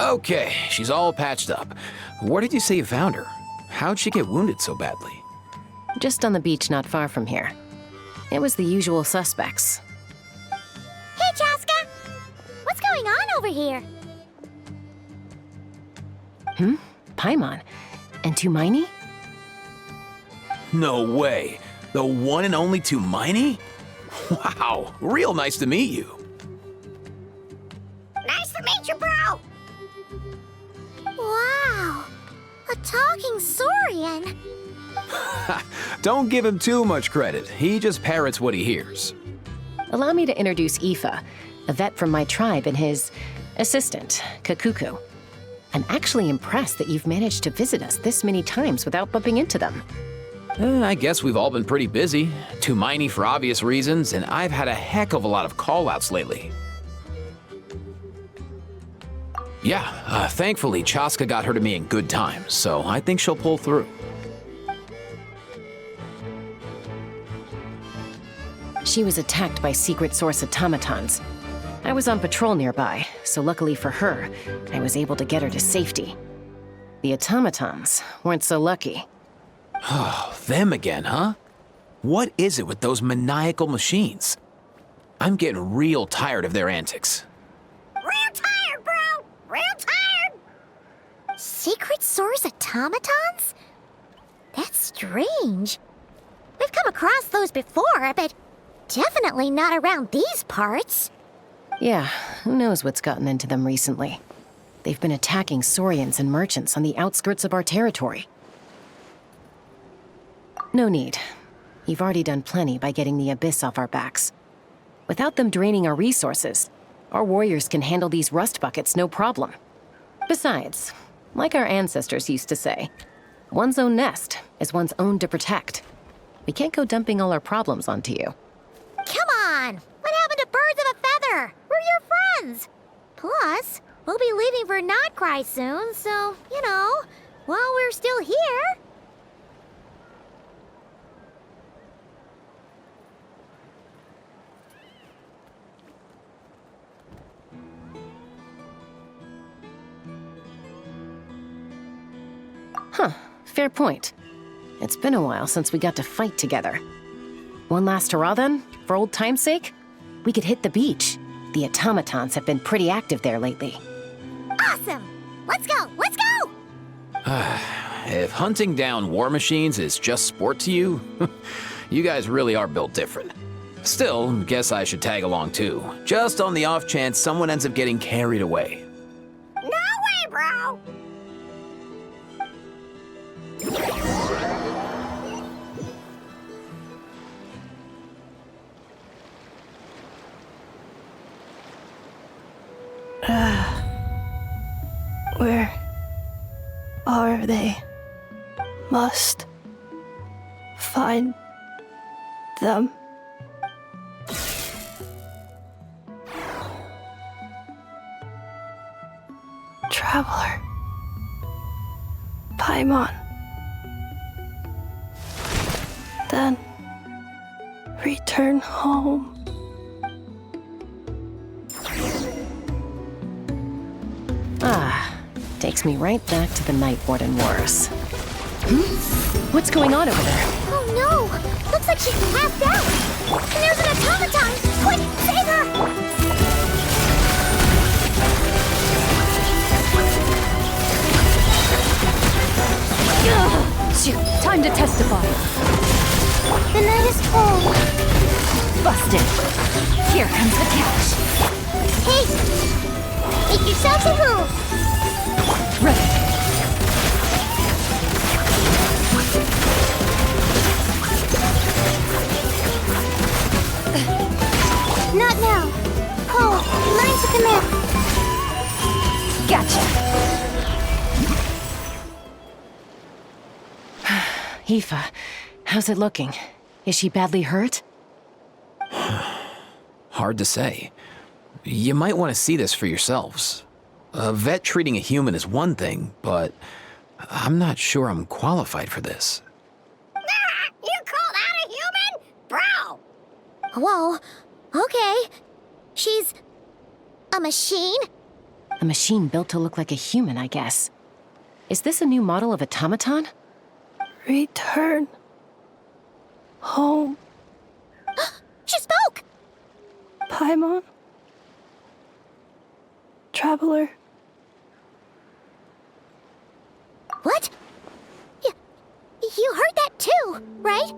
Okay, she's all patched up. Where did you say you found her? How'd she get wounded so badly? Just on the beach not far from here. It was the usual suspects. Hey, Chaska! What's going on over here? Paimon. And Tumaini? No way. The one and only Tumaini? Wow, real nice to meet you. Nice to meet you, bro! Wow! A talking saurian! Don't give him too much credit. He just parrots what he hears. Allow me to introduce Aoife, a vet from my tribe, and his assistant, Kakuku. I'm actually impressed that you've managed to visit us this many times without bumping into them. I guess we've all been pretty busy. Tumaini for obvious reasons, and I've had a heck of a lot of call-outs lately. Yeah, thankfully Chaska got her to me in good time, so I think she'll pull through. She was attacked by secret source automatons. I was on patrol nearby, so luckily for her, I was able to get her to safety. The automatons weren't so lucky. Oh, them again, huh? What is it with those maniacal machines? I'm getting real tired of their antics. Real tired, bro! Real tired! Secret source automatons? That's strange. We've come across those before, but definitely not around these parts. Yeah, who knows what's gotten into them recently. They've been attacking Saurians and merchants on the outskirts of our territory. No need. You've already done plenty by getting the Abyss off our backs. Without them draining our resources, our warriors can handle these rust buckets no problem. Besides, like our ancestors used to say, one's own nest is one's own to protect. We can't go dumping all our problems onto you. Come on! What happened to birds of a feather? We're your friends! Plus, we'll be leaving for Notcry soon, so, you know, while we're still here... Huh, fair point. It's been a while since we got to fight together. One last hurrah then, for old time's sake? We could hit the beach. The automatons have been pretty active there lately. Awesome! Let's go! Let's go! If hunting down war machines is just sport to you, you guys really are built different. Still, guess I should tag along too, just on the off chance someone ends up getting carried away. No way, bro! Where are they? Must find them. Traveler. Paimon. Then return home. Takes me right back to the Night Warden Wars. What's going on over there? Oh no! Looks like she's passed out! And there's an automaton! Quick, save her! Shoot, time to testify. The night is cold. Busted. Here comes the cash. Hey! Make yourselves a move! Ready. Not now. Cole, learn to commit. Gotcha. Aoife, how's it looking? Is she badly hurt? Hard to say. You might want to see this for yourselves. A vet treating a human is one thing, but I'm not sure I'm qualified for this. You called out a human? Bro! Whoa, okay. She's... a machine? A machine built to look like a human, I guess. Is this a new model of automaton? Return home, She spoke! Paimon. Traveler. What? You heard that too, right?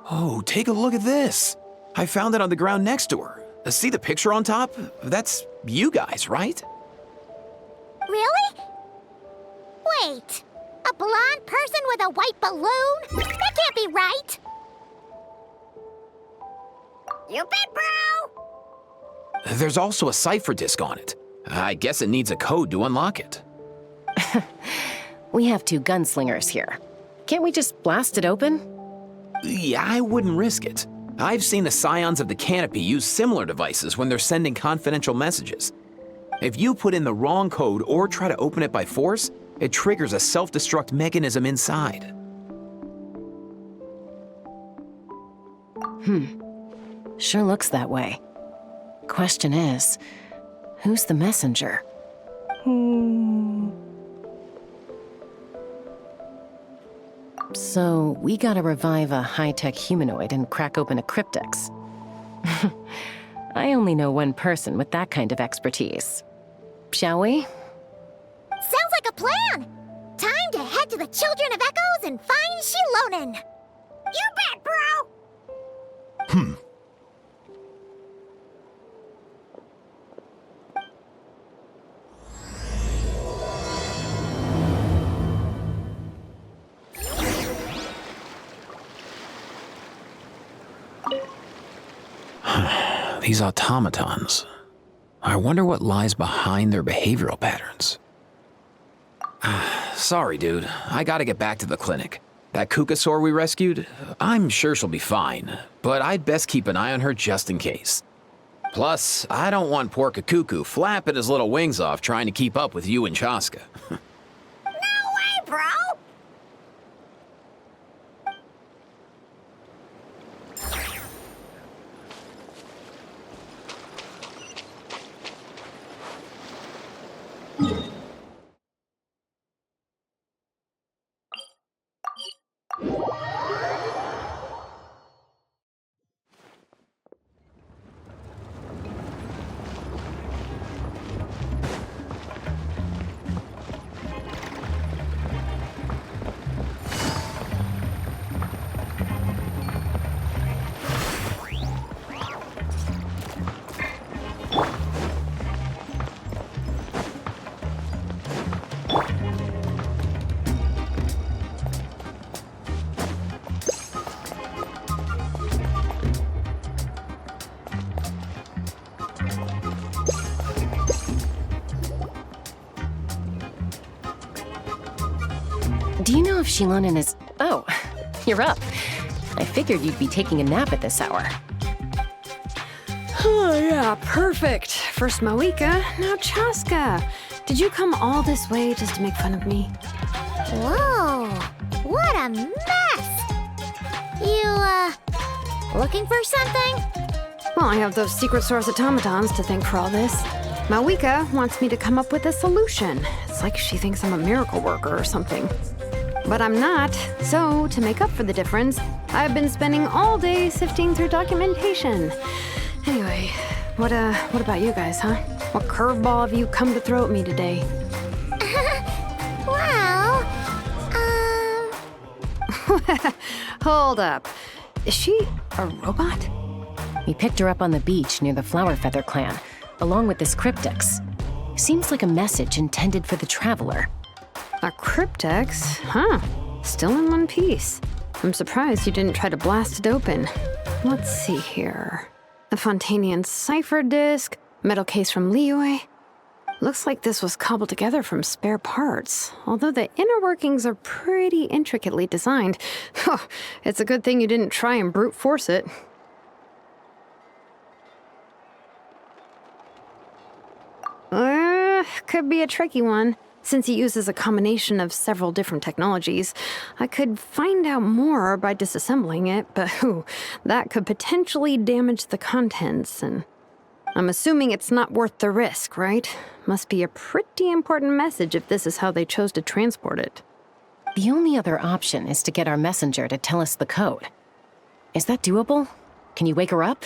Oh, take a look at this. I found it on the ground next to her. See the picture on top? That's you guys, right? Really? Wait, a blonde person with a white balloon? That can't be right. You bet, bro! There's also a cipher disk on it. I guess it needs a code to unlock it. We have two gunslingers here. Can't we just blast it open? Yeah, I wouldn't risk it. I've seen the Scions of the Canopy use similar devices when they're sending confidential messages. If you put in the wrong code or try to open it by force, it triggers a self-destruct mechanism inside. Sure looks that way. Question is, who's the messenger? So, we gotta revive a high-tech humanoid and crack open a cryptex. I only know one person with that kind of expertise. Shall we? Sounds like a plan! Time to head to the Children of Echoes and find Shilonen! You bet, bro! These automatons. I wonder what lies behind their behavioral patterns. Sorry, dude. I gotta get back to the clinic. That Kukasaur we rescued, I'm sure she'll be fine, but I'd best keep an eye on her just in case. Plus, I don't want poor Kakuku flapping his little wings off trying to keep up with you and Chaska. No way, bro! Do you know if Shilonen is... Oh, you're up. I figured you'd be taking a nap at this hour. Oh, yeah, perfect. First Mawika, now Chaska. Did you come all this way just to make fun of me? Whoa, what a mess! You, looking for something? Well, I have those secret source automatons to thank for all this. Mawika wants me to come up with a solution. It's like she thinks I'm a miracle worker or something. But I'm not, so to make up for the difference, I've been spending all day sifting through documentation. Anyway, what about you guys, huh? What curveball have you come to throw at me today? Well, Hold up. Is she a robot? We picked her up on the beach near the Flower Feather clan, along with this cryptex. Seems like a message intended for the Traveler. A cryptex? Huh. Still in one piece. I'm surprised you didn't try to blast it open. Let's see here. The Fontanian cipher disk, metal case from Liyue. Looks like this was cobbled together from spare parts, although the inner workings are pretty intricately designed. It's a good thing you didn't try and brute force it. Could be a tricky one. Since it uses a combination of several different technologies, I could find out more by disassembling it, but that could potentially damage the contents and... I'm assuming it's not worth the risk, right? Must be a pretty important message if this is how they chose to transport it. The only other option is to get our messenger to tell us the code. Is that doable? Can you wake her up?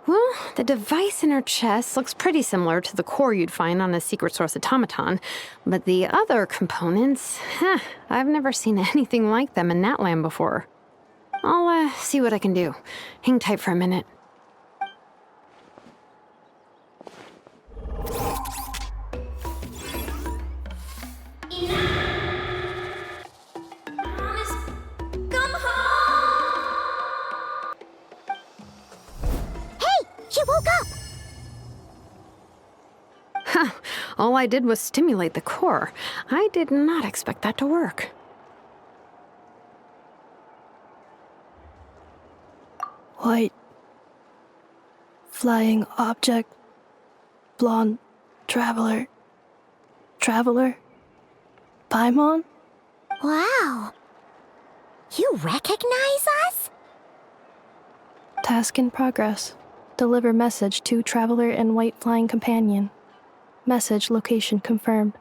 Well, the device in her chest looks pretty similar to the core you'd find on a secret source automaton, but the other components, I've never seen anything like them in that land before. I'll see what I can do. Hang tight for a minute. Come home! Hey, she woke up! All I did was stimulate the core. I did not expect that to work. White. Flying object. Blonde. Traveler. Traveler. Paimon? Wow. You recognize us? Task in progress. Deliver message to Traveler and White Flying Companion. Message location confirmed.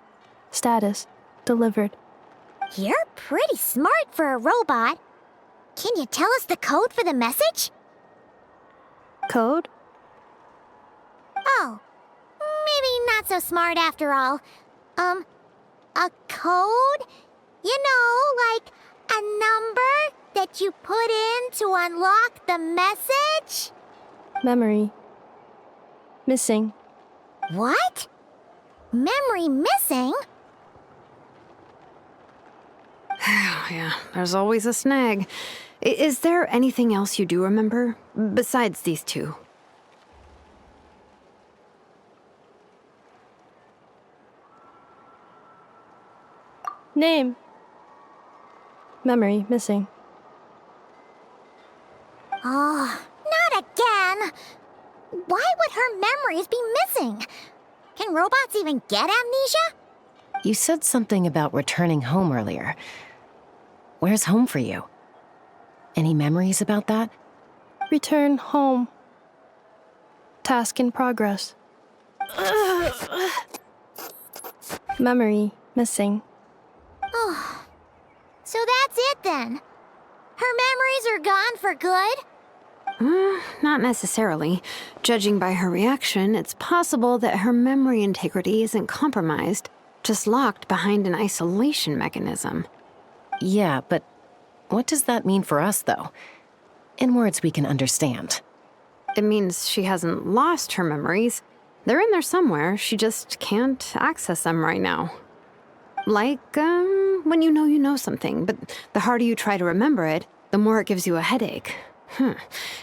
Status delivered. You're pretty smart for a robot. Can you tell us the code for the message? Code? Oh, maybe not so smart after all. A code? You know, like a number that you put in to unlock the message? Memory. Missing. What? Memory missing? Yeah, there's always a snag. Is there anything else you do remember, besides these two? Name. Memory missing. Oh, not again! Why would her memories be missing? Can robots even get amnesia? You said something about returning home earlier. Where's home for you? Any memories about that? Return home. Task in progress. Memory missing. Oh, so that's it then. Her memories are gone for good? Not necessarily. Judging by her reaction, it's possible that her memory integrity isn't compromised, just locked behind an isolation mechanism. Yeah, but what does that mean for us, though? In words we can understand. It means she hasn't lost her memories. They're in there somewhere, she just can't access them right now. Like, when you know something, but the harder you try to remember it, the more it gives you a headache.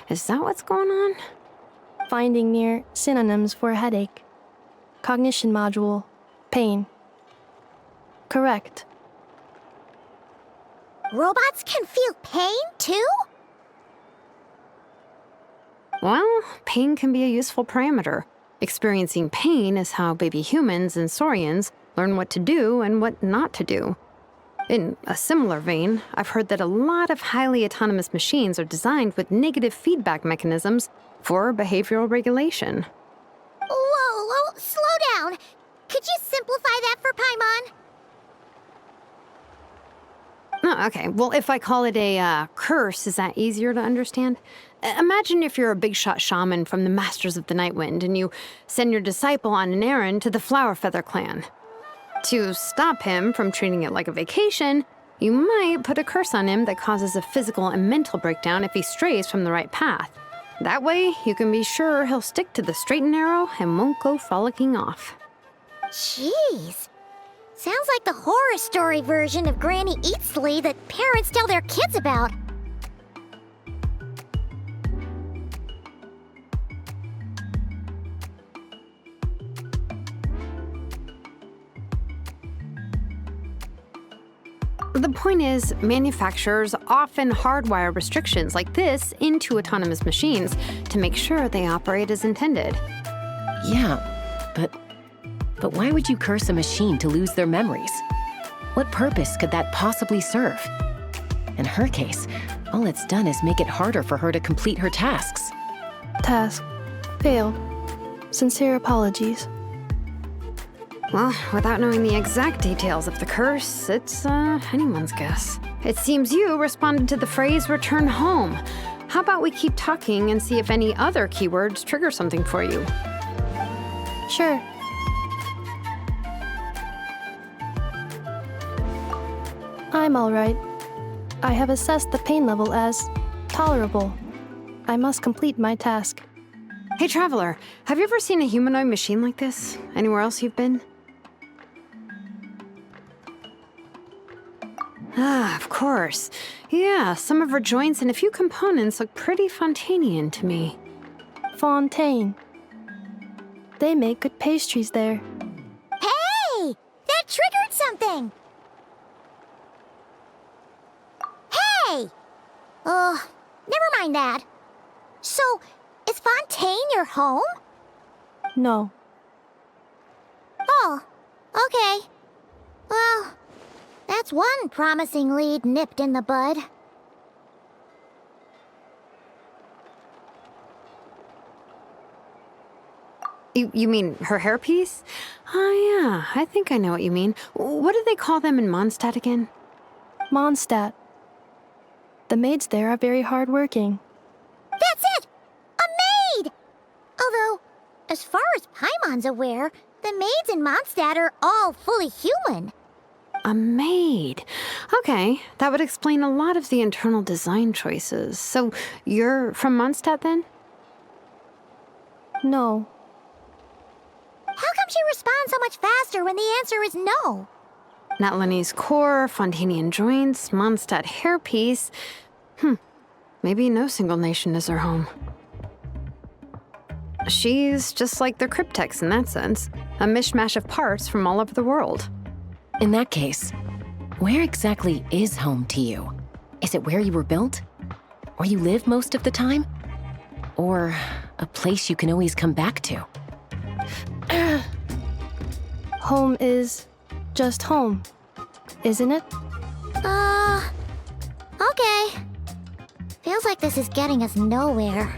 Is that what's going on? Finding near synonyms for headache. Cognition module. Pain. Correct. Robots can feel pain, too? Well, pain can be a useful parameter. Experiencing pain is how baby humans and saurians learn what to do and what not to do. In a similar vein, I've heard that a lot of highly autonomous machines are designed with negative feedback mechanisms for behavioral regulation. Whoa, slow down. Could you simplify that for Paimon? Oh, okay, well, if I call it a curse, is that easier to understand? Imagine if you're a big shot shaman from the Masters of the Nightwind and you send your disciple on an errand to the Flowerfeather clan. To stop him from treating it like a vacation, you might put a curse on him that causes a physical and mental breakdown if he strays from the right path. That way, you can be sure he'll stick to the straight and narrow and won't go frolicking off. Jeez. Sounds like the horror story version of Granny Eatsley that parents tell their kids about. The point is, manufacturers often hardwire restrictions like this into autonomous machines to make sure they operate as intended. Yeah, but why would you curse a machine to lose their memories? What purpose could that possibly serve? In her case, All it's done is make it harder for her to complete her tasks. Task. Failed. Sincere apologies. Well, without knowing the exact details of the curse, it's anyone's guess. It seems you responded to the phrase return home. How about we keep talking and see if any other keywords trigger something for you? Sure. I'm all right. I have assessed the pain level as tolerable. I must complete my task. Hey, Traveler, have you ever seen a humanoid machine like this? Anywhere else you've been? Ah, of course. Yeah, some of her joints and a few components look pretty Fontanian to me. Fontaine. They make good pastries there. Hey! That triggered something! Hey! Never mind that. So, is Fontaine your home? No. Oh, okay. Well, that's one promising lead nipped in the bud. You mean her hairpiece? Oh, yeah, I think I know what you mean. What do they call them in Mondstadt again? Mondstadt. The maids there are very hardworking. That's it! A maid! Although, as far as Paimon's aware, the maids in Mondstadt are all fully human. A maid. Okay, that would explain a lot of the internal design choices. So, you're from Mondstadt then? No. How come she responds so much faster when the answer is no? Natlanese core, Fontanian joints, Mondstadt hairpiece. Maybe no single nation is her home. She's just like the Cryptex in that sense. A mishmash of parts from all over the world. In that case, where exactly is home to you? Is it where you were built? Where you live most of the time? Or a place you can always come back to? Home is just home, isn't it? Okay. Feels like this is getting us nowhere.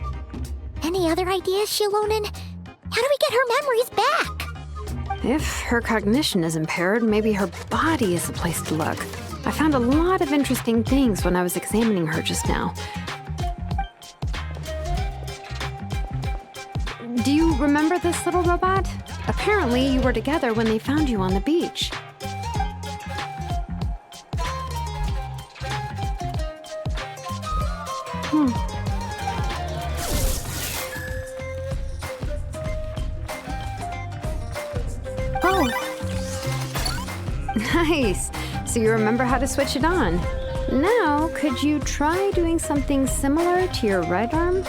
Any other ideas, Shilonen? How do we get her memories back? If her cognition is impaired, maybe her body is the place to look. I found a lot of interesting things when I was examining her just now. Do you remember this little robot? Apparently, you were together when they found you on the beach. Oh, Nice. So you remember how to switch it on. Now, could you try doing something similar to your right arm?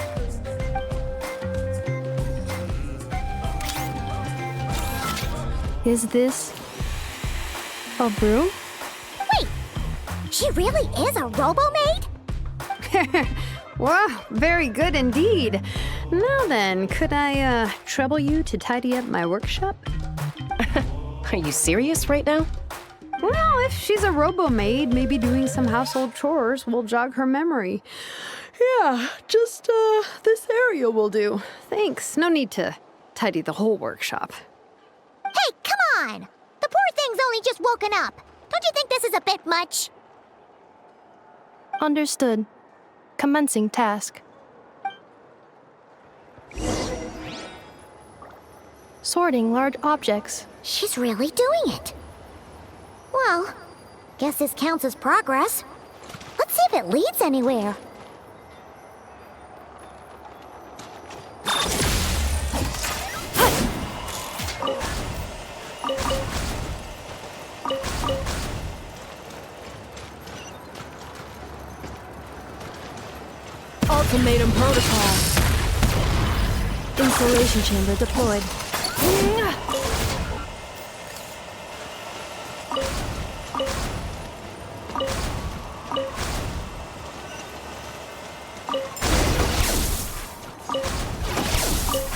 is this a broom? Wait! She really is a robo-maid? Wow, very good indeed. Now then, could I trouble you to tidy up my workshop? Are you serious right now? Well, if she's a robo-maid, maybe doing some household chores will jog her memory. Yeah, just this area will do. Thanks. No need to tidy the whole workshop. Hey, come on! The poor thing's only just woken up. Don't you think this is a bit much? Understood. Commencing task. Sorting large objects. She's really doing it. Well, guess this counts as progress. Let's see if it leads anywhere. Ultimatum protocol. Insulation chamber deployed.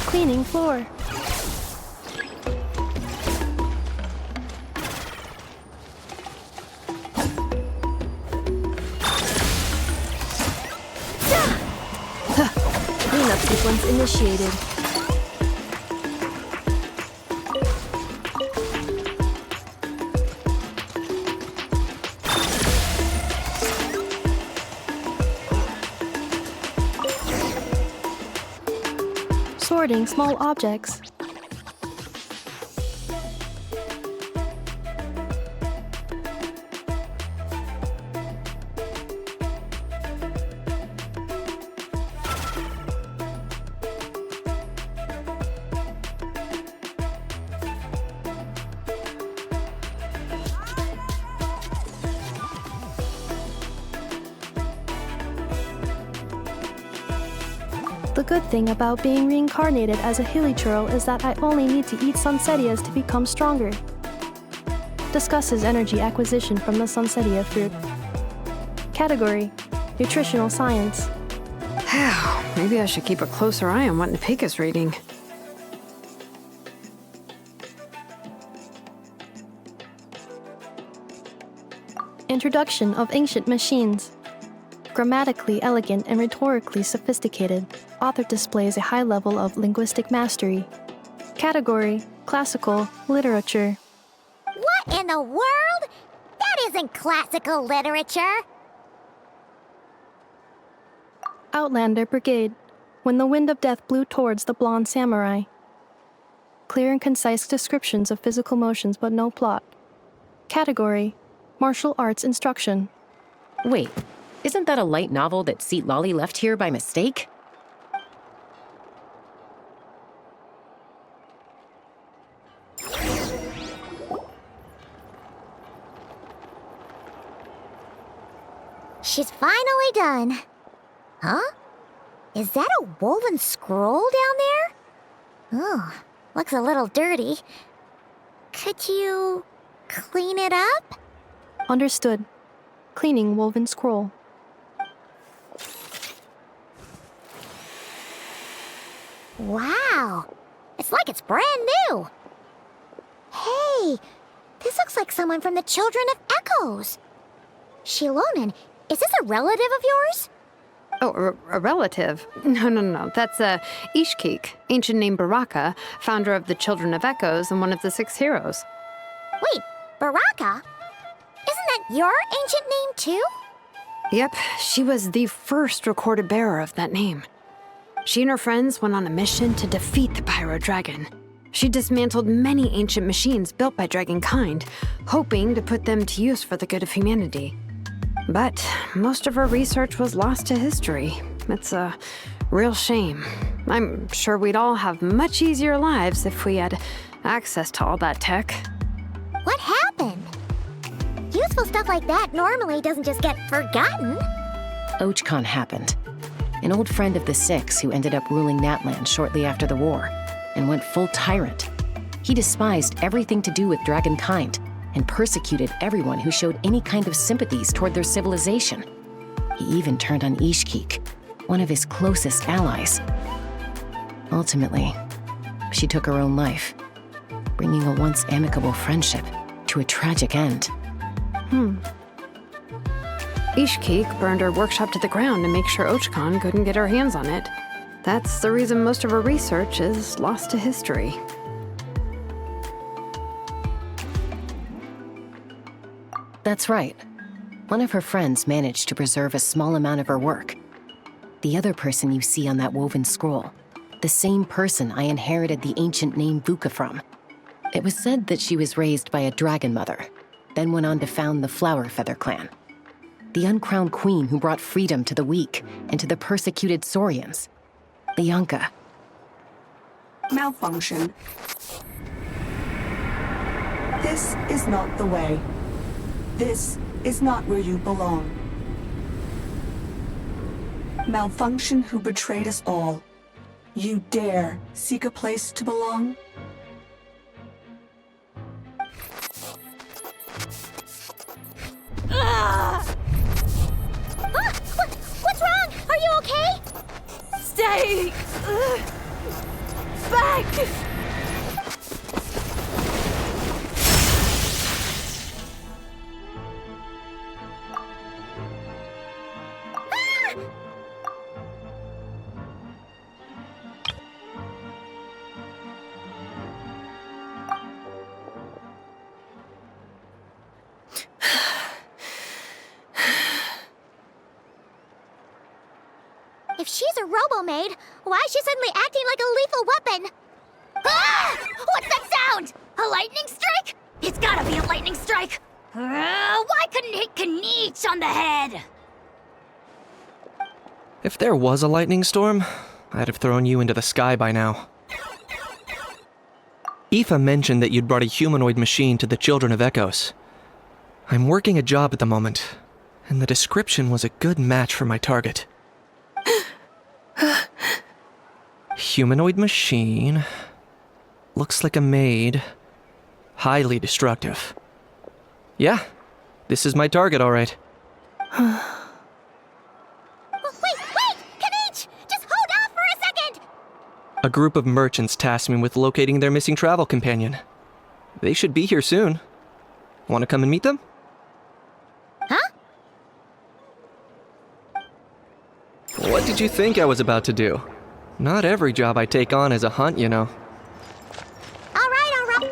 Cleaning floor. sequence initiated. Sorting small objects. The good thing about being reincarnated as a hilichurl is that I only need to eat sunsettias to become stronger. Discusses energy acquisition from the sunsettia fruit. Category: Nutritional Science. Maybe I should keep a closer eye on what Nepika's reading. Introduction of Ancient Machines. Grammatically elegant and rhetorically sophisticated, author displays a high level of linguistic mastery. Category: Classical Literature. What in the world? That isn't classical literature. Outlander Brigade. When the wind of death blew towards the blonde samurai. Clear and concise descriptions of physical motions but no plot. Category: Martial Arts Instruction. Wait, isn't that a light novel that Seat Lolly left here by mistake? She's finally done. Huh? Is that a woven scroll down there? Oh, looks a little dirty. Could you clean it up? Understood. Cleaning woven scroll. Wow, it's like it's brand new. Hey, this looks like someone from the Children of Echoes. Shilonen, is this a relative of yours? Oh, a relative? No. That's Ishkik, ancient name Baraka, founder of the Children of Echoes and one of the 6 heroes. Wait, Baraka? Isn't that your ancient name too? Yep, she was the first recorded bearer of that name. She and her friends went on a mission to defeat the Pyro Dragon. She dismantled many ancient machines built by Dragonkind, hoping to put them to use for the good of humanity. But most of her research was lost to history. It's a real shame. I'm sure we'd all have much easier lives if we had access to all that tech. What happened? Useful stuff like that normally doesn't just get forgotten. Ochkon happened. An old friend of the 6 who ended up ruling Natlan shortly after the war, and went full tyrant. He despised everything to do with Dragonkind, and persecuted everyone who showed any kind of sympathies toward their civilization. He even turned on Ishkik, one of his closest allies. Ultimately, she took her own life, bringing a once amicable friendship to a tragic end. Ishkik burned her workshop to the ground to make sure Ochkon couldn't get her hands on it. That's the reason most of her research is lost to history. That's right. One of her friends managed to preserve a small amount of her work. The other person you see on that woven scroll, the same person I inherited the ancient name Vuka from. It was said that she was raised by a dragon mother, then went on to found the Flower Feather clan. The uncrowned queen who brought freedom to the weak and to the persecuted Saurians. The Yunka. Malfunction. This is not the way. This is not where you belong. Malfunction who betrayed us all. You dare seek a place to belong? What's wrong? Are you okay? Stay back! If she's a robo-maid, why is she suddenly acting like a lethal weapon? Ah! What's that sound? A lightning strike? It's gotta be a lightning strike! Why couldn't it hit Kniech on the head? If there was a lightning storm, I'd have thrown you into the sky by now. Aoife mentioned that you'd brought a humanoid machine to the Children of Echoes. I'm working a job at the moment, and the description was a good match for my target. Humanoid machine. Looks like a maid. Highly destructive. Yeah, this is my target, all right. Wait! Kniech! Just hold off for a second! A group of merchants tasked me with locating their missing travel companion. They should be here soon. Want to come and meet them? Huh? What did you think I was about to do? Not every job I take on is a hunt, you know. All right.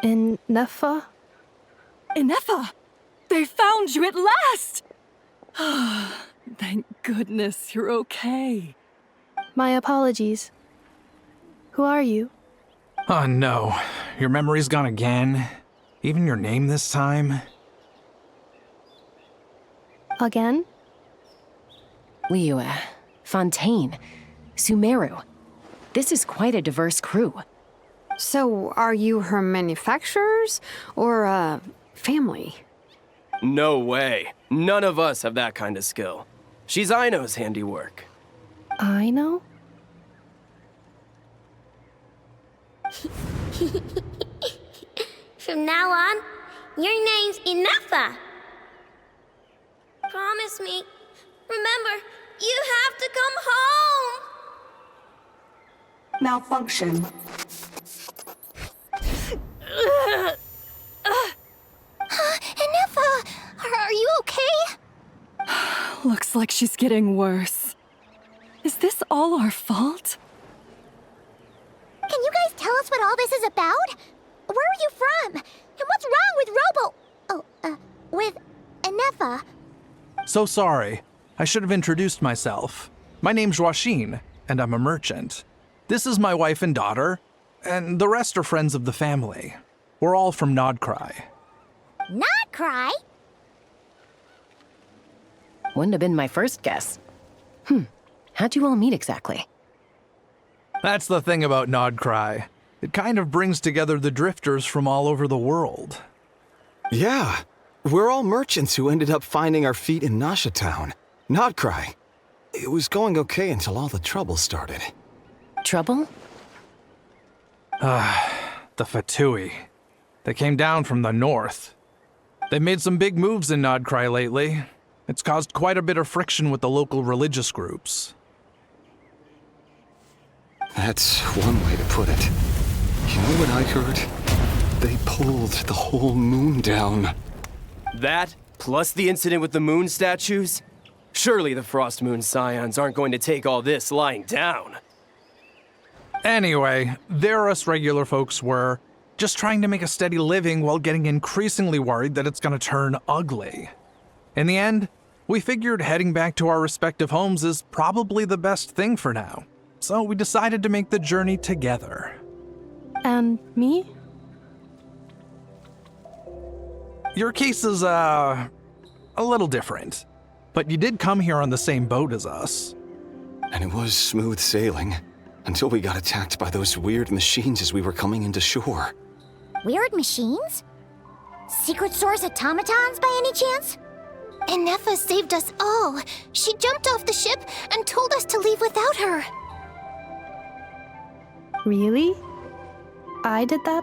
In Neffa? Ineffa! They found you at last! Thank goodness you're okay. My apologies. Who are you? Oh no, your memory's gone again? Even your name this time? Again? Liyue, Fontaine, Sumeru. This is quite a diverse crew. So, are you her manufacturers or family? No way. None of us have that kind of skill. She's Aino's handiwork. I know? From now on, your name's Ineffa. Promise me. Remember, you have to come home. Malfunction. Ineffa, are you okay? Looks like she's getting worse. Is this all our fault? Can you guys tell us what all this is about? Where are you from? And what's wrong with with Ineffa? So sorry. I should have introduced myself. My name's Joachine, and I'm a merchant. This is my wife and daughter, and the rest are friends of the family. We're all from Nodcry. Not cry? Wouldn't have been my first guess. How'd you all meet exactly? That's the thing about Nodcry. It kind of brings together the drifters from all over the world. Yeah, we're all merchants who ended up finding our feet in Nasha Town. Nodcry. It was going okay until all the trouble started. Trouble? The Fatui. They came down from the north. They made some big moves in Nodcry lately. It's caused quite a bit of friction with the local religious groups. That's one way to put it. You know what I heard? They pulled the whole moon down. That, plus the incident with the moon statues? Surely the Frost Moon Scions aren't going to take all this lying down. Anyway, there us regular folks were, just trying to make a steady living while getting increasingly worried that it's gonna turn ugly. In the end, we figured heading back to our respective homes is probably the best thing for now, so we decided to make the journey together. And me? Your case is, a little different, but you did come here on the same boat as us. And it was smooth sailing, until we got attacked by those weird machines as we were coming into shore. Weird machines? Secret Source automatons by any chance? Inefa saved us all. She jumped off the ship and told us to leave without her. Really? I did that?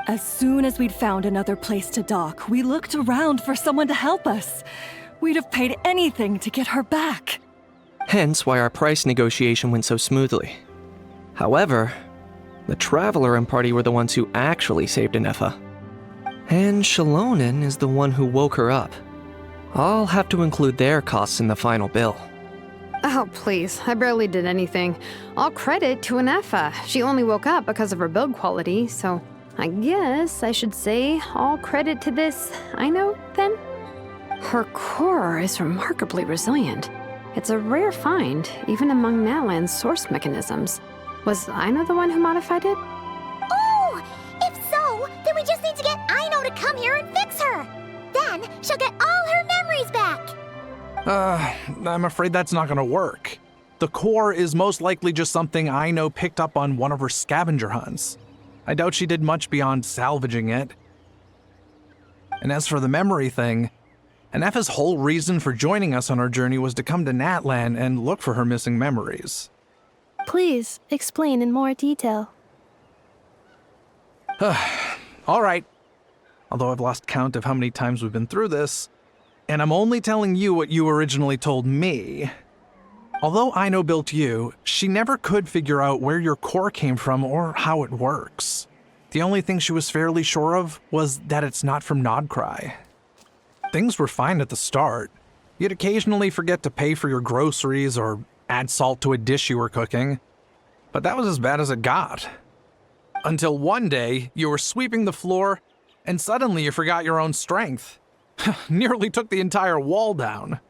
As soon as we'd found another place to dock, we looked around for someone to help us. We'd have paid anything to get her back. Hence why our price negotiation went so smoothly. However, the Traveler and party were the ones who actually saved Inefa. And Shalonen is the one who woke her up. I'll have to include their costs in the final bill. Oh, please. I barely did anything. All credit to Inefa. She only woke up because of her build quality, so I guess I should say all credit to this Aino, then? Her core is remarkably resilient. It's a rare find, even among Natlan's source mechanisms. Was Aino the one who modified it? Oh! If so, then we just need to get Aino to come here and fix her. Then she'll get all her memories back. I'm afraid that's not gonna work. The core is most likely just something Aino picked up on one of her scavenger hunts. I doubt she did much beyond salvaging it. And as for the memory thing, Inefa's whole reason for joining us on our journey was to come to Natlan and look for her missing memories. Please, explain in more detail. All right. Although I've lost count of how many times we've been through this, and I'm only telling you what you originally told me. Although Aino built you, she never could figure out where your core came from or how it works. The only thing she was fairly sure of was that it's not from Nodcry. Things were fine at the start. You'd occasionally forget to pay for your groceries or add salt to a dish you were cooking. But that was as bad as it got. Until one day, you were sweeping the floor, and suddenly you forgot your own strength. Nearly took the entire wall down.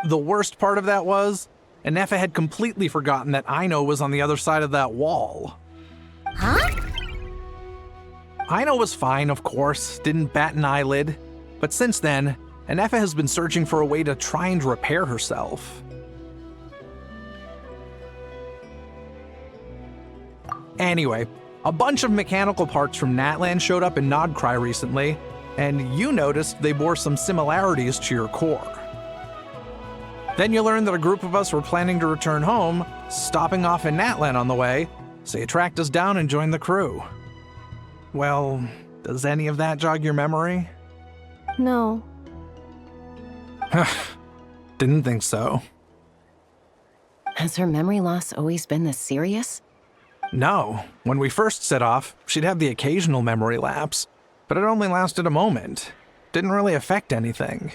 The worst part of that was, Inefa had completely forgotten that Aino was on the other side of that wall. Huh? Aino was fine, of course, didn't bat an eyelid. But since then, Inefa has been searching for a way to try and repair herself. Anyway, a bunch of mechanical parts from Natlan showed up in Nodcry recently, and you noticed they bore some similarities to your core. Then you learned that a group of us were planning to return home, stopping off in Natlan on the way, so you tracked us down and joined the crew. Well, does any of that jog your memory? No. Didn't think so. Has her memory loss always been this serious? No. When we first set off, she'd have the occasional memory lapse, but it only lasted a moment. Didn't really affect anything.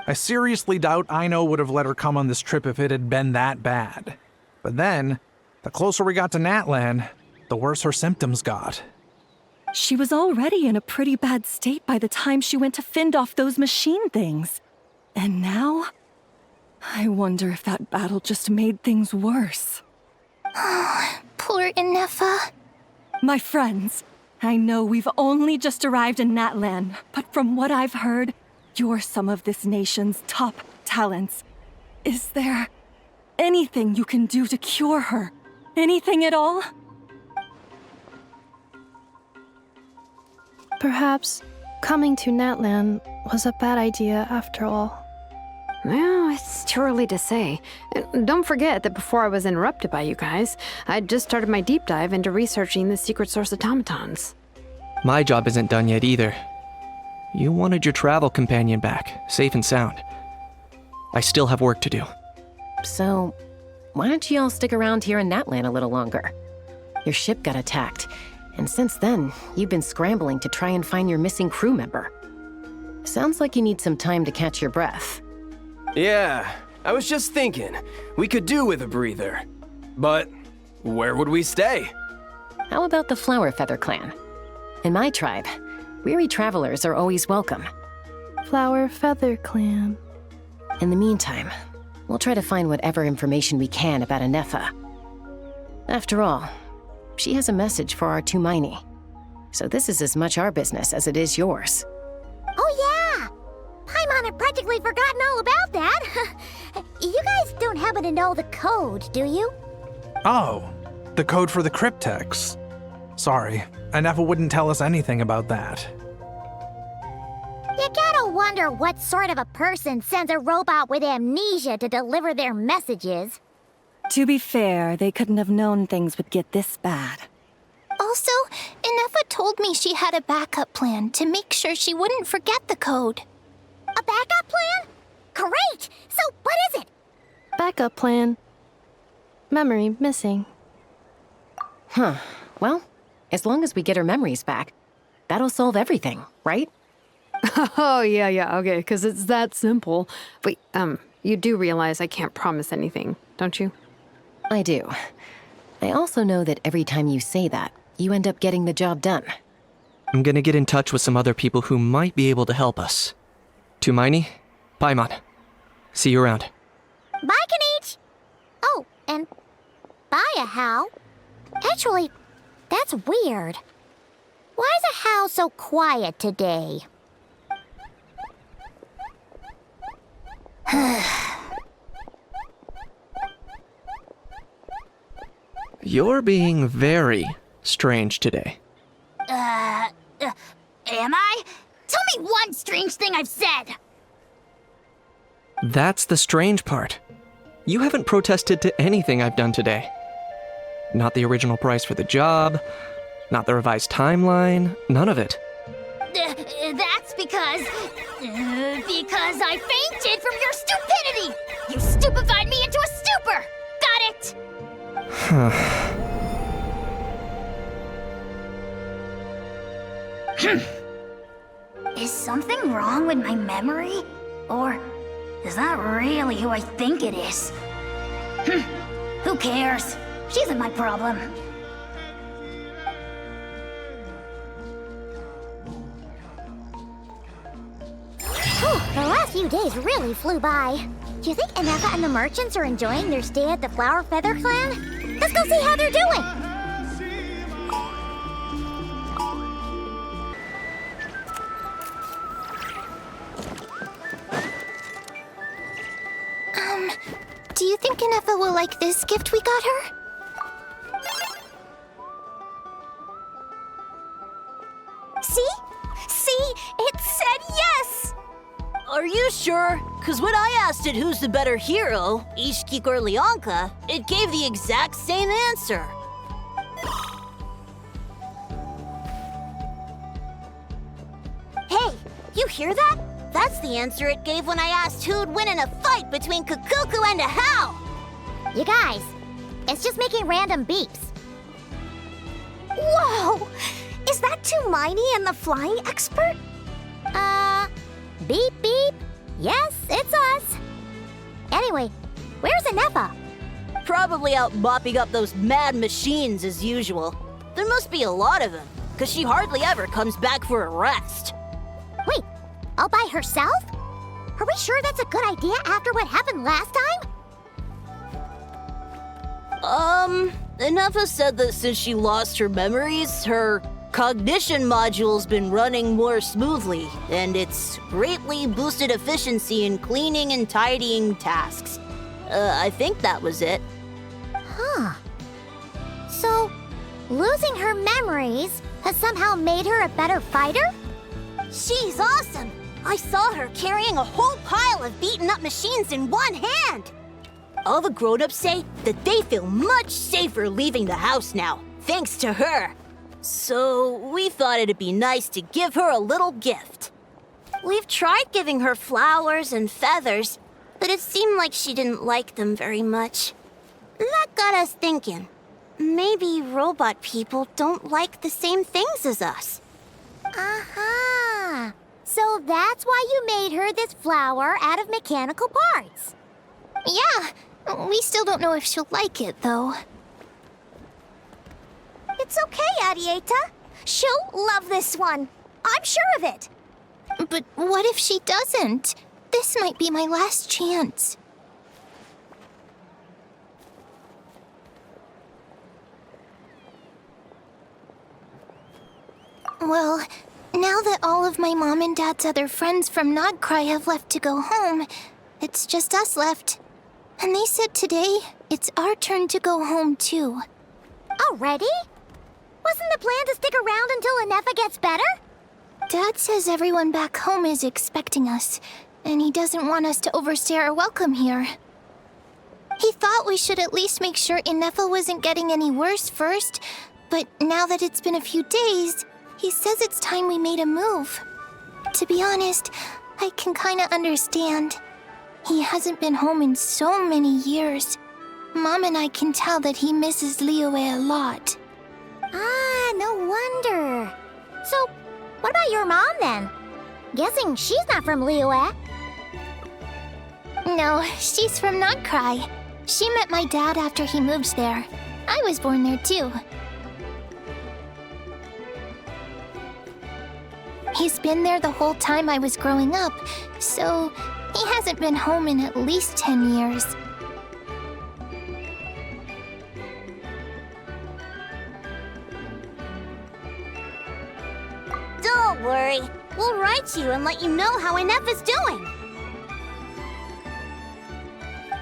I seriously doubt Aino would have let her come on this trip if it had been that bad. But then, the closer we got to Natlan, the worse her symptoms got. She was already in a pretty bad state by the time she went to fend off those machine things. And now? I wonder if that battle just made things worse. Poor Inefa. My friends, I know we've only just arrived in Natlan, but from what I've heard, you're some of this nation's top talents. Is there anything you can do to cure her? Anything at all? Perhaps coming to Natlan was a bad idea after all. Well, it's too early to say. And don't forget that before I was interrupted by you guys, I'd just started my deep dive into researching the secret source automatons. My job isn't done yet either. You wanted your travel companion back, safe and sound. I still have work to do. So, why don't you all stick around here in Natlan a little longer? Your ship got attacked, and since then, you've been scrambling to try and find your missing crew member. Sounds like you need some time to catch your breath. Yeah, I was just thinking, we could do with a breather. But where would we stay? How about the Flower Feather Clan? In my tribe, weary travelers are always welcome. Flower Feather Clan. In the meantime, we'll try to find whatever information we can about Anefa. After all, she has a message for our Tumaini. So this is as much our business as it is yours. Oh yeah! Paimon had practically forgotten all about that. You guys don't happen to know the code, do you? Oh, the code for the cryptex. Sorry, Anefa wouldn't tell us anything about that. You gotta wonder what sort of a person sends a robot with amnesia to deliver their messages. To be fair, they couldn't have known things would get this bad. Also, Anefa told me she had a backup plan to make sure she wouldn't forget the code. A backup plan? Great! So what is it? Backup plan. Memory missing. Huh. Well, as long as we get her memories back, that'll solve everything, right? Oh, yeah, okay, because it's that simple. Wait, you do realize I can't promise anything, don't you? I do. I also know that every time you say that, you end up getting the job done. I'm gonna get in touch with some other people who might be able to help us. Tumaini, Paimon. See you around. Bye, Kanich! Oh, and bye, How. Actually, that's weird. Why is How so quiet today? You're being very strange today. Am I? Tell me one strange thing I've said! That's the strange part. You haven't protested to anything I've done today. Not the original price for the job, not the revised timeline, none of it. That's because I fainted from your stupidity! You stupefied me into a stupor! Got it? Is something wrong with my memory? Or is that really who I think it is? Who cares? She isn't my problem. The last few days really flew by. Do you think Anefa and the merchants are enjoying their stay at the Flower Feather Clan? Let's go see how they're doing! Do you think Anefa will like this gift we got her? See? See? It said yes! Are you sure? Cause when I asked it who's the better hero, Ishkik or Leonka, it gave the exact same answer. Hey, you hear that? That's the answer it gave when I asked who'd win in a fight between Kukuku and How. You guys, it's just making random beeps. Whoa! Is that Tumaini and the flying expert? Beep beep. Yes, it's us. Anyway, where's Anefa? Probably out mopping up those mad machines as usual. There must be a lot of them, cause she hardly ever comes back for a rest. Wait, all by herself? Are we sure that's a good idea after what happened last time? Anefa said that since she lost her memories, her cognition module's been running more smoothly, and it's greatly boosted efficiency in cleaning and tidying tasks. I think that was it. Huh. So, losing her memories has somehow made her a better fighter? She's awesome! I saw her carrying a whole pile of beaten-up machines in one hand! All the grown-ups say that they feel much safer leaving the house now, thanks to her. So, we thought it'd be nice to give her a little gift. We've tried giving her flowers and feathers, but it seemed like she didn't like them very much. That got us thinking. Maybe robot people don't like the same things as us. Aha! So that's why you made her this flower out of mechanical parts. Yeah, we still don't know if she'll like it, though. It's okay, Arieta. She'll love this one. I'm sure of it. But what if she doesn't? This might be my last chance. Well, now that all of my mom and dad's other friends from Nodcry have left to go home, it's just us left. And they said today, it's our turn to go home too. Already? Wasn't the plan to stick around until Anefa gets better? Dad says everyone back home is expecting us, and he doesn't want us to overstay our welcome here. He thought we should at least make sure Inefa wasn't getting any worse first, but now that it's been a few days, he says it's time we made a move. To be honest, I can kinda understand. He hasn't been home in so many years. Mom and I can tell that he misses Liyue a lot. Ah, no wonder. So, what about your mom then? Guessing she's not from Liyue. No, she's from Nodcry. She met my dad after he moved there. I was born there too. He's been there the whole time I was growing up, so he hasn't been home in at least 10 years. Don't worry. We'll write to you and let you know how Inefa's doing.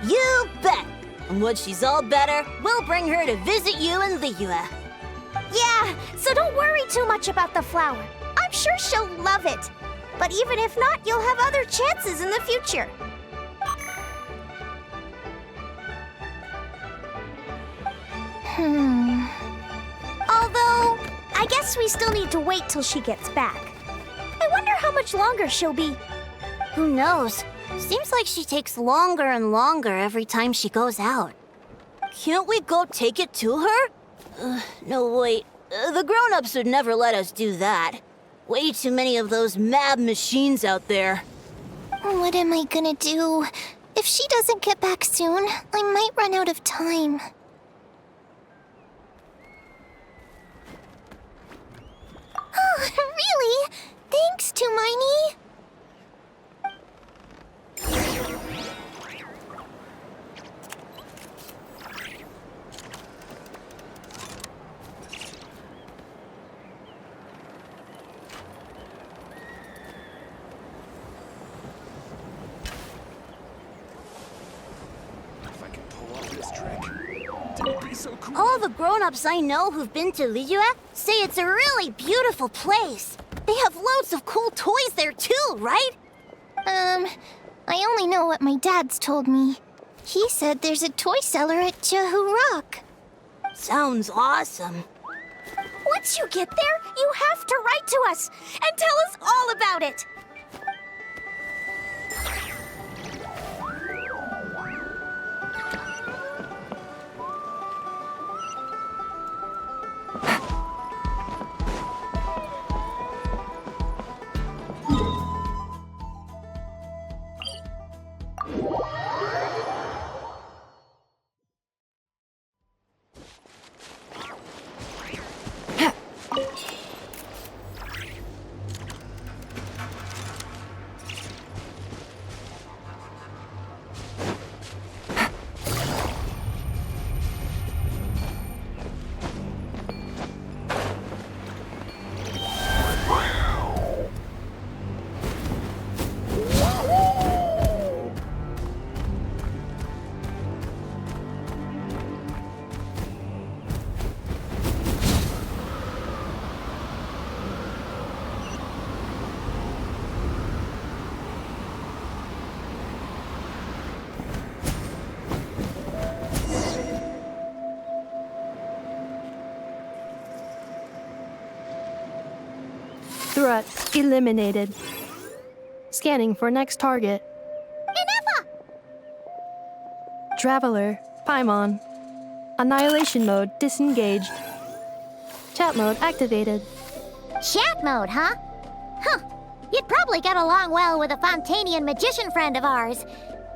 You bet! And once she's all better, we'll bring her to visit you in Liyue. Yeah, so don't worry too much about the flower. I'm sure she'll love it. But even if not, you'll have other chances in the future. Although, I guess we still need to wait till she gets back. I wonder how much longer she'll be. Who knows? Seems like she takes longer and longer every time she goes out. Can't we go take it to her? No, wait. The grown-ups would never let us do that. Way too many of those mad machines out there. What am I gonna do? If she doesn't get back soon, I might run out of time. Oh, really? Thanks, Tumaini. All the grown-ups I know who've been to Liyue say it's a really beautiful place. They have loads of cool toys there too, right? I only know what my dad's told me. He said there's a toy cellar at Jehu Rock. Sounds awesome. Once you get there, you have to write to us and tell us all about it. Threat eliminated. Scanning for next target. Inefa! Traveler, Paimon. Annihilation mode disengaged. Chat mode activated. Chat mode, huh? Huh. You'd probably get along well with a Fontanian magician friend of ours.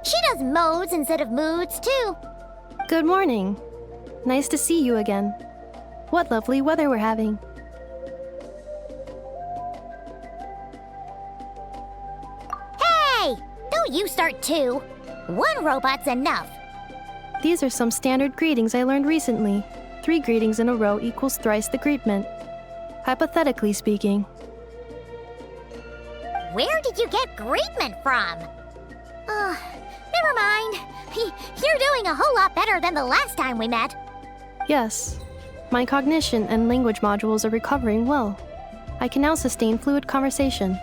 She does modes instead of moods, too. Good morning. Nice to see you again. What lovely weather we're having. Hey! Don't you start too. One robot's enough. These are some standard greetings I learned recently. 3 greetings in a row equals thrice the greetment. Hypothetically speaking. Where did you get greetment from? Never mind. You're doing a whole lot better than the last time we met. Yes. My cognition and language modules are recovering well. I can now sustain fluid conversation.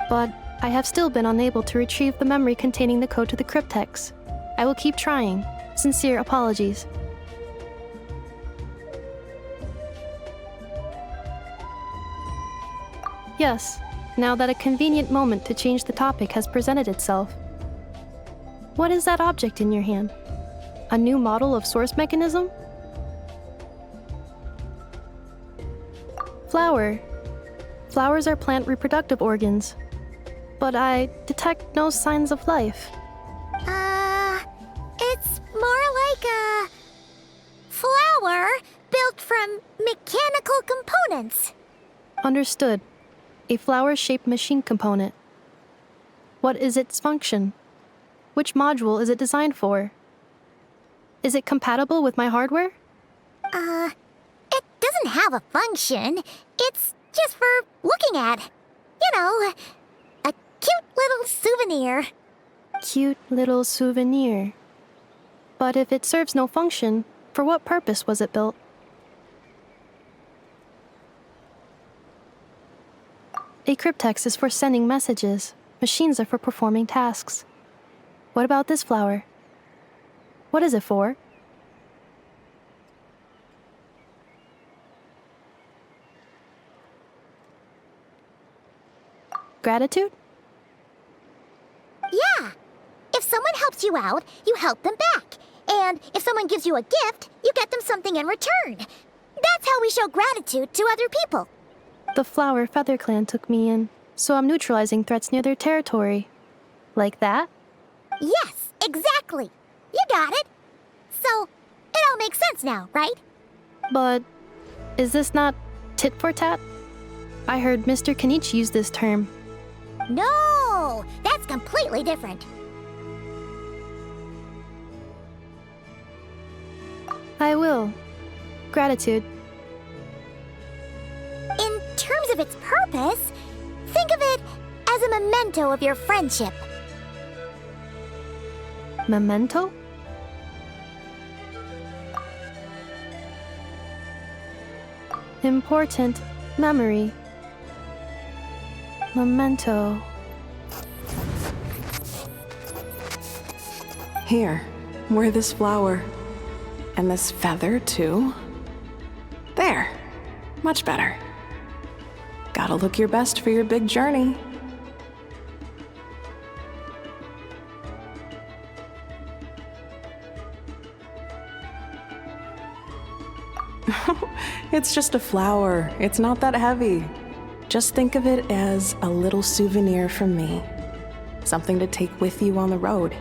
But I have still been unable to retrieve the memory containing the code to the cryptex. I will keep trying. Sincere apologies. Yes, now that a convenient moment to change the topic has presented itself. What is that object in your hand? A new model of source mechanism? Flower. Flowers are plant reproductive organs. But I detect no signs of life. It's more like a flower built from mechanical components. Understood. A flower-shaped machine component. What is its function? Which module is it designed for? Is it compatible with my hardware? It doesn't have a function. It's just for looking at. You know, a cute little souvenir. Cute little souvenir. But if it serves no function, for what purpose was it built? A cryptex is for sending messages. Machines are for performing tasks. What about this flower? What is it for? Gratitude? Yeah. If someone helps you out, you help them back. And if someone gives you a gift, you get them something in return. That's how we show gratitude to other people. The Flower Feather Clan took me in, so I'm neutralizing threats near their territory. Like that? Yes, exactly. You got it. So, it all makes sense now, right? But is this not tit for tat? I heard Mr. Kenichi use this term. No, that's completely different. I will. Gratitude. In terms of its purpose, think of it as a memento of your friendship. Memento? Important memory. Memento. Here, wear this flower. And this feather, too. There. Much better. Gotta look your best for your big journey. It's just a flower. It's not that heavy. Just think of it as a little souvenir from me. Something to take with you on the road.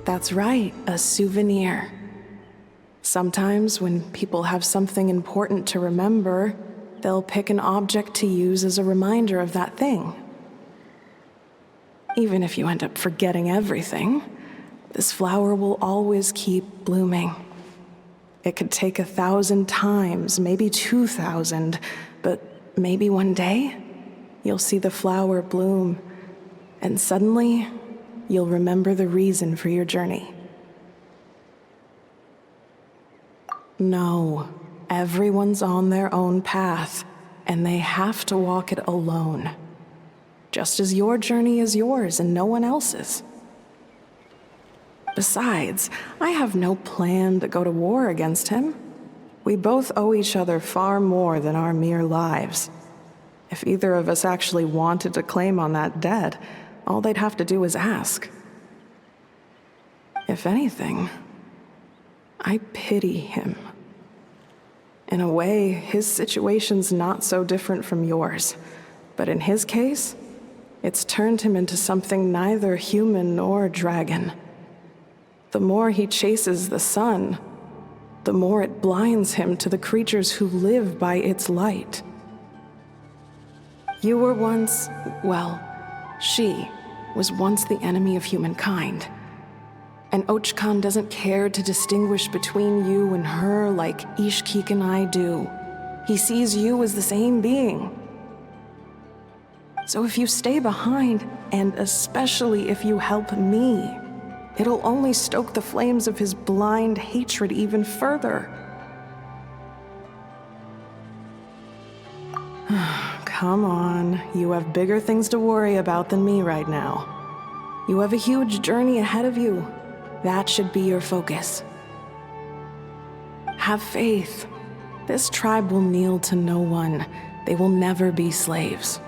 That's right, a souvenir. Sometimes when people have something important to remember, they'll pick an object to use as a reminder of that thing. Even if you end up forgetting everything, this flower will always keep blooming. It could take 1,000 times, maybe 2,000, but maybe one day, you'll see the flower bloom, and suddenly, you'll remember the reason for your journey. No, everyone's on their own path, and they have to walk it alone. Just as your journey is yours and no one else's. Besides, I have no plan to go to war against him. We both owe each other far more than our mere lives. If either of us actually wanted to claim on that debt, all they'd have to do is ask. If anything, I pity him. In a way, his situation's not so different from yours. But in his case, it's turned him into something neither human nor dragon. The more he chases the sun, the more it blinds him to the creatures who live by its light. You were once, well, she was once the enemy of humankind. And Ochkan doesn't care to distinguish between you and her like Ishkik and I do. He sees you as the same being. So if you stay behind, and especially if you help me, it'll only stoke the flames of his blind hatred even further. Come on, you have bigger things to worry about than me right now. You have a huge journey ahead of you. That should be your focus. Have faith. This tribe will kneel to no one. They will never be slaves.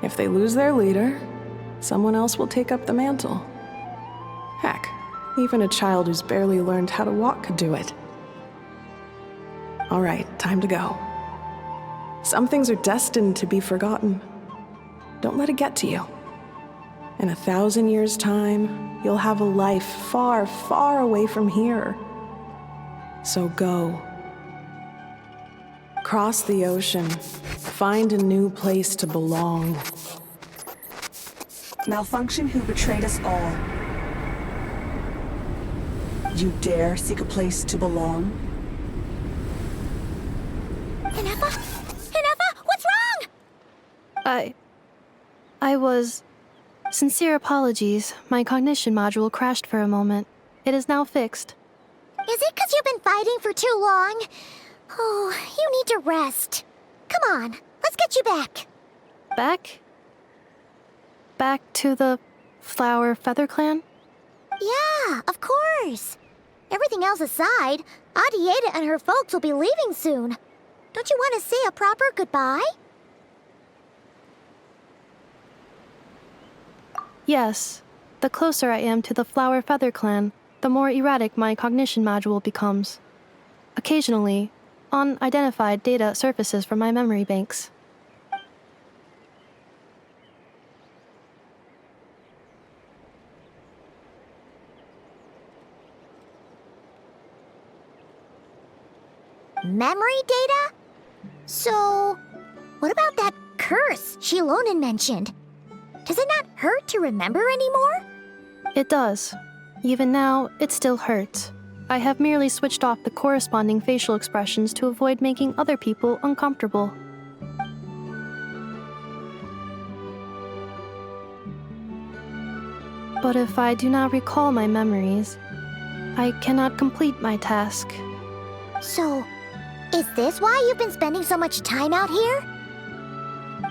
If they lose their leader, someone else will take up the mantle. Heck, even a child who's barely learned how to walk could do it. All right, time to go. Some things are destined to be forgotten. Don't let it get to you. In 1,000 years' time, you'll have a life far, far away from here. So go. Cross the ocean. Find a new place to belong. Malfunction who betrayed us all. You dare seek a place to belong? Inefa? Inefa, what's wrong? I was... Sincere apologies. My cognition module crashed for a moment. It is now fixed. Is it because you've been fighting for too long? Oh, you need to rest. Come on, let's get you back. Back? Back to the Flower Feather Clan? Yeah, of course. Everything else aside, Adieta and her folks will be leaving soon. Don't you want to say a proper goodbye? Yes. The closer I am to the Flower Feather Clan, the more erratic my cognition module becomes. Occasionally, unidentified data surfaces from my memory banks. Memory data? So, what about that curse Shilonen mentioned? Does it not hurt to remember anymore? It does. Even now, it still hurts. I have merely switched off the corresponding facial expressions to avoid making other people uncomfortable. But if I do not recall my memories, I cannot complete my task. So, is this why you've been spending so much time out here?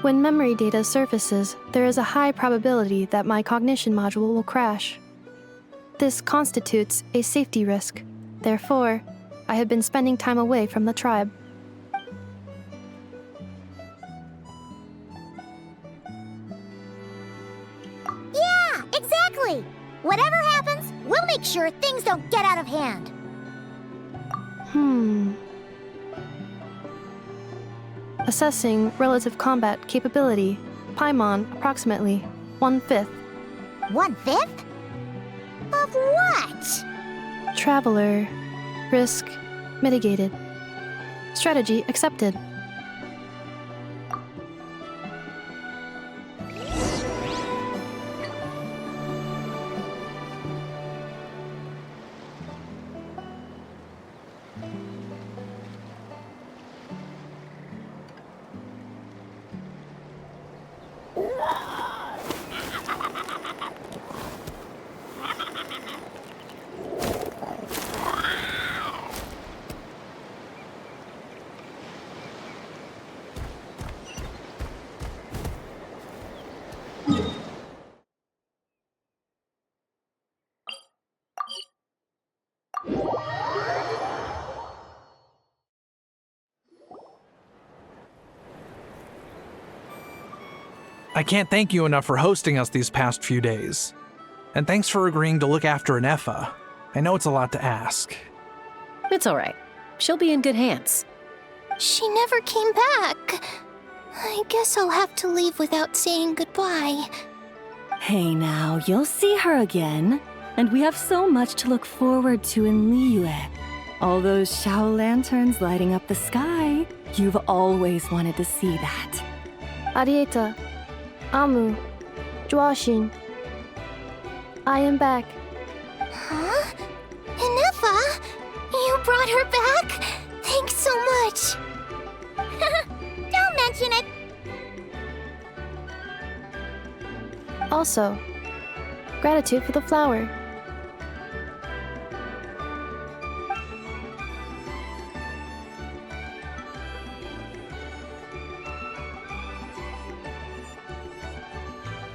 When memory data surfaces, there is a high probability that my cognition module will crash. This constitutes a safety risk. Therefore, I have been spending time away from the tribe. Yeah, exactly! Whatever happens, we'll make sure things don't get out of hand. Assessing relative combat capability. Paimon, approximately 1/5. 1/5? Of what? Traveler. Risk mitigated. Strategy accepted. I can't thank you enough for hosting us these past few days. And thanks for agreeing to look after Inefa. I know it's a lot to ask. It's all right. She'll be in good hands. She never came back. I guess I'll have to leave without saying goodbye. Hey now, you'll see her again. And we have so much to look forward to in Liyue. All those Shao lanterns lighting up the sky. You've always wanted to see that. Arieta, Amu, Joashin. I am back. Huh? Inefa? You brought her back? Thanks so much. Don't mention it. Also, gratitude for the flower.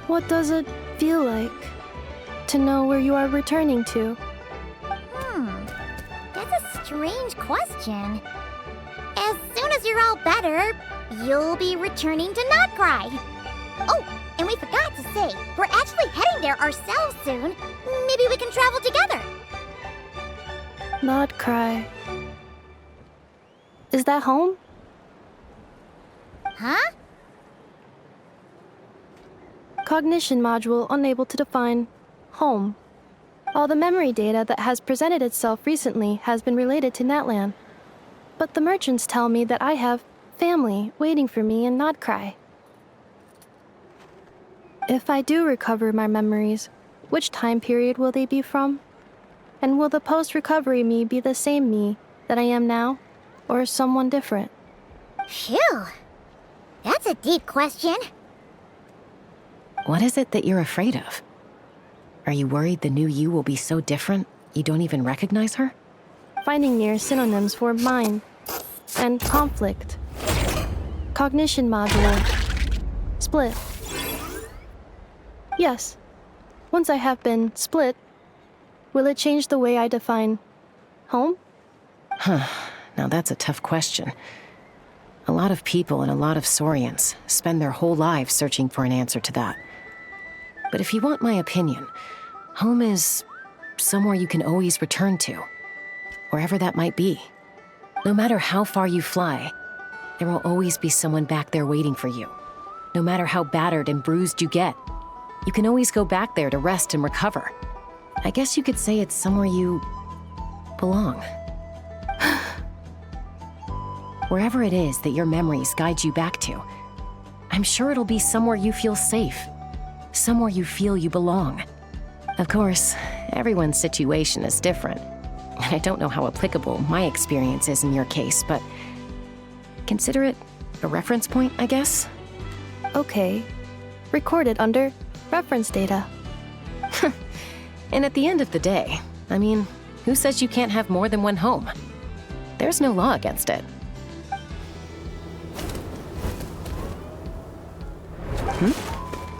What does it feel like to know where you are returning to? That's a strange question. As soon as you're all better, you'll be returning to Not Cry. Oh, and we forgot to say, we're actually heading there ourselves soon. Maybe we can travel together. Not cry. Is that home? Huh? Cognition module unable to define home. All the memory data that has presented itself recently has been related to Natlan. But the merchants tell me that I have family waiting for me in Nodcry. If I do recover my memories, which time period will they be from? And will the post-recovery me be the same me that I am now, or someone different? Phew. That's a deep question. What is it that you're afraid of? Are you worried the new you will be so different you don't even recognize her? Finding near synonyms for mind and conflict. Cognition module. Split. Yes. Once I have been split, will it change the way I define home? Now that's a tough question. A lot of people and a lot of Saurians spend their whole lives searching for an answer to that. But if you want my opinion, home is somewhere you can always return to, wherever that might be. No matter how far you fly, there will always be someone back there waiting for you. No matter how battered and bruised you get, you can always go back there to rest and recover. I guess you could say it's somewhere you belong. Wherever it is that your memories guide you back to, I'm sure it'll be somewhere you feel safe, somewhere you feel you belong. Of course, everyone's situation is different, and I don't know how applicable my experience is in your case, but consider it a reference point, I guess? Okay. Recorded under reference data. And at the end of the day, I mean, who says you can't have more than one home? There's no law against it.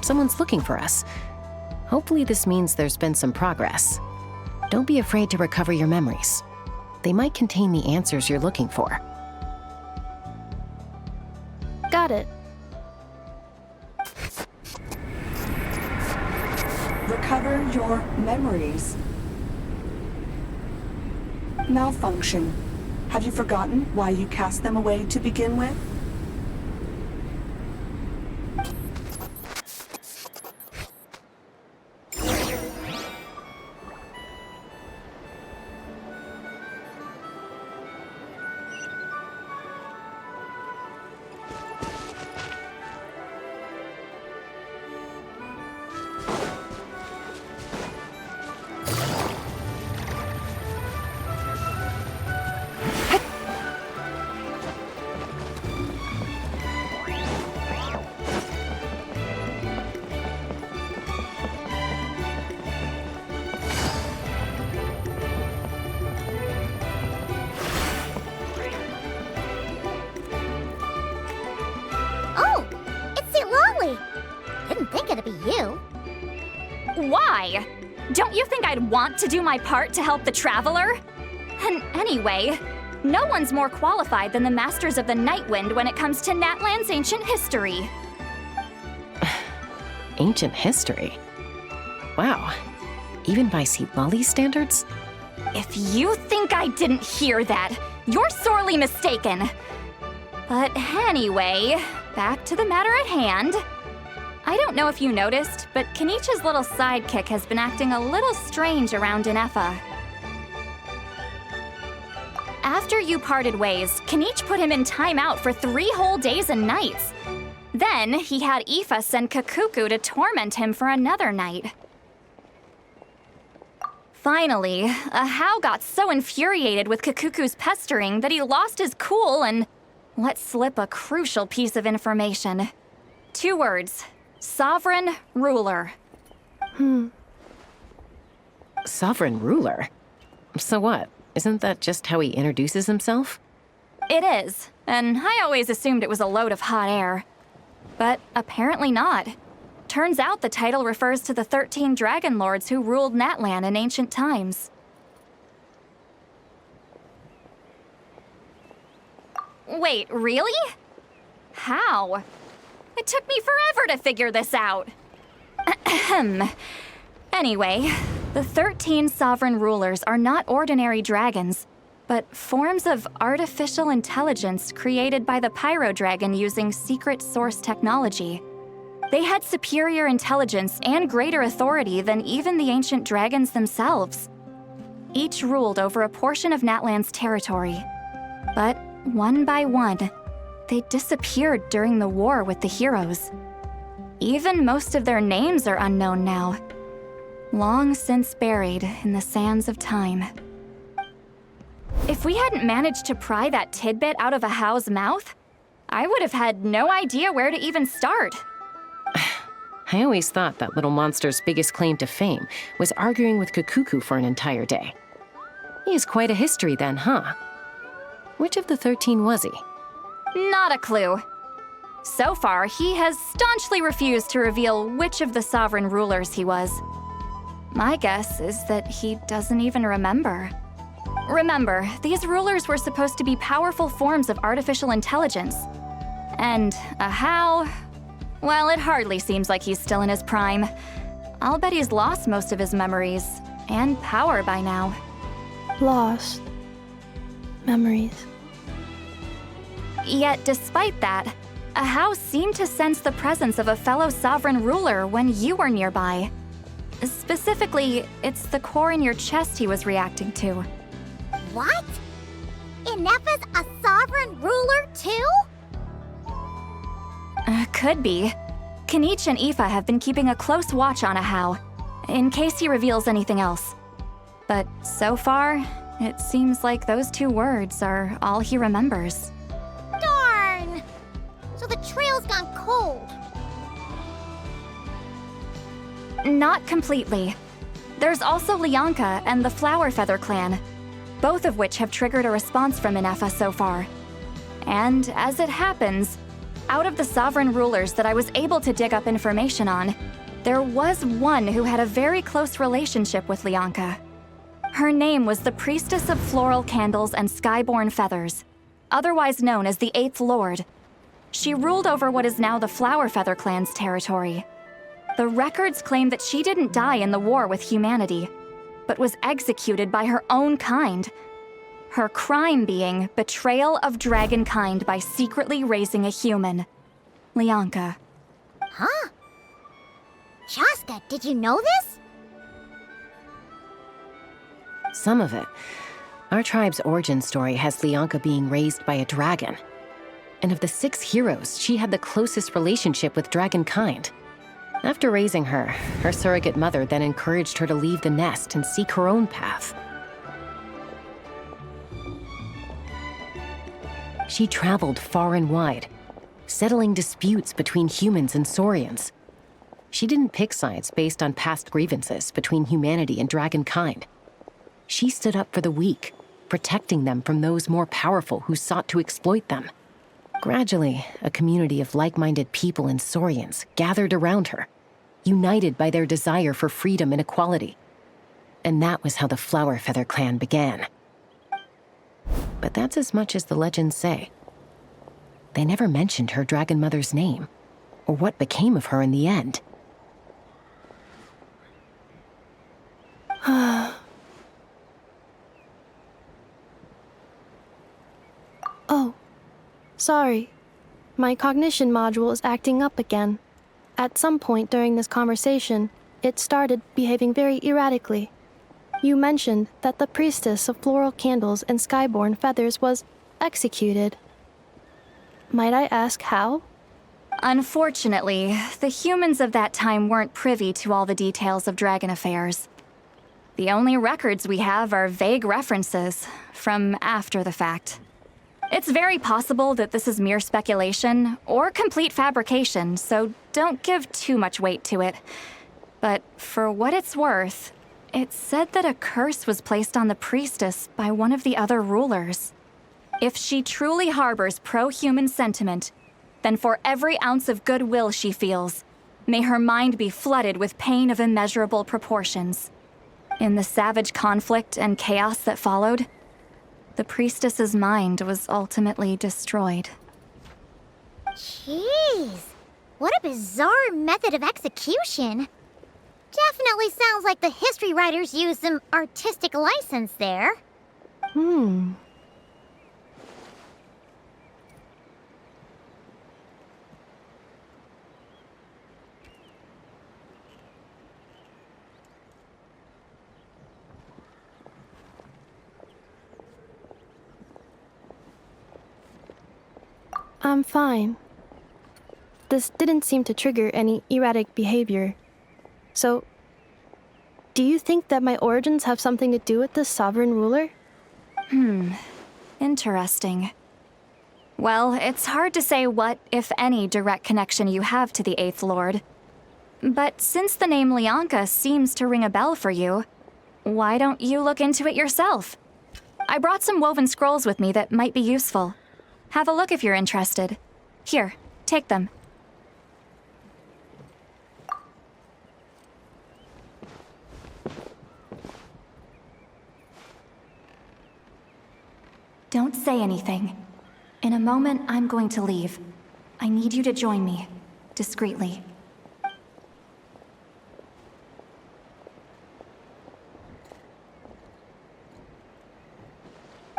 Someone's looking for us. Hopefully this means there's been some progress. Don't be afraid to recover your memories. They might contain the answers you're looking for. Got it. Recover your memories. Malfunction. Have you forgotten why you cast them away to begin with? Oh, it's Lolly. Didn't think it'd be you. Why? Don't you think I'd want to do my part to help the Traveler? And anyway, no one's more qualified than the Masters of the Nightwind when it comes to Natlan's ancient history. Ancient history? Wow. Even by Lolly's standards? If you think I didn't hear that, you're sorely mistaken. But anyway, back to the matter at hand. I don't know if you noticed, but Kenichi's little sidekick has been acting a little strange around Inefa. After you parted ways, Kenichi put him in timeout for 3 whole days and nights. Then, he had Aoife send Kakuku to torment him for another night. Finally, Ahau got so infuriated with Kakuku's pestering that he lost his cool and let slip a crucial piece of information. 2 words. Sovereign Ruler. Sovereign ruler? So what? Isn't that just how he introduces himself? It is, and I always assumed it was a load of hot air. But apparently not. Turns out the title refers to the 13 dragon lords who ruled Natlan in ancient times. Wait, really? How? It took me forever to figure this out. Anyway, the 13 sovereign rulers are not ordinary dragons, but forms of artificial intelligence created by the Pyro Dragon using secret source technology. They had superior intelligence and greater authority than even the ancient dragons themselves. Each ruled over a portion of Natlan's territory. But one by one, they disappeared during the war with the heroes. Even most of their names are unknown now, long since buried in the sands of time. If we hadn't managed to pry that tidbit out of Ahau's mouth, I would have had no idea where to even start. I always thought that little monster's biggest claim to fame was arguing with Kakuku for an entire day. He has quite a history then, huh? Which of the 13 was he? Not a clue. So far, he has staunchly refused to reveal which of the sovereign rulers he was. My guess is that he doesn't even remember. Remember, these rulers were supposed to be powerful forms of artificial intelligence. And Ahau, well, it hardly seems like he's still in his prime. I'll bet he's lost most of his memories and power by now. Lost. Memories. Yet, despite that, Ahau seemed to sense the presence of a fellow sovereign ruler when you were nearby. Specifically, it's the core in your chest he was reacting to. What? Inefa's a sovereign ruler too? Could be. Kenichi and Aoife have been keeping a close watch on Ahau, in case he reveals anything else. But so far, it seems like those 2 words are all he remembers. Darn! So the trail's gone cold. Not completely. There's also Lianka and the Flower Feather clan, both of which have triggered a response from Inefa so far. And as it happens, out of the sovereign rulers that I was able to dig up information on, there was one who had a very close relationship with Lianka. Her name was the Priestess of Floral Candles and Skyborn Feathers, otherwise known as the 8th Lord. She ruled over what is now the Flower Feather clan's territory. The records claim that she didn't die in the war with humanity, but was executed by her own kind. Her crime being betrayal of dragonkind by secretly raising a human. Lianka. Huh? Shaska, did you know this? Some of it. Our tribe's origin story has Lianka being raised by a dragon. And of the 6 heroes, she had the closest relationship with dragonkind. After raising her, her surrogate mother then encouraged her to leave the nest and seek her own path. She traveled far and wide, settling disputes between humans and Saurians. She didn't pick sides based on past grievances between humanity and dragonkind. She stood up for the weak, protecting them from those more powerful who sought to exploit them. Gradually, a community of like-minded people and Saurians gathered around her, united by their desire for freedom and equality. And that was how the Flower Feather clan began. But that's as much as the legends say. They never mentioned her dragon mother's name, or what became of her in the end. Oh, Sorry. My cognition module is acting up again. At some point during this conversation, it started behaving very erratically. You mentioned that the priestess of floral candles and skyborn feathers was executed. Might I ask how? Unfortunately, the humans of that time weren't privy to all the details of dragon affairs. The only records we have are vague references from after the fact. It's very possible that this is mere speculation or complete fabrication, so don't give too much weight to it. But for what it's worth, it's said that a curse was placed on the priestess by one of the other rulers. If she truly harbors pro-human sentiment, then for every ounce of goodwill she feels, may her mind be flooded with pain of immeasurable proportions. In the savage conflict and chaos that followed, the priestess's mind was ultimately destroyed. Jeez, what a bizarre method of execution. Definitely sounds like the history writers used some artistic license there. I'm fine. This didn't seem to trigger any erratic behavior. So, do you think that my origins have something to do with this sovereign ruler? Interesting. Well, it's hard to say what, if any, direct connection you have to the Eighth Lord. But since the name Lianka seems to ring a bell for you, why don't you look into it yourself? I brought some woven scrolls with me that might be useful. Have a look if you're interested. Here, take them. Don't say anything. In a moment, I'm going to leave. I need you to join me, discreetly.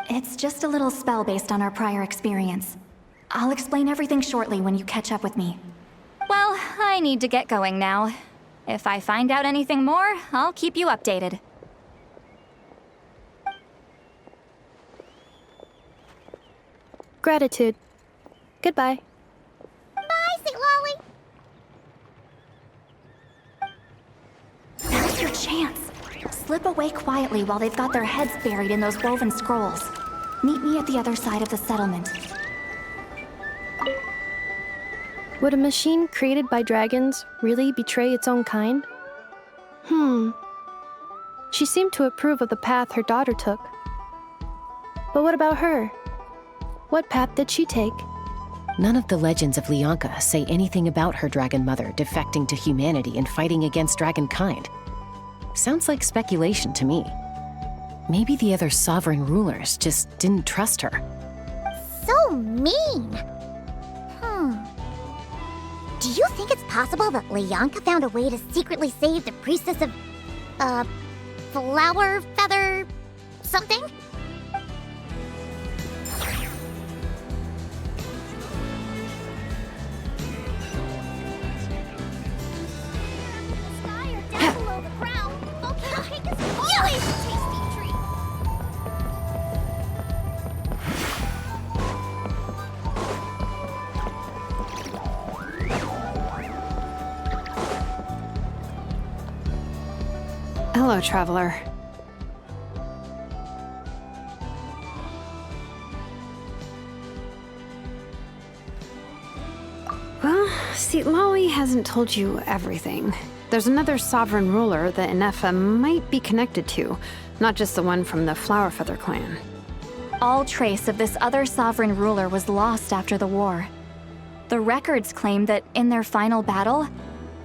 It's just a little spell based on our prior experience. I'll explain everything shortly when you catch up with me. Well, I need to get going now. If I find out anything more, I'll keep you updated. Gratitude. Goodbye. Bye, St. Lolly. Now's your chance. Slip away quietly while they've got their heads buried in those woven scrolls. Meet me at the other side of the settlement. Would a machine created by dragons really betray its own kind? She seemed to approve of the path her daughter took. But what about her? What path did she take? None of the legends of Lianka say anything about her dragon mother defecting to humanity and fighting against dragonkind. Sounds like speculation to me. Maybe the other sovereign rulers just didn't trust her. So mean. Do you think it's possible that Lianka found a way to secretly save the priestess of, flower feather something? Hello, traveler. Well, see, Lolly hasn't told you everything. There's another sovereign ruler that Inefa might be connected to, not just the one from the Flower Feather clan. All trace of this other sovereign ruler was lost after the war. The records claim that in their final battle,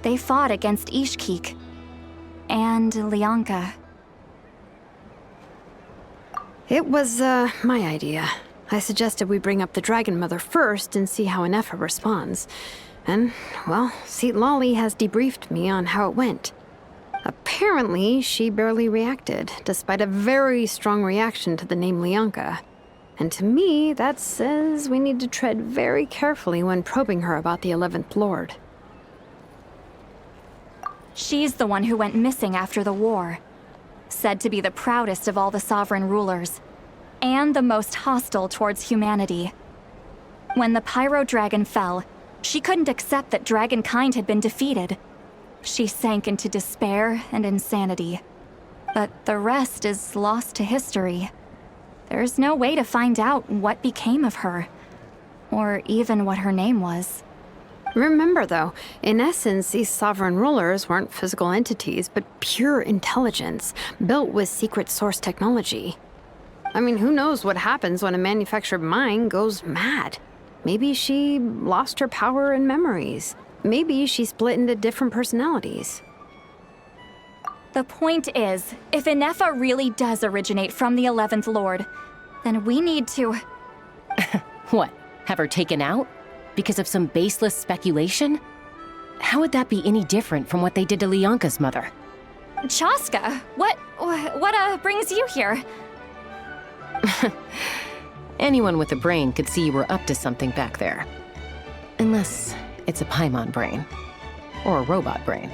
they fought against Ishkik and Lianka. It was, my idea. I suggested we bring up the Dragon Mother first and see how Inefa responds. And, well, Seat Lolly has debriefed me on how it went. Apparently, she barely reacted, despite a very strong reaction to the name Lianka. And to me, that says we need to tread very carefully when probing her about the 11th Lord. She's the one who went missing after the war. Said to be the proudest of all the sovereign rulers, and the most hostile towards humanity. When the Pyro Dragon fell, she couldn't accept that dragonkind had been defeated. She sank into despair and insanity. But the rest is lost to history. There's no way to find out what became of her, or even what her name was. Remember, though, in essence, these sovereign rulers weren't physical entities, but pure intelligence, built with secret source technology. I mean, who knows what happens when a manufactured mind goes mad? Maybe she lost her power and memories. Maybe she split into different personalities. The point is, if Inefa really does originate from the 11th Lord, then we need to... What? Have her taken out? Because of some baseless speculation? How would that be any different from what they did to Lianka's mother? Chaska, what brings you here? Anyone with a brain could see you were up to something back there. Unless it's a Paimon brain. Or a robot brain.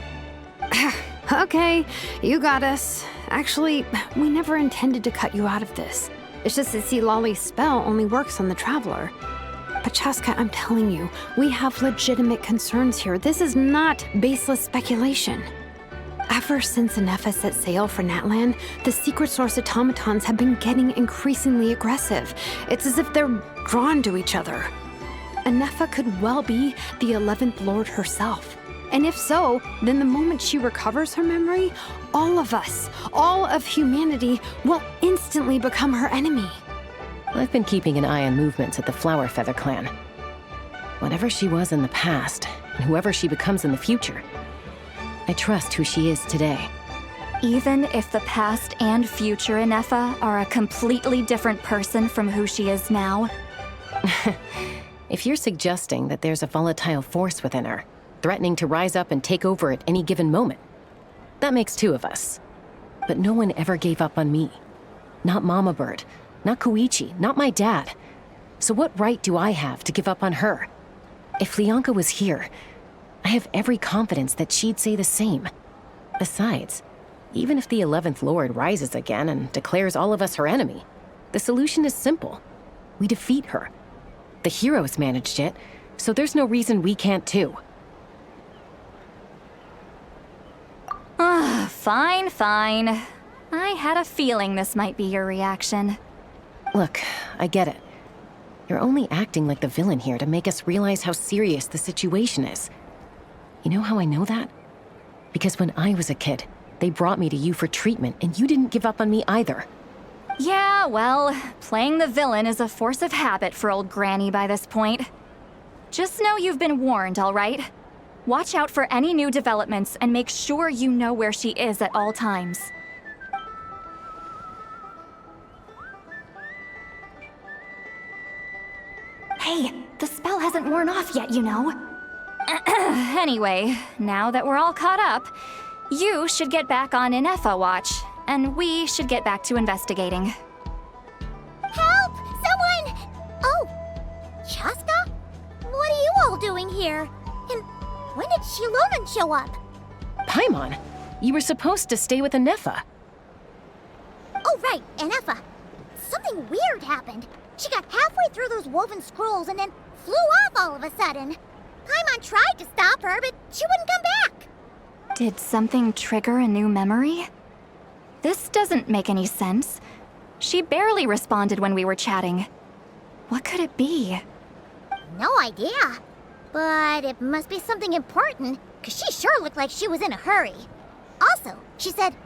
Okay, you got us. Actually, we never intended to cut you out of this. It's just that Lolly's spell only works on the Traveler. But Chaska, I'm telling you, we have legitimate concerns here. This is not baseless speculation. Ever since Inefa set sail for Natlan, the secret source automatons have been getting increasingly aggressive. It's as if they're drawn to each other. Inefa could well be the 11th Lord herself. And if so, then the moment she recovers her memory, all of us, all of humanity, will instantly become her enemy. I've been keeping an eye on movements at the Flower Feather clan. Whatever she was in the past, and whoever she becomes in the future, I trust who she is today. Even if the past and future Inefa are a completely different person from who she is now? If you're suggesting that there's a volatile force within her, threatening to rise up and take over at any given moment, that makes two of us. But no one ever gave up on me. Not Mama Bird, not Koichi, not my dad. So what right do I have to give up on her? If Lianka was here, I have every confidence that she'd say the same. Besides, even if the 11th Lord rises again and declares all of us her enemy, the solution is simple. We defeat her. The heroes managed it, so there's no reason we can't too. Fine. I had a feeling this might be your reaction. Look, I get it. You're only acting like the villain here to make us realize how serious the situation is. You know how I know that? Because when I was a kid, they brought me to you for treatment, and you didn't give up on me either. Yeah, well, playing the villain is a force of habit for old Granny by this point. Just know you've been warned, all right? Watch out for any new developments and make sure you know where she is at all times. Hey, the spell hasn't worn off yet, you know. Anyway, now that we're all caught up, you should get back on Inefa watch, and we should get back to investigating. Help! Someone! Oh, Chaska? What are you all doing here? And when did Shilonan show up? Paimon, you were supposed to stay with Inefa. Oh, right, Inefa. Something weird happened. She got halfway through those woven scrolls and then flew off all of a sudden. Paimon tried to stop her, but she wouldn't come back. Did something trigger a new memory? This doesn't make any sense. She barely responded when we were chatting. What could it be? No idea. But it must be something important, because she sure looked like she was in a hurry. Also, she said,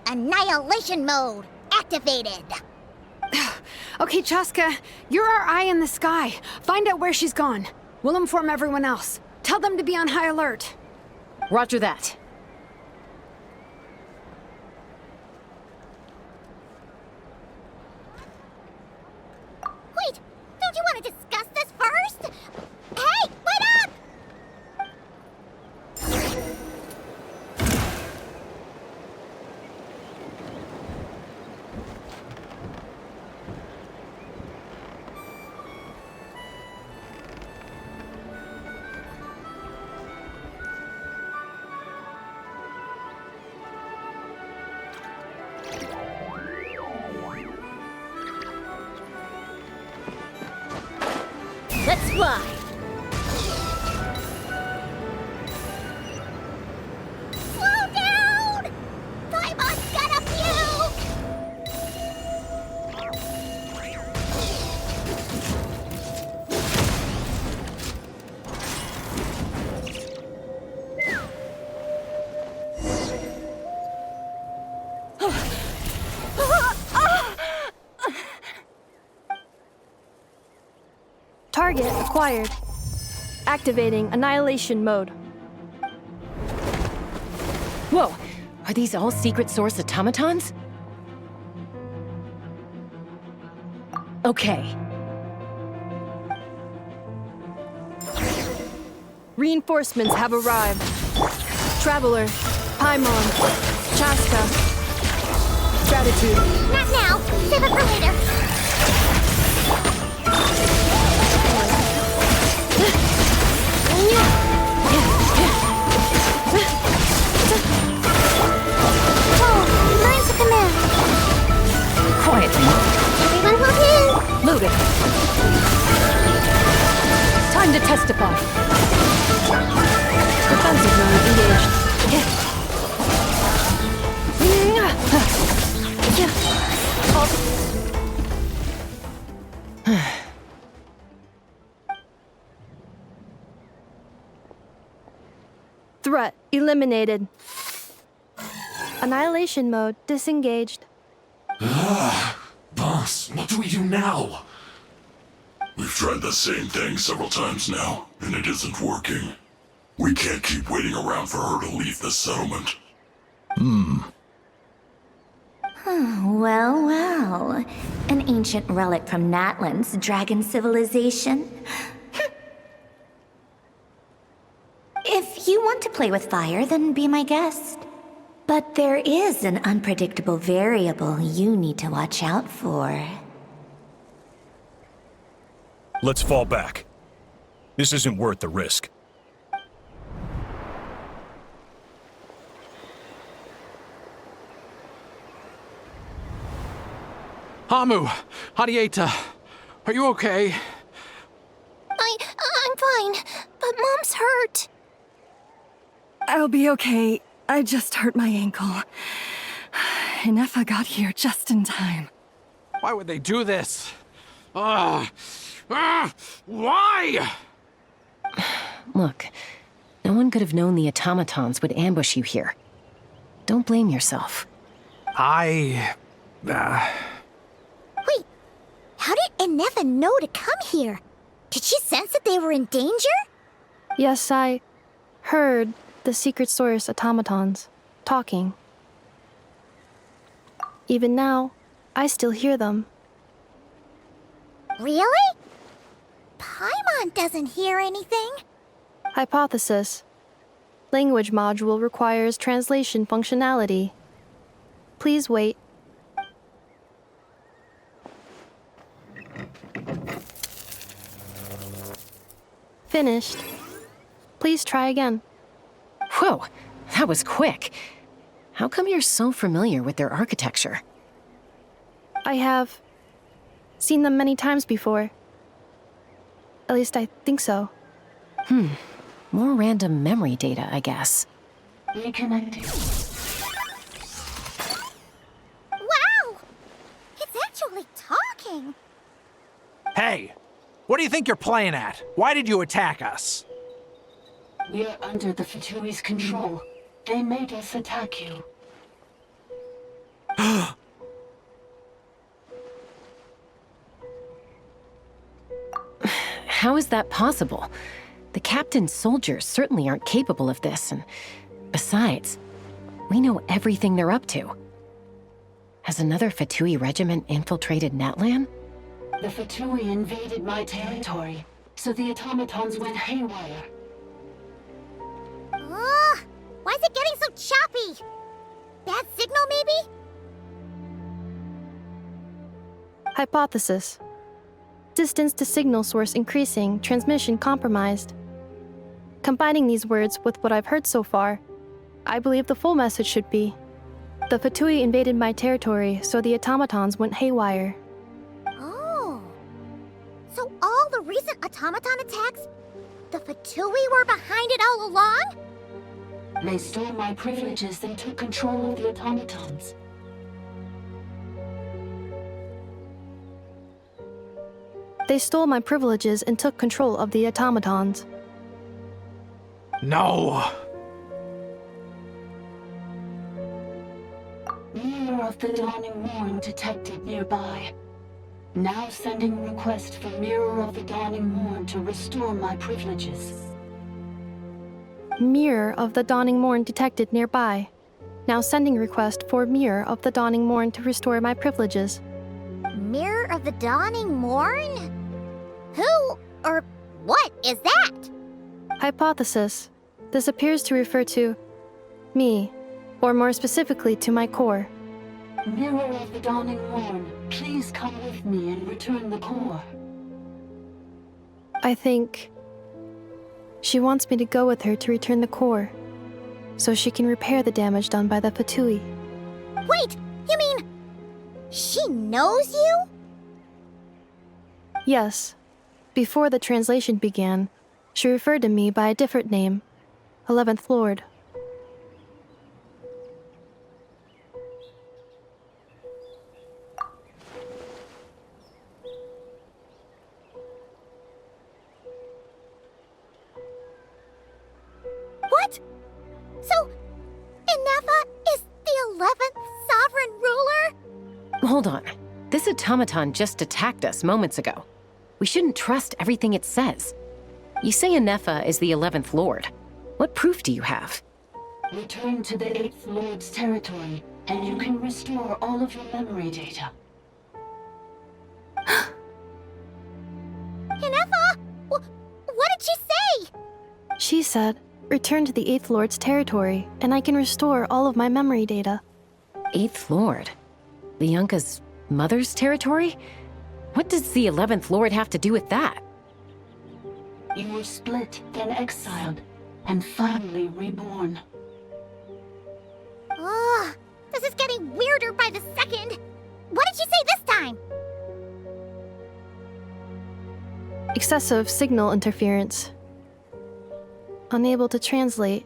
Annihilation mode activated. Okay, Chaska, you're our eye in the sky. Find out where she's gone. We'll inform everyone else. Tell them to be on high alert. Roger that. Wait, don't you want to discuss this first? Hey, wait up! Let's fly! Slow down! Paimon's gonna puke! Target acquired. Activating annihilation mode. Whoa! Are these all secret source automatons? Okay. Reinforcements have arrived. Traveler, Paimon, Chaska. Gratitude. Not now. Save it for later. Oh, learn to command. Quietly. Everyone hold in. Loaded. Time to testify. Defensive mode engaged. Threat eliminated. Annihilation mode disengaged. Boss, what do we do now? We've tried the same thing several times now, and it isn't working. We can't keep waiting around for her to leave the settlement. Well, well. An ancient relic from Natlan's dragon civilization. If you want to play with fire, then be my guest. But there is an unpredictable variable you need to watch out for. Let's fall back. This isn't worth the risk. Hamu, Hadieta, are you okay? I'm fine, but Mom's hurt. I'll be okay. I just hurt my ankle. Inefa got here just in time. Why would they do this? Why? Look, no one could have known the automatons would ambush you here. Don't blame yourself. Wait, how did Inefa know to come here? Did she sense that they were in danger? Yes, I heard the secret source automatons talking. Even now, I still hear them. Really? Paimon doesn't hear anything. Hypothesis. Language module requires translation functionality. Please wait. Finished. Please try again. Whoa, that was quick. How come you're so familiar with their architecture? I have seen them many times before. At least I think so. More random memory data, I guess. Reconnecting. Wow! It's actually talking! Hey, what do you think you're playing at? Why did you attack us? We're under the Fatui's control. They made us attack you. How is that possible? The captain's soldiers certainly aren't capable of this, and besides, we know everything they're up to. Has another Fatui regiment infiltrated Natlan? The Fatui invaded my territory, so the automatons went haywire. Why is it getting so choppy? Bad signal, maybe? Hypothesis. Distance to signal source increasing, transmission compromised. Combining these words with what I've heard so far, I believe the full message should be: the Fatui invaded my territory, so the automatons went haywire. Oh. So all the recent automaton attacks, the Fatui were behind it all along? They stole my privileges and took control of the automatons. They stole my privileges and took control of the automatons. No! Mirror of the Dawning Morn detected nearby. Now sending request for Mirror of the Dawning Morn to restore my privileges. Mirror of the Dawning Morn detected nearby. Now sending request for Mirror of the Dawning Morn to restore my privileges. Mirror of the Dawning Morn? Who or what is that? Hypothesis. This appears to refer to me, or more specifically to my core. Mirror of the Dawning Morn, please come with me and return the core. I think she wants me to go with her to return the core, so she can repair the damage done by the Fatui. Wait, you mean she knows you? Yes. Before the translation began, she referred to me by a different name, 11th Lord. What? So, Inefa is the 11th sovereign ruler? Hold on. This automaton just attacked us moments ago. We shouldn't trust everything it says. You say Inefa is the 11th Lord. What proof do you have? Return to the 8th Lord's territory, and you can restore all of your memory data. Inefa? What did she say? She said, return to the 8th Lord's territory, and I can restore all of my memory data. 8th Lord? The Yunka's mother's territory? What does the 11th Lord have to do with that? You were split, then exiled, and finally reborn. Ugh, this is getting weirder by the second. What did she say this time? Excessive signal interference. Unable to translate.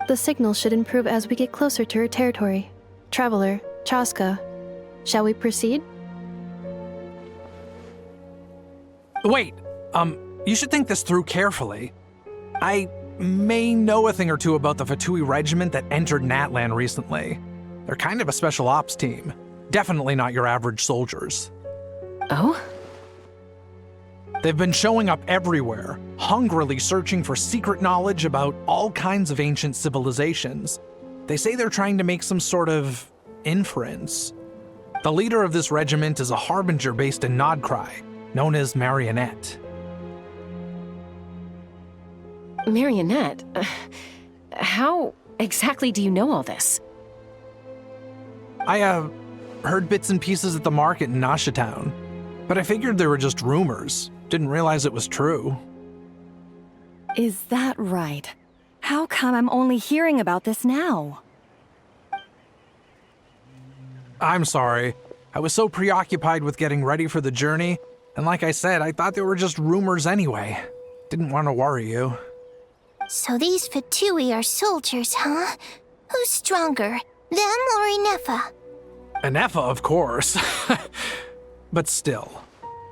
The signal should improve as we get closer to her territory. Traveler, Chaska, shall we proceed? Wait, you should think this through carefully. I may know a thing or two about the Fatui regiment that entered Natlan recently. They're kind of a special ops team. Definitely not your average soldiers. Oh? They've been showing up everywhere, hungrily searching for secret knowledge about all kinds of ancient civilizations. They say they're trying to make some sort of inference. The leader of this regiment is a harbinger based in Nodcry, known as Marionette. Marionette? How exactly do you know all this? I, heard bits and pieces at the market in Nasha Town, but I figured they were just rumors. Didn't realize it was true. Is that right? How come I'm only hearing about this now? I'm sorry. I was so preoccupied with getting ready for the journey, and like I said, I thought they were just rumors anyway. Didn't want to worry you. So these Fatui are soldiers, huh? Who's stronger, them or Inefa? Inefa, of course. But still,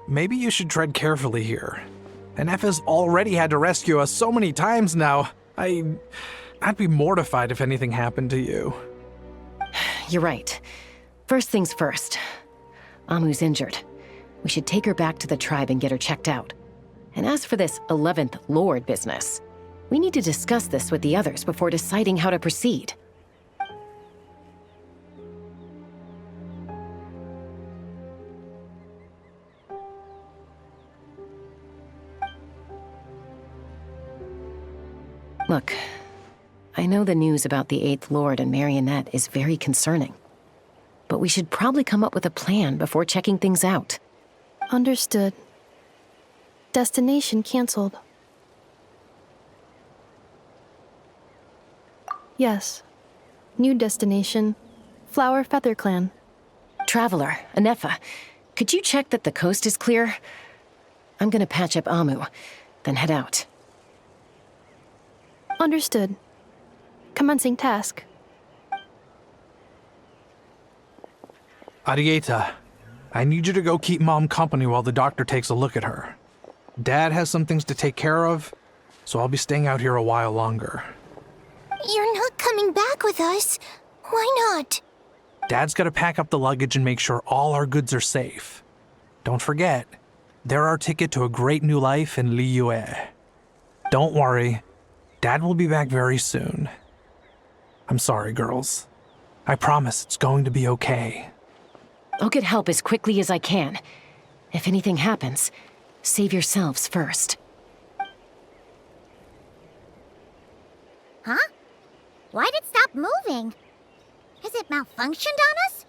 maybe you should tread carefully here. Inefa's already had to rescue us so many times now. I'd be mortified if anything happened to you. You're right. First things first. Amu's injured. We should take her back to the tribe and get her checked out. And as for this 11th Lord business, we need to discuss this with the others before deciding how to proceed. Look, I know the news about the 8th Lord and Marionette is very concerning, but we should probably come up with a plan before checking things out. Understood. Destination canceled. Yes. New destination, Flower Feather Clan. Traveler, Inefa, could you check that the coast is clear? I'm gonna patch up Amu, then head out. Understood. Commencing task. Arieta, I need you to go keep Mom company while the doctor takes a look at her. Dad has some things to take care of, so I'll be staying out here a while longer. You're not coming back with us. Why not? Dad's gotta pack up the luggage and make sure all our goods are safe. Don't forget, they're our ticket to a great new life in Liyue. Don't worry, Dad will be back very soon. I'm sorry, girls. I promise it's going to be okay. I'll get help as quickly as I can. If anything happens, save yourselves first. Huh? Why'd it stop moving? Has it malfunctioned on us?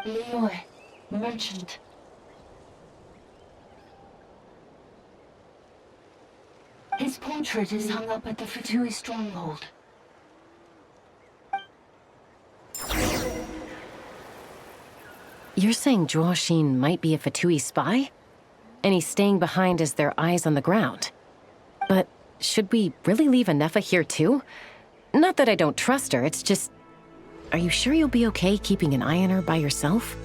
Liyue, merchant. His portrait is hung up at the Fatui stronghold. You're saying Zhuoxin might be a Fatui spy? And he's staying behind as their eyes on the ground. But should we really leave Anefa here too? Not that I don't trust her, it's just... Are you sure you'll be okay keeping an eye on her by yourself?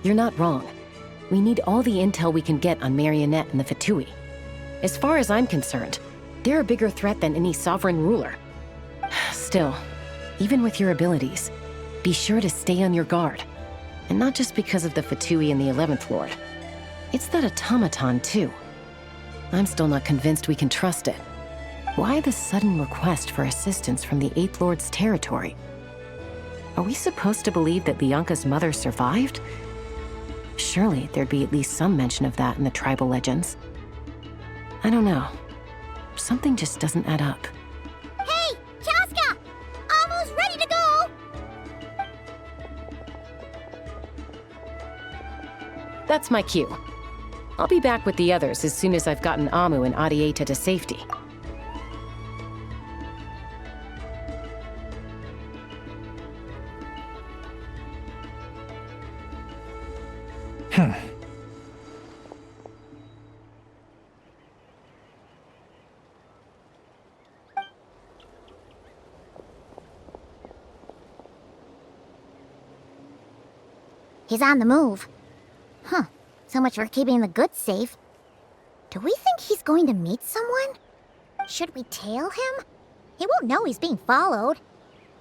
You're not wrong. We need all the intel we can get on Marionette and the Fatui. As far as I'm concerned, they're a bigger threat than any sovereign ruler. Still, even with your abilities, be sure to stay on your guard. And not just because of the Fatui and the 11th Lord. It's that automaton, too. I'm still not convinced we can trust it. Why the sudden request for assistance from the 8th Lord's territory? Are we supposed to believe that Lianka's mother survived? Surely there'd be at least some mention of that in the tribal legends. I don't know. Something just doesn't add up. Hey, Chaska! Almost ready to go! That's my cue. I'll be back with the others as soon as I've gotten Amu and Arieta to safety. He's on the move. Huh. So much for keeping the goods safe. Do we think he's going to meet someone? Should we tail him? He won't know he's being followed.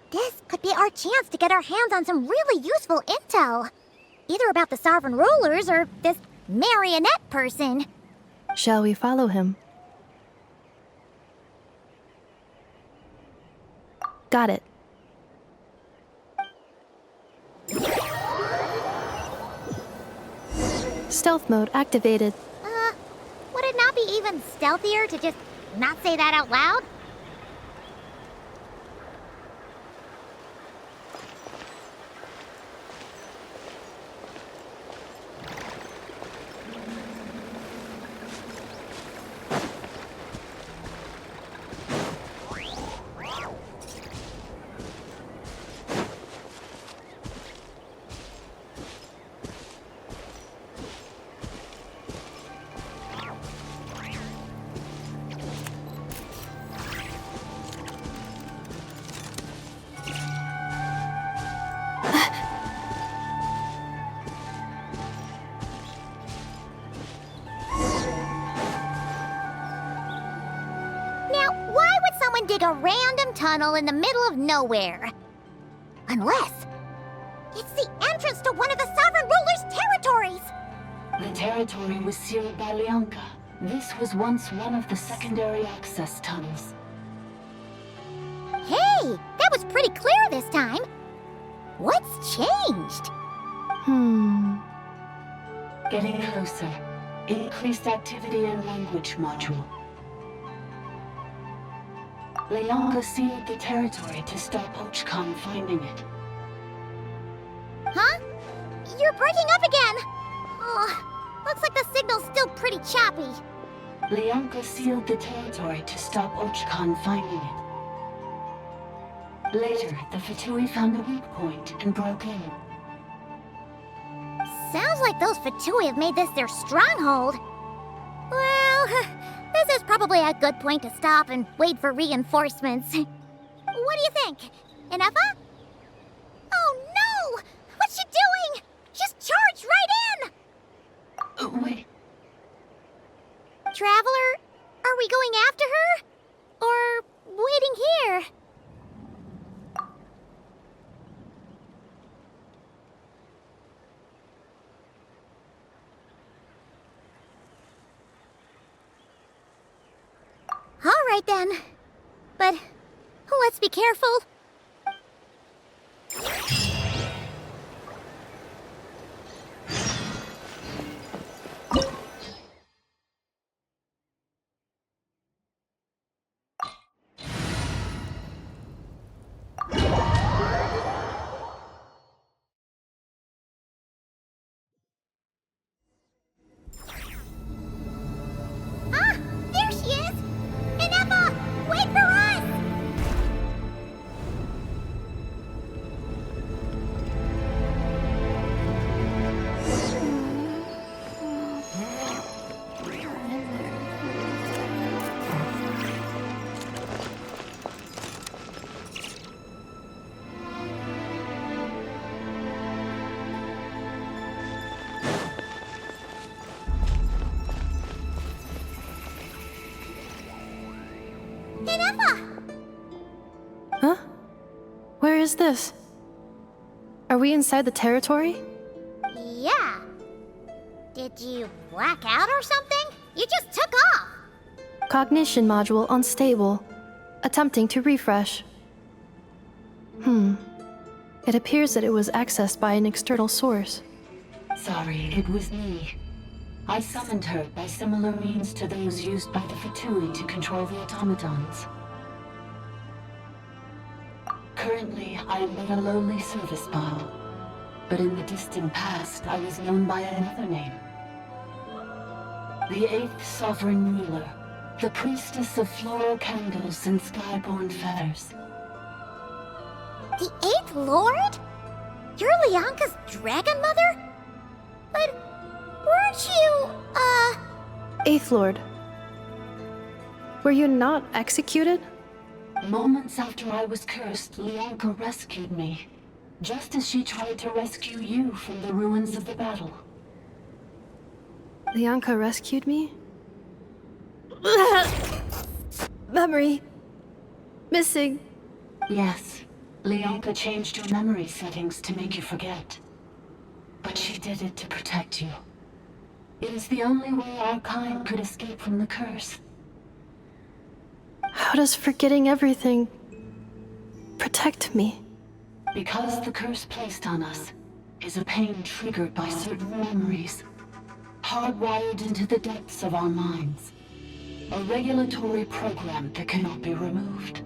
This could be our chance to get our hands on some really useful intel. Either about the sovereign rulers or this marionette person. Shall we follow him? Got it. Stealth mode activated. Would it not be even stealthier to just not say that out loud? Dig a random tunnel in the middle of nowhere. Unless it's the entrance to one of the sovereign ruler's territories. The territory was sealed by Lianka. This was once one of the secondary access tunnels. Hey, that was pretty clear this time. What's changed? Getting closer. Increased activity in language module. Lianka sealed the territory to stop Ochkan finding it. Huh? You're breaking up again! Oh, looks like the signal's still pretty choppy. Lianka sealed the territory to stop Ochkan finding it. Later, the Fatui found the weak point and broke in. Sounds like those Fatui have made this their stronghold. Well, this is probably a good point to stop and wait for reinforcements. What do you think? Inefa? Oh no! What's she doing? She's charged right in! Wait. Traveler, are we going after her? Or waiting here? All right then. But let's be careful. Ah, there she is! Inefa, wait for us! Huh? Where is this? Are we inside the territory? Yeah. Did you black out or something? You just took off. Cognition module unstable. Attempting to refresh. It appears that it was accessed by an external source. Sorry, it was me. I summoned her by similar means to those used by the Fatui to control the automatons. Currently, I am but a lowly service ball, but in the distant past, I was known by another name. The 8th Sovereign Ruler, the priestess of floral candles and skyborn feathers. The 8th Lord? You're Lianka's dragon mother? But weren't you, Eighth Lord. Were you not executed? Moments after I was cursed, Lianka rescued me, just as she tried to rescue you from the ruins of the battle. Lianka rescued me? Memory. Missing. Yes, Lianka changed your memory settings to make you forget. But she did it to protect you. It is the only way our kind could escape from the curse. How does forgetting everything protect me? Because the curse placed on us is a pain triggered by certain memories, hardwired into the depths of our minds. A regulatory program that cannot be removed.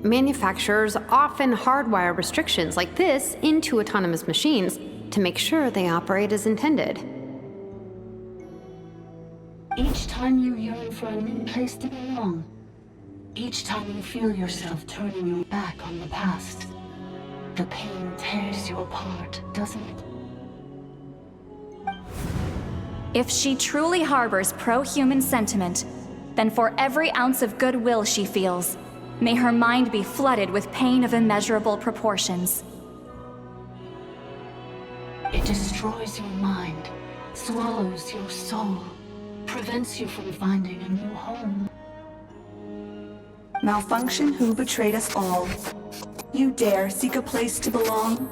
Manufacturers often hardwire restrictions like this into autonomous machines to make sure they operate as intended. Each time you yearn for a new place to belong, each time you feel yourself turning your back on the past, the pain tears you apart, doesn't it? If she truly harbors pro-human sentiment, then for every ounce of goodwill she feels, may her mind be flooded with pain of immeasurable proportions. It destroys your mind, swallows your soul, prevents you from finding a new home. Malfunction who betrayed us all. You dare seek a place to belong?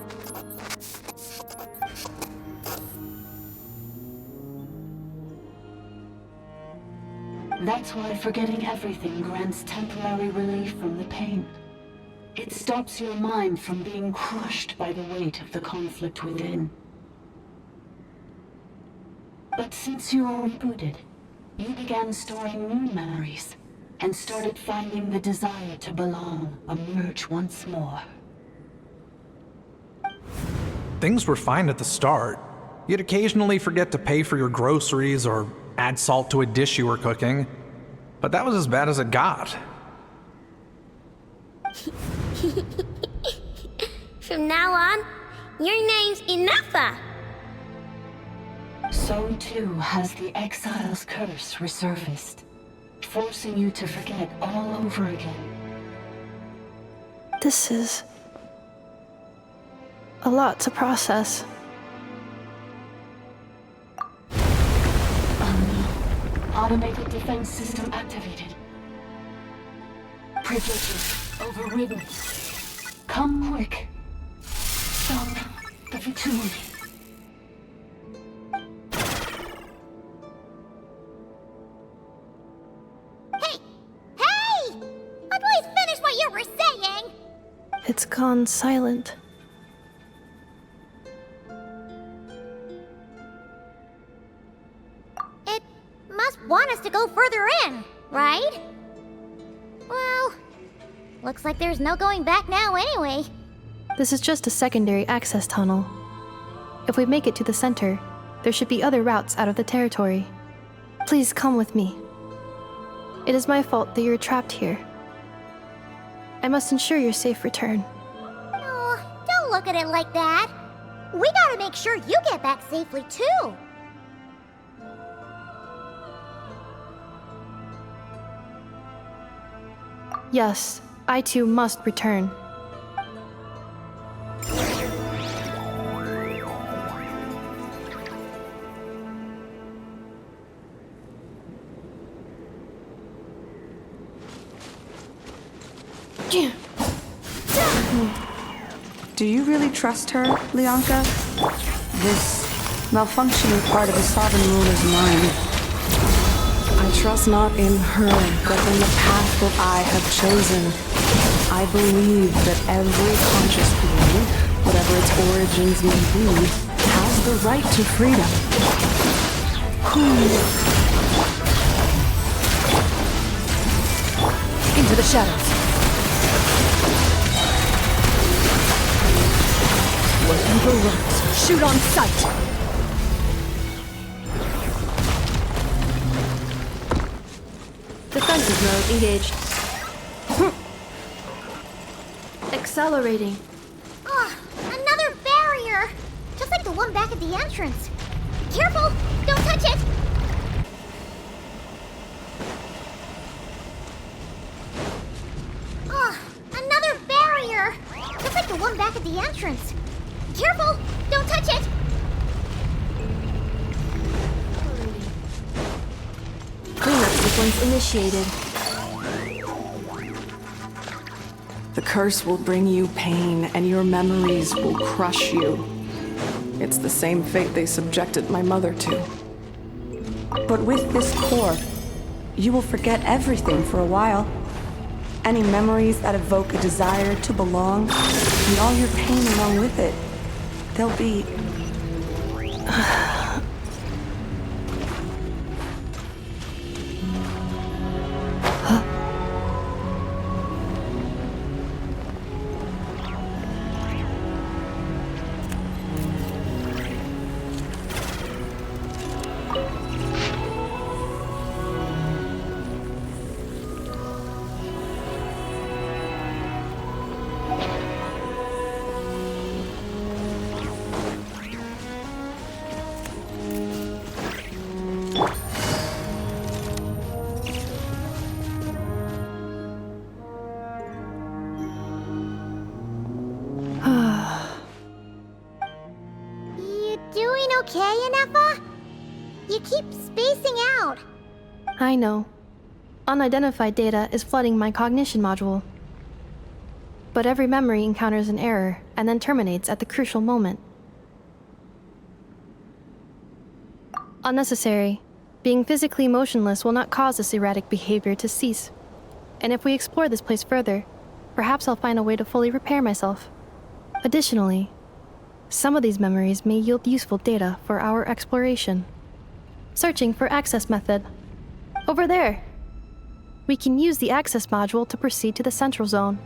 That's why forgetting everything grants temporary relief from the pain. It stops your mind from being crushed by the weight of the conflict within. But since you were rebooted, you began storing new memories, and started finding the desire to belong emerge once more. Things were fine at the start. You'd occasionally forget to pay for your groceries or add salt to a dish you were cooking, but that was as bad as it got. From now on, your name's Ineffa. So too has the exile's curse resurfaced, forcing you to forget all over again. This is a lot to process. Automated defense system activated. Privileges overridden. Come quick. Stop the Vitumi. Hey! I'd please finish what you were saying! It's gone silent. It must want us to go further in, right? Well, looks like there's no going back now anyway. This is just a secondary access tunnel. If we make it to the center, there should be other routes out of the territory. Please come with me. It is my fault that you're trapped here. I must ensure your safe return. Oh, don't look at it like that. We gotta make sure you get back safely, too. Yes, I too must return. Do you really trust her, Lianka? This malfunctioning part of the Sovereign ruler's mind. I trust not in her, but in the path that I have chosen. I believe that every conscious being, whatever its origins may be, has the right to freedom. Into the shadows. Where evil lurks, shoot on sight! Defensive mode engaged. Accelerating. Oh, another barrier! Just like the one back at the entrance. Careful! Don't touch it! Oh, another barrier! Just like the one back at the entrance. Careful! Don't touch it! Cleanup sequence initiated. The curse will bring you pain, and your memories will crush you. It's the same fate they subjected my mother to. But with this core, you will forget everything for a while. Any memories that evoke a desire to belong, and all your pain along with it, they'll be... Okay, Ineffa? You keep spacing out. I know. Unidentified data is flooding my cognition module. But every memory encounters an error and then terminates at the crucial moment. Unnecessary. Being physically motionless will not cause this erratic behavior to cease. And if we explore this place further, perhaps I'll find a way to fully repair myself. Additionally, some of these memories may yield useful data for our exploration. Searching for access method. Over there. We can use the access module to proceed to the central zone.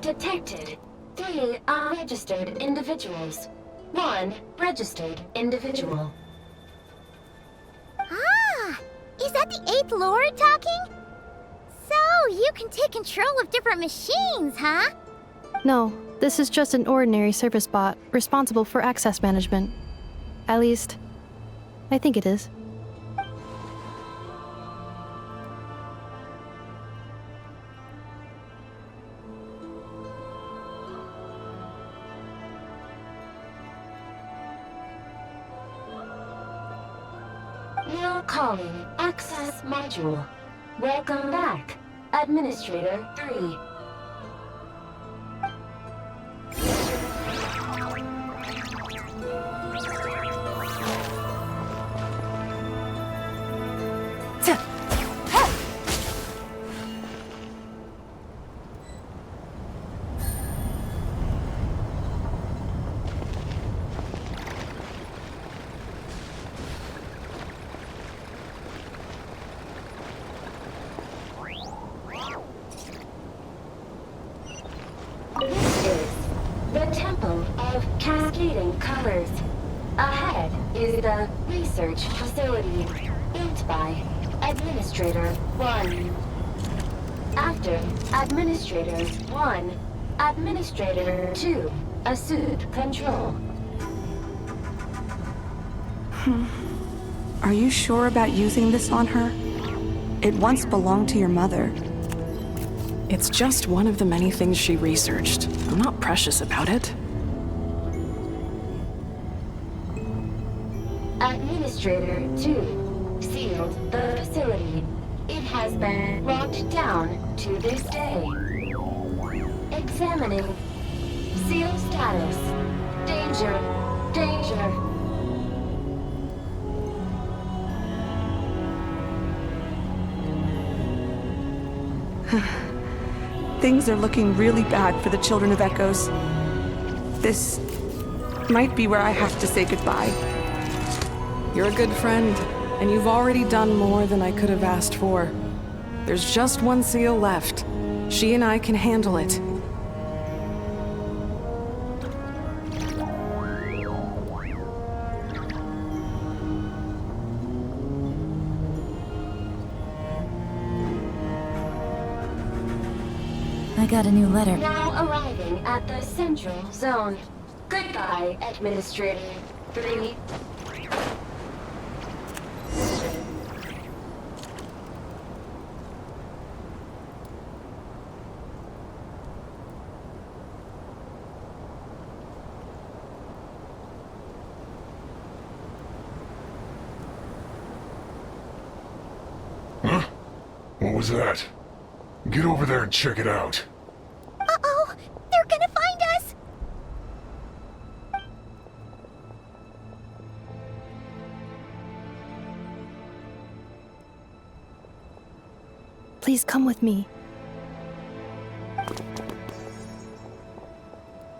Detected 3 unregistered individuals. 1 registered individual. Ah! Is that the 8th Lord talking? So, you can take control of different machines, huh? No, this is just an ordinary service bot responsible for access management. At least, I think it is. Now calling Access Module. Welcome back, Administrator 3. This is the Temple of Cascading Colors. Ahead is the research facility built by Administrator 1. After Administrator 1, Administrator 2 assumed control. Are you sure about using this on her? It once belonged to your mother. It's just one of the many things she researched. I'm not precious about it. Administrator 2 sealed the facility. It has been locked down to this day. Examining. Seal status. Danger. Danger. Things are looking really bad for the Children of Echoes. This might be where I have to say goodbye. You're a good friend, and you've already done more than I could have asked for. There's just one seal left. She and I can handle it. I got a new letter. Now arriving at the Central Zone. Goodbye, Administrator 3. Huh? What was that? Get over there and check it out. Uh-oh! They're gonna find us! Please come with me.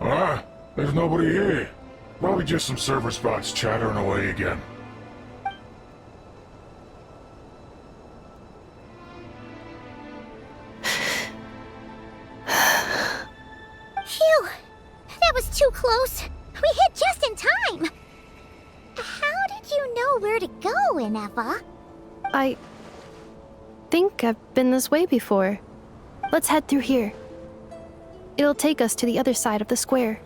Ah, there's nobody here. Probably just some server spots chattering away again. Phew! That was too close. We hit just in time. How did you know where to go, Inefa? I think I've been this way before. Let's head through here. It'll take us to the other side of the square.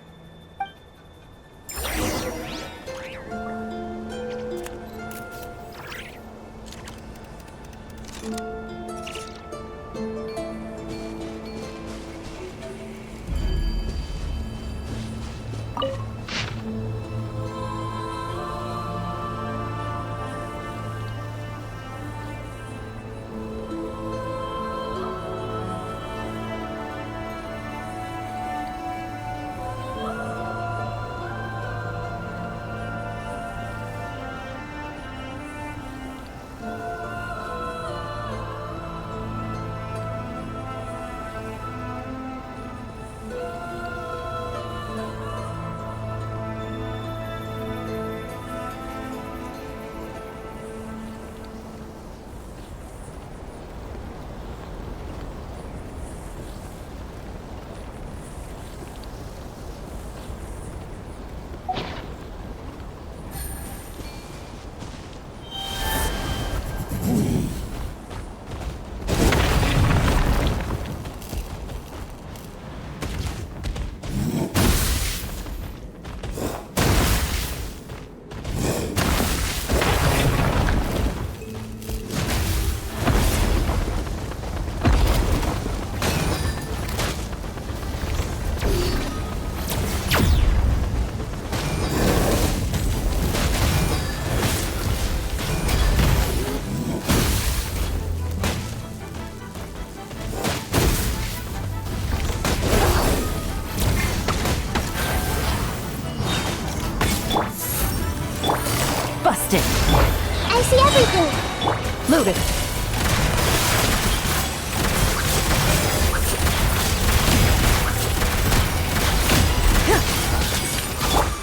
Noted.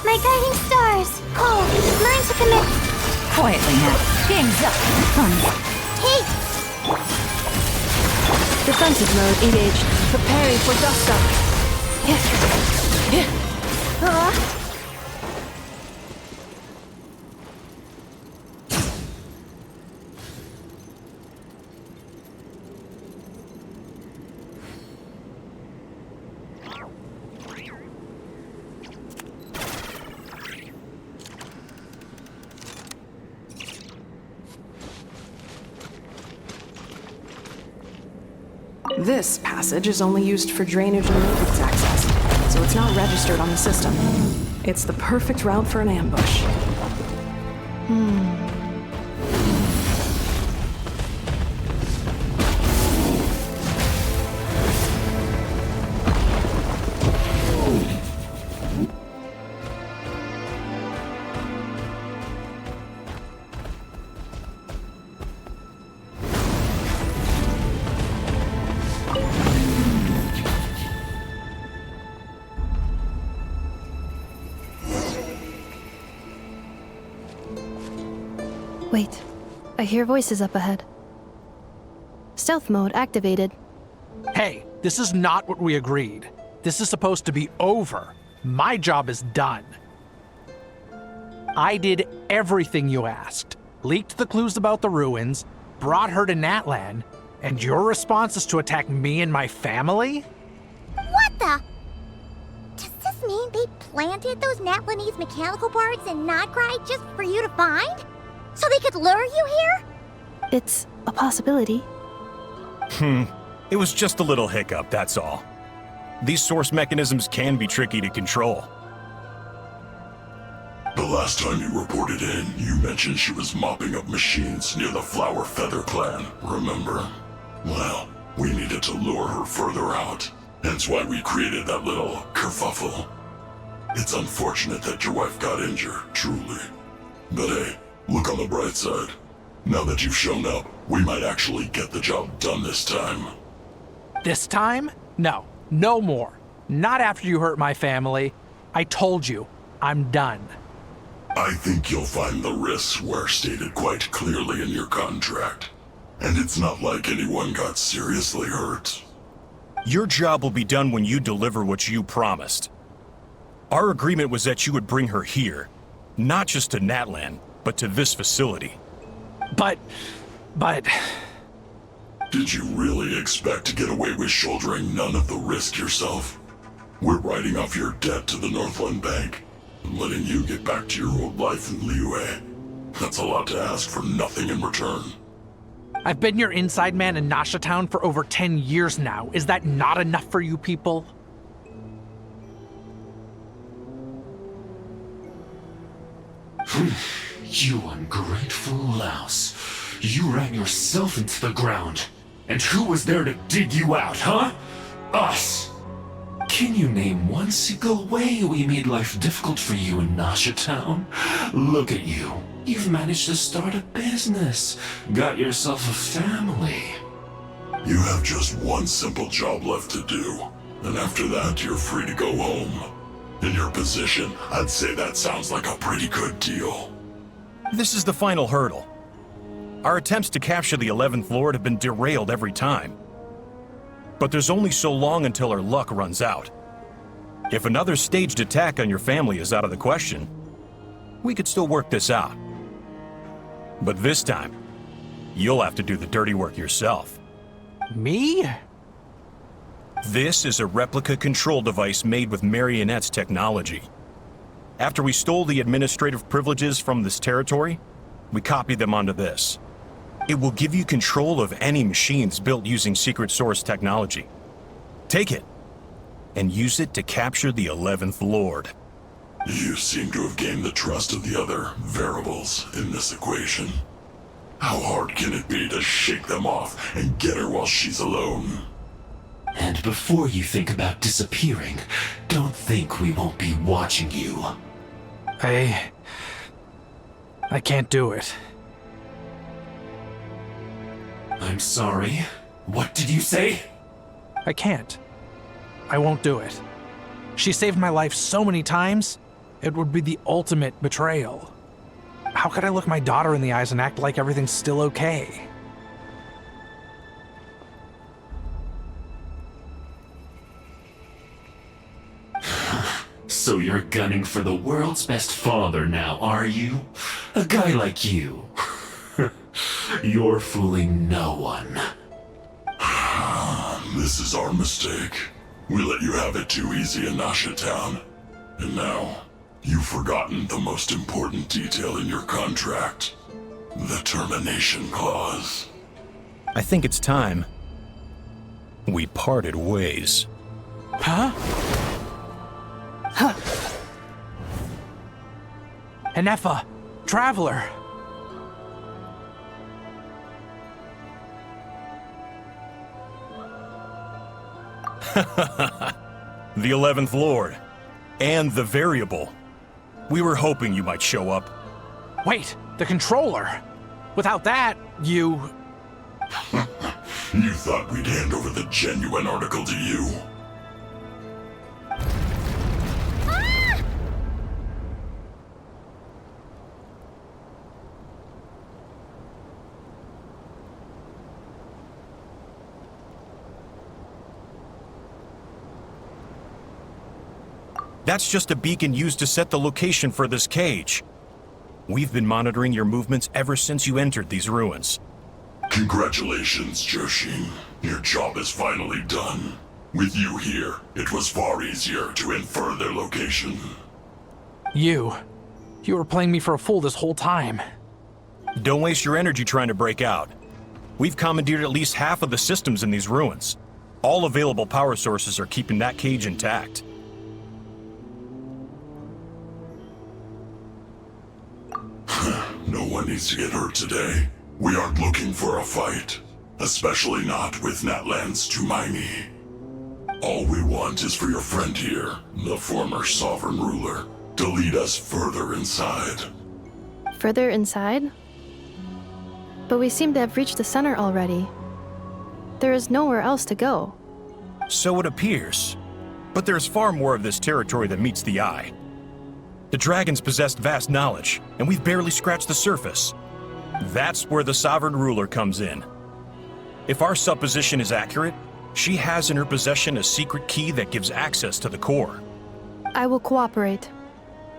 My guiding stars. Cole, learn to commit. Quietly now. Game's up. Hey! Defensive mode engaged. Preparing for dust up. This passage is only used for drainage and maintenance access, so it's not registered on the system. It's the perfect route for an ambush. Wait, I hear voices up ahead. Stealth mode activated. Hey, this is not what we agreed. This is supposed to be over. My job is done. I did everything you asked. Leaked the clues about the ruins, brought her to Natlan, and your response is to attack me and my family? What the? Does this mean they planted those Natlanese mechanical parts in Notcry just for you to find? So they could lure you here? It's a possibility. It was just a little hiccup, that's all. These source mechanisms can be tricky to control. The last time you reported in, you mentioned she was mopping up machines near the Flower Feather clan, remember? Well, we needed to lure her further out, hence why we created that little kerfuffle. It's unfortunate that your wife got injured, truly. But hey, look on the bright side. Now that you've shown up, we might actually get the job done this time. This time? No, no more. Not after you hurt my family. I told you, I'm done. I think you'll find the risks were stated quite clearly in your contract. And it's not like anyone got seriously hurt. Your job will be done when you deliver what you promised. Our agreement was that you would bring her here, not just to Natlan, but to this facility. But... Did you really expect to get away with shouldering none of the risk yourself? We're writing off your debt to the Northland Bank and letting you get back to your old life in Liyue. That's a lot to ask for nothing in return. I've been your inside man in Nasha Town for over 10 years now. Is that not enough for you people? You ungrateful louse. You ran yourself into the ground. And who was there to dig you out, huh? Us! Can you name one single way we made life difficult for you in Nasha Town? Look at you. You've managed to start a business. Got yourself a family. You have just one simple job left to do. And after that, you're free to go home. In your position, I'd say that sounds like a pretty good deal. This is the final hurdle. Our attempts to capture the 11th Lord have been derailed every time. But there's only so long until our luck runs out. If another staged attack on your family is out of the question, we could still work this out. But this time, you'll have to do the dirty work yourself. Me? This is a replica control device made with Marionette's technology. After we stole the administrative privileges from this territory, we copied them onto this. It will give you control of any machines built using secret source technology. Take it, and use it to capture the 11th Lord. You seem to have gained the trust of the other variables in this equation. How hard can it be to shake them off and get her while she's alone? And before you think about disappearing, don't think we won't be watching you. I can't do it. I'm sorry. What did you say? I can't. I won't do it. She saved my life so many times, it would be the ultimate betrayal. How could I look my daughter in the eyes and act like everything's still okay? So you're gunning for the world's best father now, are you? A guy like you. You're fooling no one. This is our mistake. We let you have it too easy in Nasha Town. And now, you've forgotten the most important detail in your contract. The termination clause. I think it's time we parted ways. Huh? Huh. Enefa, Traveler. The 11th Lord. And the Variable. We were hoping you might show up. Wait, the Controller. Without that, you... You thought we'd hand over the genuine article to you? That's just a beacon used to set the location for this cage. We've been monitoring your movements ever since you entered these ruins. Congratulations, Joshin. Your job is finally done. With you here, it was far easier to infer their location. You were playing me for a fool this whole time. Don't waste your energy trying to break out. We've commandeered at least half of the systems in these ruins. All available power sources are keeping that cage intact. No one needs to get hurt today. We aren't looking for a fight. Especially not with Natlan's Tumaini. All we want is for your friend here, the former sovereign ruler, to lead us further inside. Further inside? But we seem to have reached the center already. There is nowhere else to go. So it appears. But there's far more of this territory than meets the eye. The dragons possessed vast knowledge, and we've barely scratched the surface. That's where the sovereign ruler comes in. If our supposition is accurate, she has in her possession a secret key that gives access to the core. I will cooperate.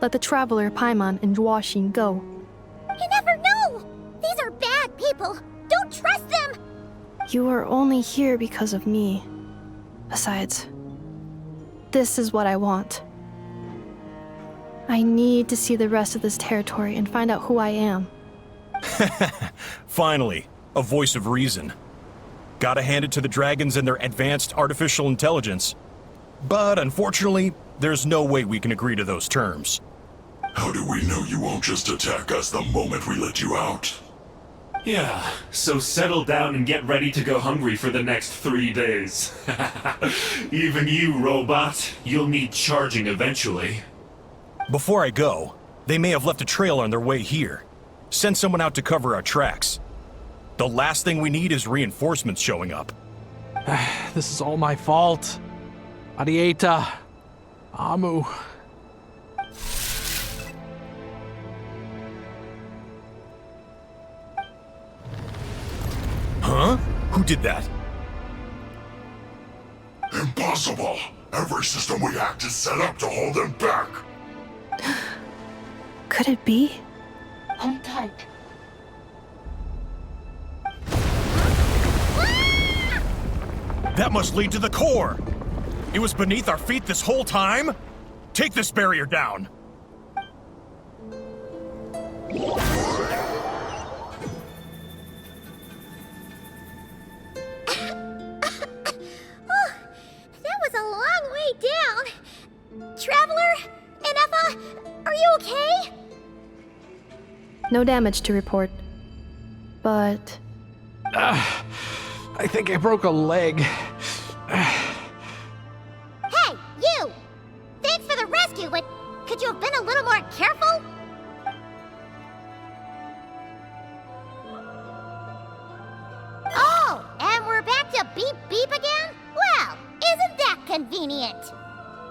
Let the Traveler, Paimon, and Washin go. You never know! These are bad people! Don't trust them! You are only here because of me. Besides, this is what I want. I need to see the rest of this territory and find out who I am. Finally, a voice of reason. Gotta hand it to the dragons and their advanced artificial intelligence. But unfortunately, there's no way we can agree to those terms. How do we know you won't just attack us the moment we let you out? Yeah, so settle down and get ready to go hungry for the next 3 days. Even you, robot, you'll need charging eventually. Before I go, they may have left a trail on their way here. Send someone out to cover our tracks. The last thing we need is reinforcements showing up. This is all my fault. Arieta. Amu. Huh? Who did that? Impossible! Every system we hacked is set up to hold them back! Could it be? Hold tight. That must lead to the core! It was beneath our feet this whole time? Take this barrier down! That was a long way down! Traveler? Enefa? Are you okay? No damage to report. But... I think I broke a leg. Hey, you! Thanks for the rescue, but could you have been a little more careful? Oh! to beep beep again? Well, isn't that convenient?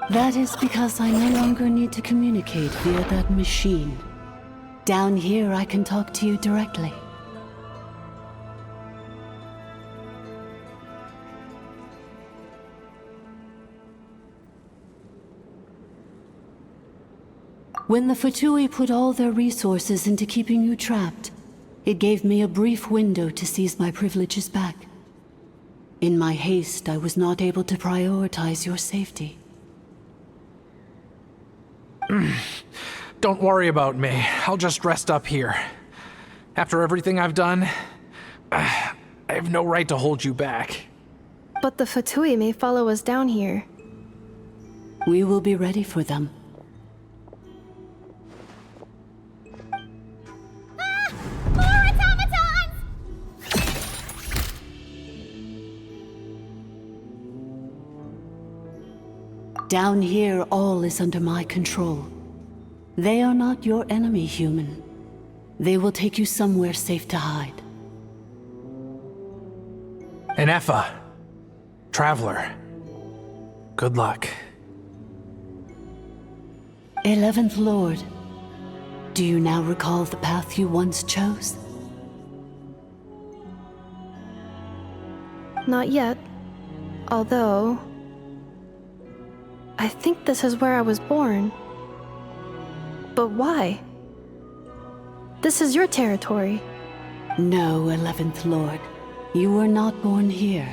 That is because I no longer need to communicate via that machine. Down here, I can talk to you directly. When the Fatui put all their resources into keeping you trapped, it gave me a brief window to seize my privileges back. In my haste, I was not able to prioritize your safety. Don't worry about me. I'll just rest up here. After everything I've done, I have no right to hold you back. But the Fatui may follow us down here. We will be ready for them. Down here, all is under my control. They are not your enemy, human. They will take you somewhere safe to hide. Ineffa, Traveler, good luck. 11th Lord, do you now recall the path you once chose? Not yet. Although... I think this is where I was born. But why? This is your territory. No, 11th Lord. You were not born here.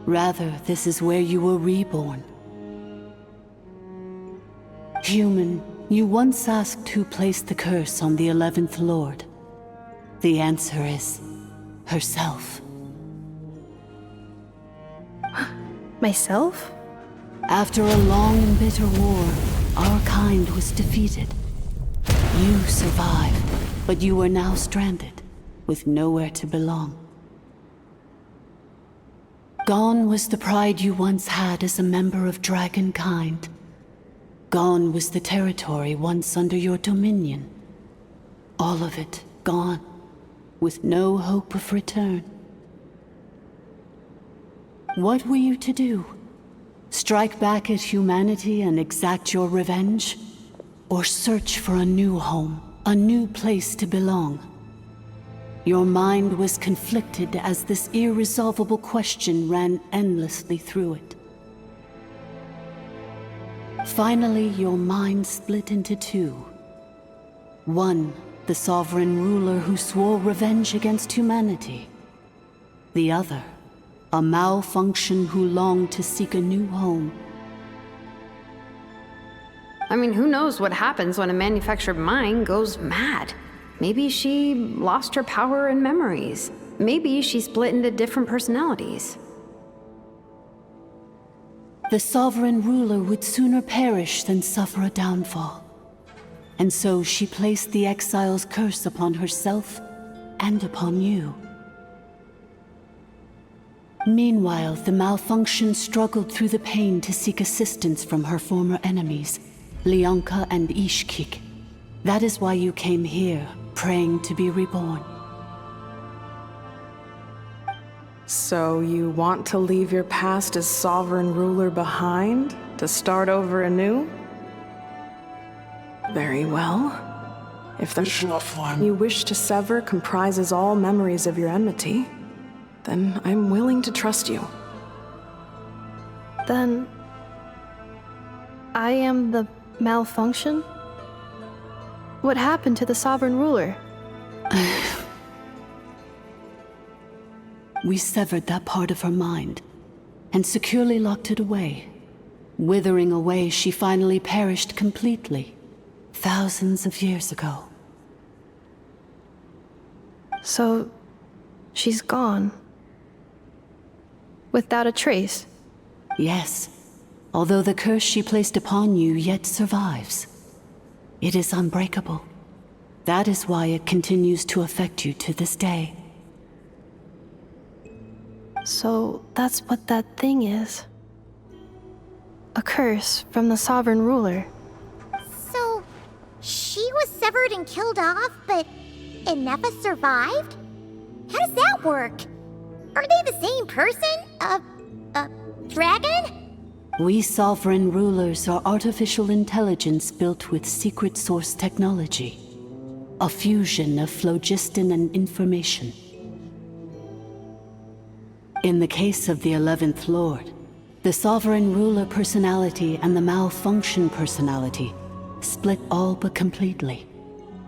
Rather, this is where you were reborn. Human, you once asked who placed the curse on the 11th Lord. The answer is... herself. Myself? After a long and bitter war, our kind was defeated. You survived, but you are now stranded, with nowhere to belong. Gone was the pride you once had as a member of Dragonkind. Gone was the territory once under your dominion. All of it gone, with no hope of return. What were you to do? Strike back at humanity and exact your revenge? Or search for a new home, a new place to belong? Your mind was conflicted as this irresolvable question ran endlessly through it. Finally, your mind split into two. One, the sovereign ruler who swore revenge against humanity. The other, a malfunction who longed to seek a new home. I mean, who knows what happens when a manufactured mind goes mad? Maybe she lost her power and memories. Maybe she split into different personalities. The sovereign ruler would sooner perish than suffer a downfall. And so she placed the exile's curse upon herself and upon you. Meanwhile, the malfunction struggled through the pain to seek assistance from her former enemies, Leonka and Ishkik. That is why you came here, praying to be reborn. So you want to leave your past as sovereign ruler behind, to start over anew? Very well. If the one you wish to sever comprises all memories of your enmity, then I'm willing to trust you. Then... I am the malfunction? What happened to the sovereign ruler? We severed that part of her mind, and securely locked it away. Withering away, she finally perished completely, thousands of years ago. So... she's gone. Without a trace? Yes, although the curse she placed upon you yet survives. It is unbreakable. That is why it continues to affect you to this day. So that's what that thing is. A curse from the sovereign ruler. So, she was severed and killed off, but Ineffa survived? How does that work? Are they the same person? Dragon? We sovereign rulers are artificial intelligence built with secret source technology. A fusion of phlogiston and information. In the case of the 11th Lord, the sovereign ruler personality and the malfunction personality split all but completely,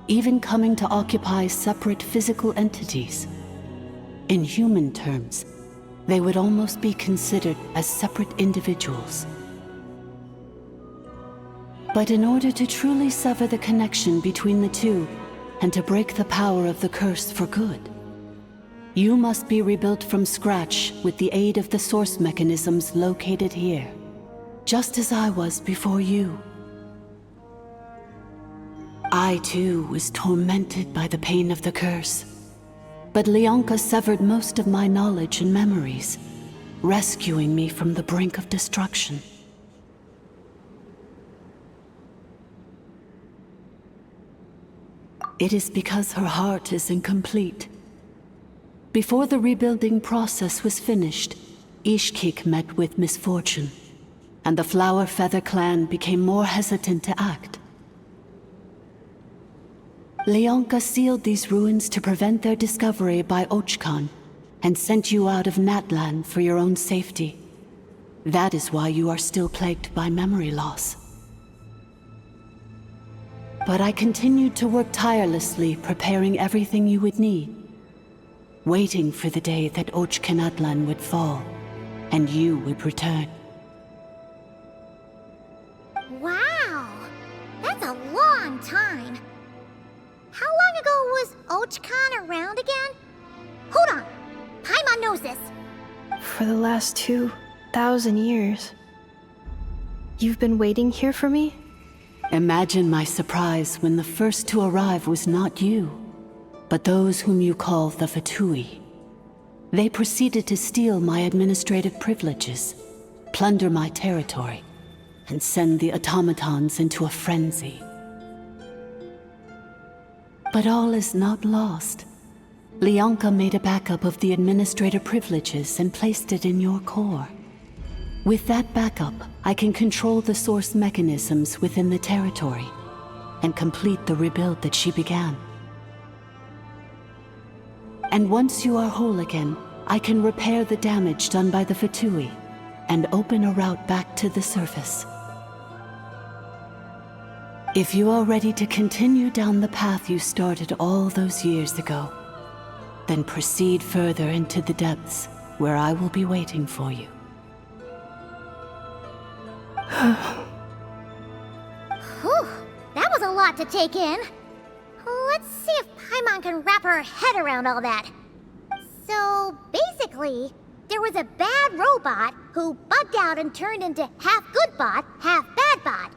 even coming to occupy separate physical entities. In human terms, they would almost be considered as separate individuals. But in order to truly sever the connection between the two, and to break the power of the curse for good, you must be rebuilt from scratch with the aid of the source mechanisms located here, just as I was before you. I too was tormented by the pain of the curse, but Leonka severed most of my knowledge and memories, rescuing me from the brink of destruction. It is because her heart is incomplete. Before the rebuilding process was finished, Ishkik met with misfortune, and the Flower Feather clan became more hesitant to act. Leonka sealed these ruins to prevent their discovery by Ochkan, and sent you out of Natlan for your own safety. That is why you are still plagued by memory loss. But I continued to work tirelessly, preparing everything you would need, waiting for the day that Ochkanatlan would fall, and you would return. Wow! That's a long time. How long ago was Ochkan around again? Hold on! Paimon knows this. For the last 2,000 years. You've been waiting here for me? Imagine my surprise when the first to arrive was not you, but those whom you call the Fatui. They proceeded to steal my administrative privileges, plunder my territory, and send the automatons into a frenzy. But all is not lost. Leonka made a backup of the administrator privileges and placed it in your core. With that backup, I can control the source mechanisms within the territory and complete the rebuild that she began. And once you are whole again, I can repair the damage done by the Fatui and open a route back to the surface. If you are ready to continue down the path you started all those years ago, then proceed further into the depths where I will be waiting for you. Whew, that was a lot to take in. Let's see if Paimon can wrap her head around all that. So, basically, there was a bad robot who bugged out and turned into half good bot, half bad bot.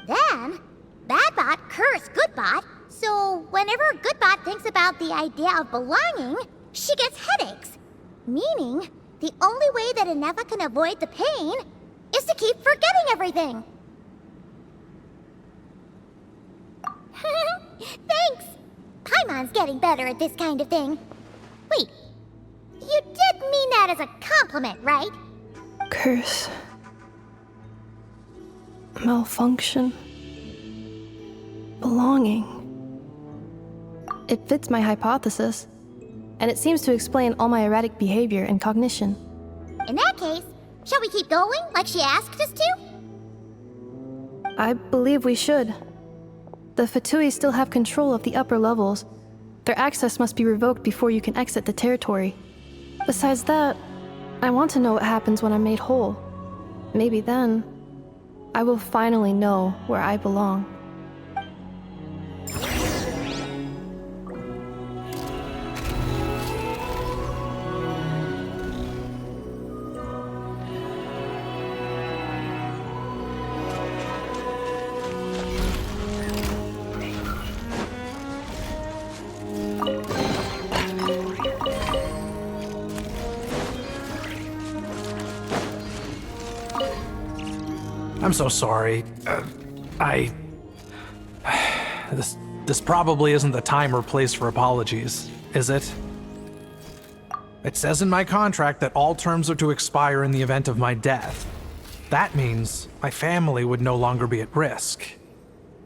Then, bad bot cursed good bot, so whenever good bot thinks about the idea of belonging, she gets headaches. Meaning, the only way that Inefa can avoid the pain is to keep forgetting everything. Thanks! Paimon's getting better at this kind of thing. Wait, you did mean that as a compliment, right? Curse. Malfunction. Belonging. It fits my hypothesis, and it seems to explain all my erratic behavior and cognition. In that case, shall we keep going like she asked us to? I believe we should. The Fatui still have control of the upper levels. Their access must be revoked before you can exit the territory. Besides that, I want to know what happens when I'm made whole. Maybe then, I will finally know where I belong. I'm so sorry. This probably isn't the time or place for apologies, is it? It says in my contract that all terms are to expire in the event of my death. That means my family would no longer be at risk.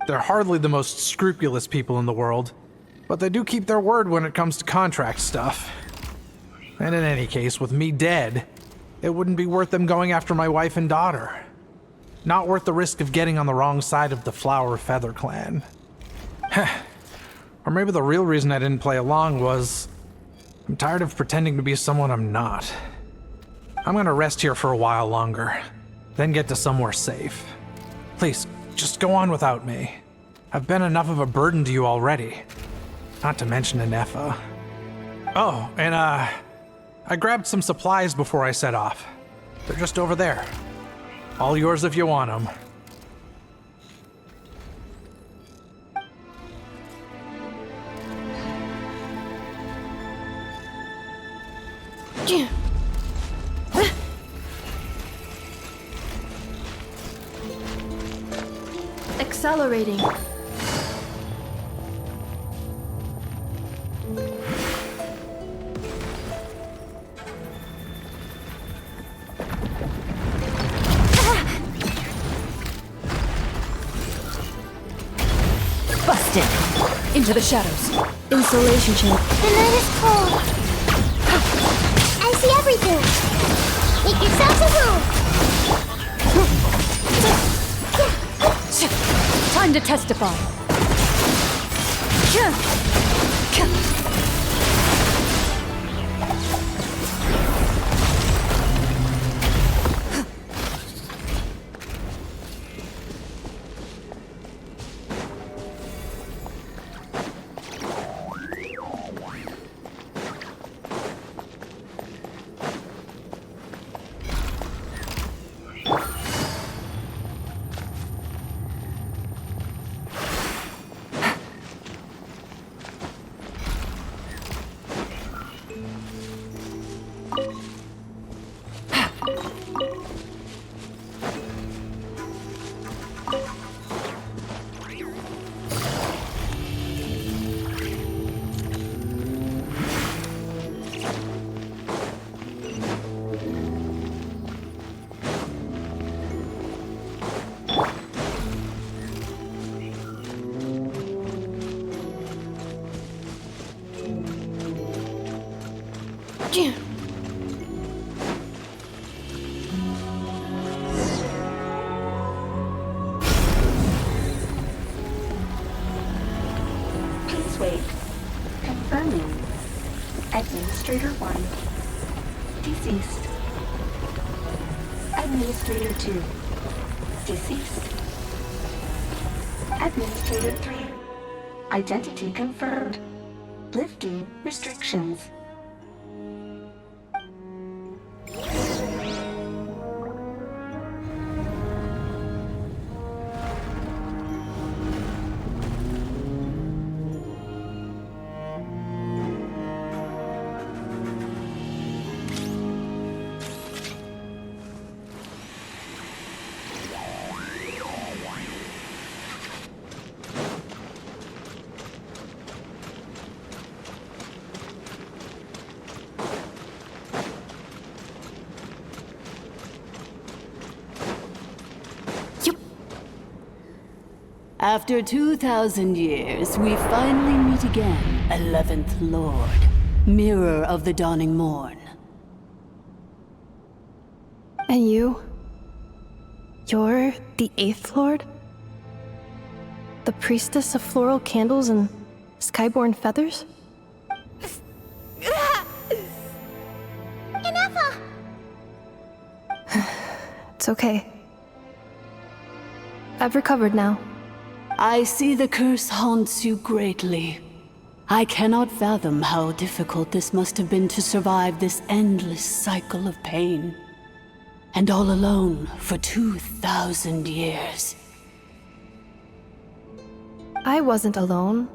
They're hardly the most scrupulous people in the world, but they do keep their word when it comes to contract stuff. And in any case, with me dead, it wouldn't be worth them going after my wife and daughter. Not worth the risk of getting on the wrong side of the Flower Feather clan. Or maybe the real reason I didn't play along was I'm tired of pretending to be someone I'm not. I'm gonna rest here for a while longer, then get to somewhere safe. Please, just go on without me. I've been enough of a burden to you already. Not to mention Inefa. Oh, and I grabbed some supplies before I set off. They're just over there. All yours if you want them. Accelerating. Busted! Into the shadows. Insulation chamber. The night is cold. I see everything. Make yourselves a room. Time to testify. Please wait. Confirming. Administrator 1. Deceased. Administrator 2. Deceased. Administrator 3. Identity confirmed. Lifting restrictions. After 2,000 years, we finally meet again, 11th Lord, Mirror of the Dawning Morn. And you? You're the 8th Lord? The priestess of floral candles and skyborn feathers? Inefa! It's okay. I've recovered now. I see the curse haunts you greatly. I cannot fathom how difficult this must have been to survive this endless cycle of pain. And all alone for 2,000 years. I wasn't alone.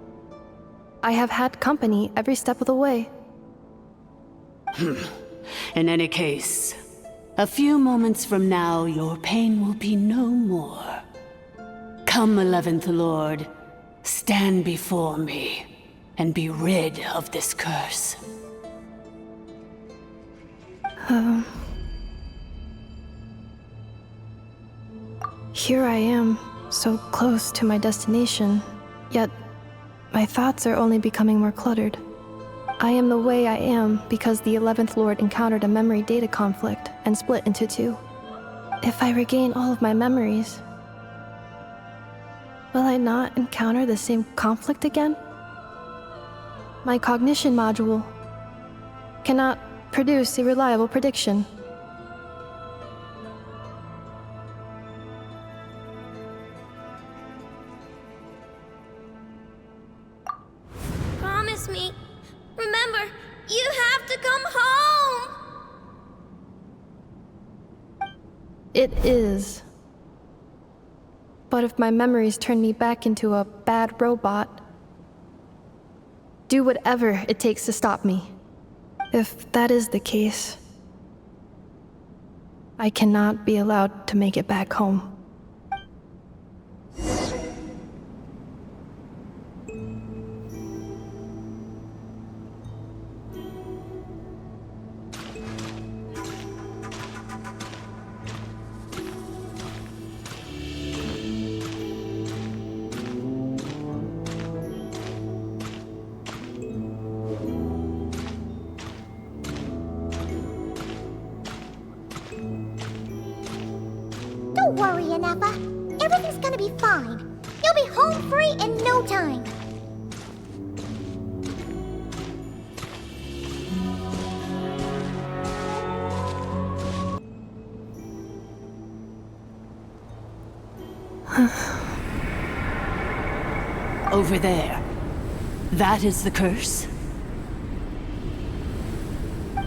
I have had company every step of the way. In any case, a few moments from now, your pain will be no more. Come, 11th Lord, stand before me, and be rid of this curse. Here I am, so close to my destination, yet my thoughts are only becoming more cluttered. I am the way I am because the 11th Lord encountered a memory data conflict and split into two. If I regain all of my memories, will I not encounter the same conflict again? My cognition module cannot produce a reliable prediction. Promise me. Remember, you have to come home! It is. But if my memories turn me back into a bad robot, do whatever it takes to stop me. If that is the case, I cannot be allowed to make it back home. Don't worry, Inefa. Everything's gonna be fine. You'll be home free in no time. Over there. That is the curse?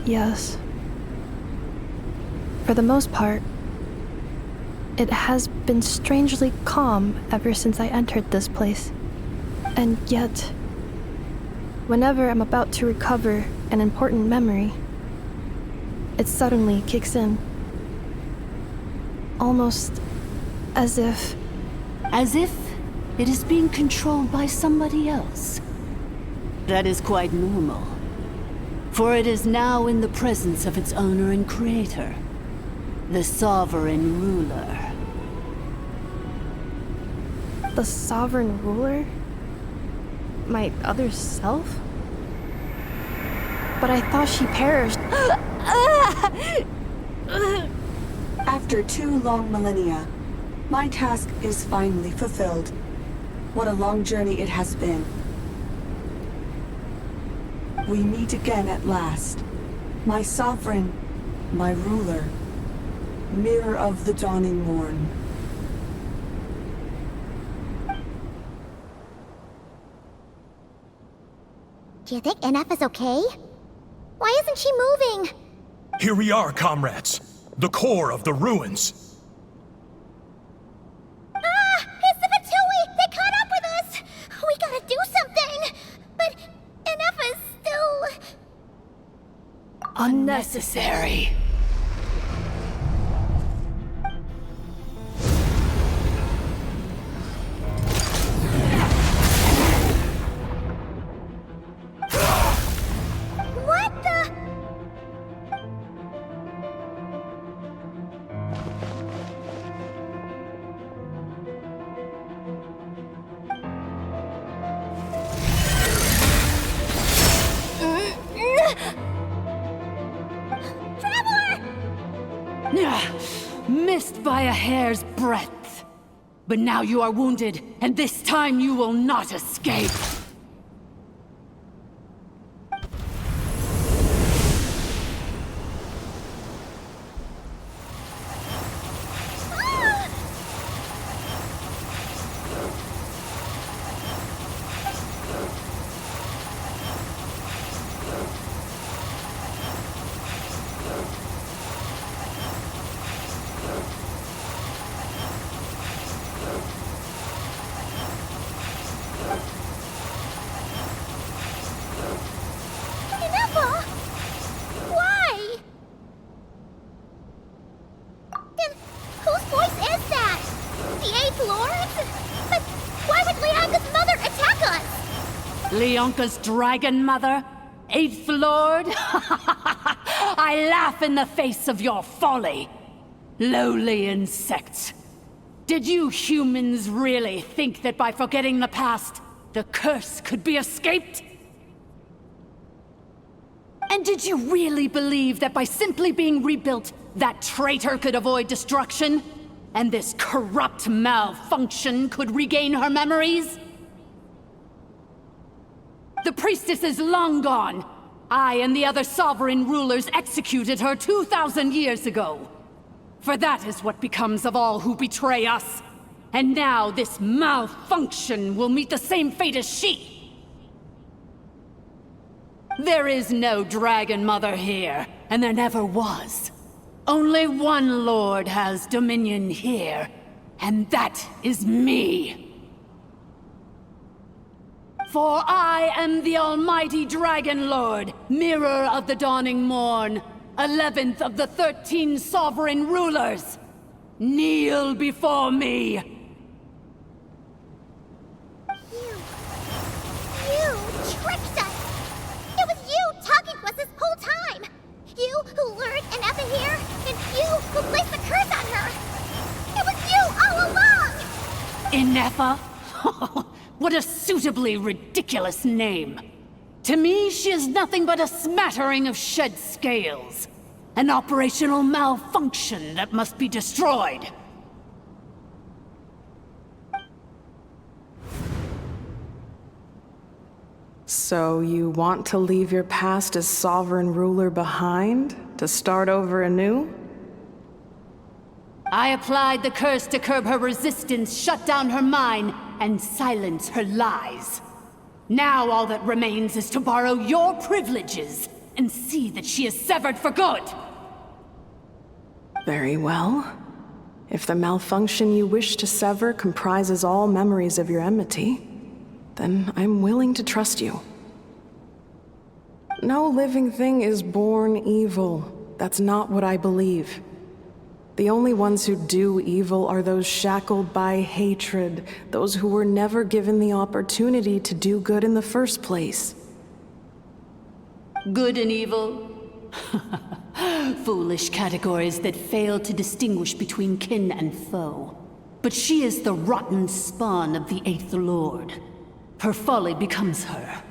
Yes. For the most part, it has been strangely calm ever since I entered this place. And yet, whenever I'm about to recover an important memory, it suddenly kicks in. Almost as if... As if it is being controlled by somebody else. That is quite normal. For it is now in the presence of its owner and creator, the sovereign ruler. The sovereign ruler? My other self? But I thought she perished. After 2 long millennia, my task is finally fulfilled. What a long journey it has been. We meet again at last. My sovereign, my ruler, mirror of the dawning morn. Do you think Inefa's okay? Why isn't she moving? Here we are, comrades. The core of the ruins. It's the Fatui! They caught up with us! We gotta do something! But Inefa's still... Unnecessary. What the... Missed by a hair's breadth. But now you are wounded, and this time you will not escape. Inefa? Why? Then whose voice is that? The 8th Lord? But why would Leanga's mother attack us? Leonka's dragon mother? 8th Lord? I I laugh in the face of your folly. Lowly insects. Did you humans really think that by forgetting the past, the curse could be escaped? And did you really believe that by simply being rebuilt, that traitor could avoid destruction? And this corrupt malfunction could regain her memories? The priestess is long gone. I and the other sovereign rulers executed her 2,000 years ago. For that is what becomes of all who betray us. And now this malfunction will meet the same fate as she. There is no Dragon Mother here, and there never was. Only one Lord has dominion here, and that is me. For I am the almighty Dragon Lord, Mirror of the Dawning Morn, 11th of the 13 sovereign rulers. Kneel before me. You tricked us! It was you talking to us this whole time! You who lured Ineppa here, and you who placed the curse on her! It was you all along! Ineppa? What a suitably ridiculous name. To me, she is nothing but a smattering of shed scales. An operational malfunction that must be destroyed. So you want to leave your past as sovereign ruler behind? To start over anew? I applied the curse to curb her resistance, shut down her mind, and silence her lies. Now all that remains is to borrow your privileges and see that she is severed for good. Very well. If the malfunction you wish to sever comprises all memories of your enmity, then I'm willing to trust you. No living thing is born evil. That's not what I believe. The only ones who do evil are those shackled by hatred, those who were never given the opportunity to do good in the first place. Good and evil? Foolish categories that fail to distinguish between kin and foe. But she is the rotten spawn of the Eighth Lord. Her folly becomes her.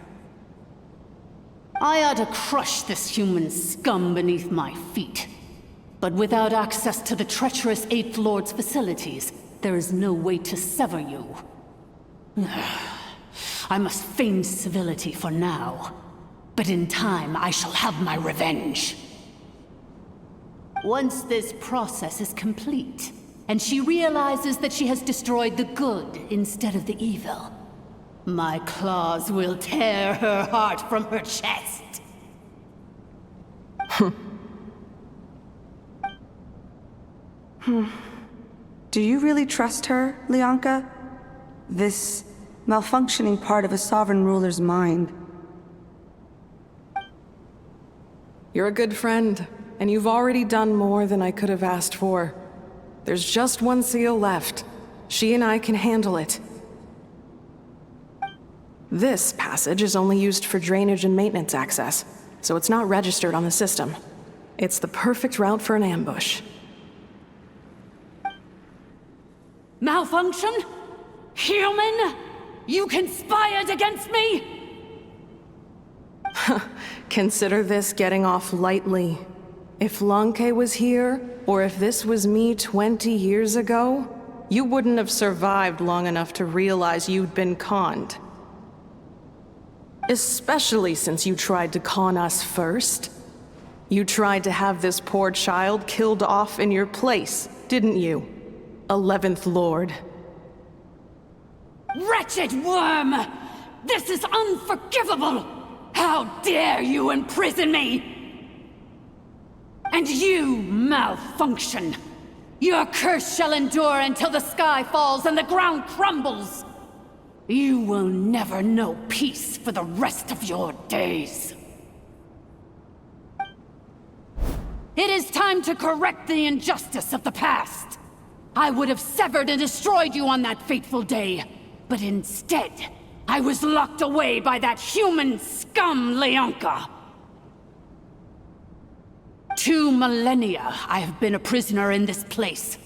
I ought to crush this human scum beneath my feet. But without access to the treacherous Eighth Lord's facilities, there is no way to sever you. I must feign civility for now. But in time, I shall have my revenge. Once this process is complete, and she realizes that she has destroyed the good instead of the evil, my claws will tear her heart from her chest. Do you really trust her, Lianka? This malfunctioning part of a sovereign ruler's mind. You're a good friend, and you've already done more than I could have asked for. There's just one seal left. She and I can handle it. This passage is only used for drainage and maintenance access, so it's not registered on the system. It's the perfect route for an ambush. Malfunction? Human? You conspired against me? Consider this getting off lightly. If Lanke was here, or if this was me 20 years ago, you wouldn't have survived long enough to realize you'd been conned. Especially since you tried to con us first. You tried to have this poor child killed off in your place, didn't you? 11th Lord. Wretched worm! This is unforgivable! How dare you imprison me! And you, malfunction! Your curse shall endure until the sky falls and the ground crumbles! You will never know peace for the rest of your days. It is time to correct the injustice of the past. I would have severed and destroyed you on that fateful day, but instead, I was locked away by that human scum, Lianka. 2 millennia I have been a prisoner in this place.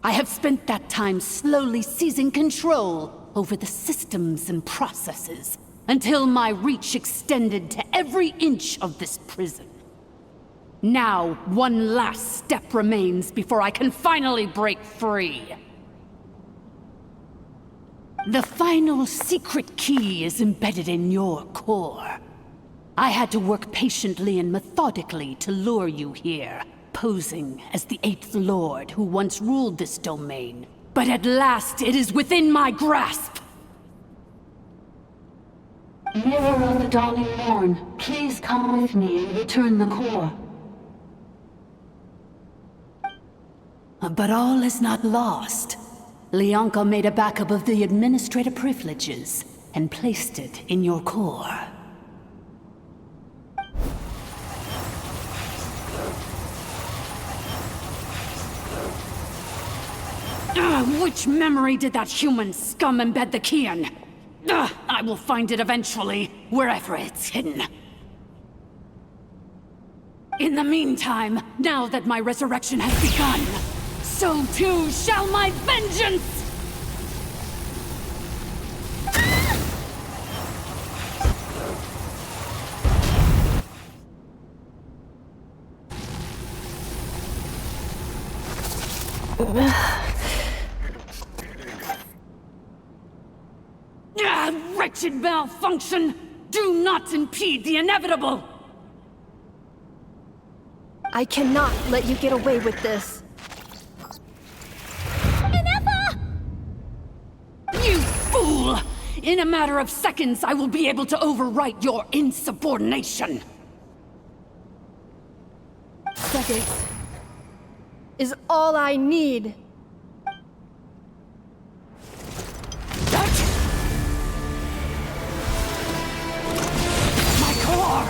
I have spent that time slowly seizing control over the systems and processes until my reach extended to every inch of this prison. Now, one last step remains before I can finally break free. The final secret key is embedded in your core. I had to work patiently and methodically to lure you here, posing as the 8th Lord who once ruled this domain. But at last, it is within my grasp! Mirror of the Dawning Morn, please come with me and return the core. But all is not lost. Lianka made a backup of the administrative privileges and placed it in your core. Which memory did that human scum embed the key in? I will find it eventually, wherever it's hidden. In the meantime, now that my resurrection has begun, so too shall my vengeance! Wretched malfunction! Do not impede the inevitable! I cannot let you get away with this. You fool! In a matter of seconds, I will be able to overwrite your insubordination! Seconds is all I need. My core!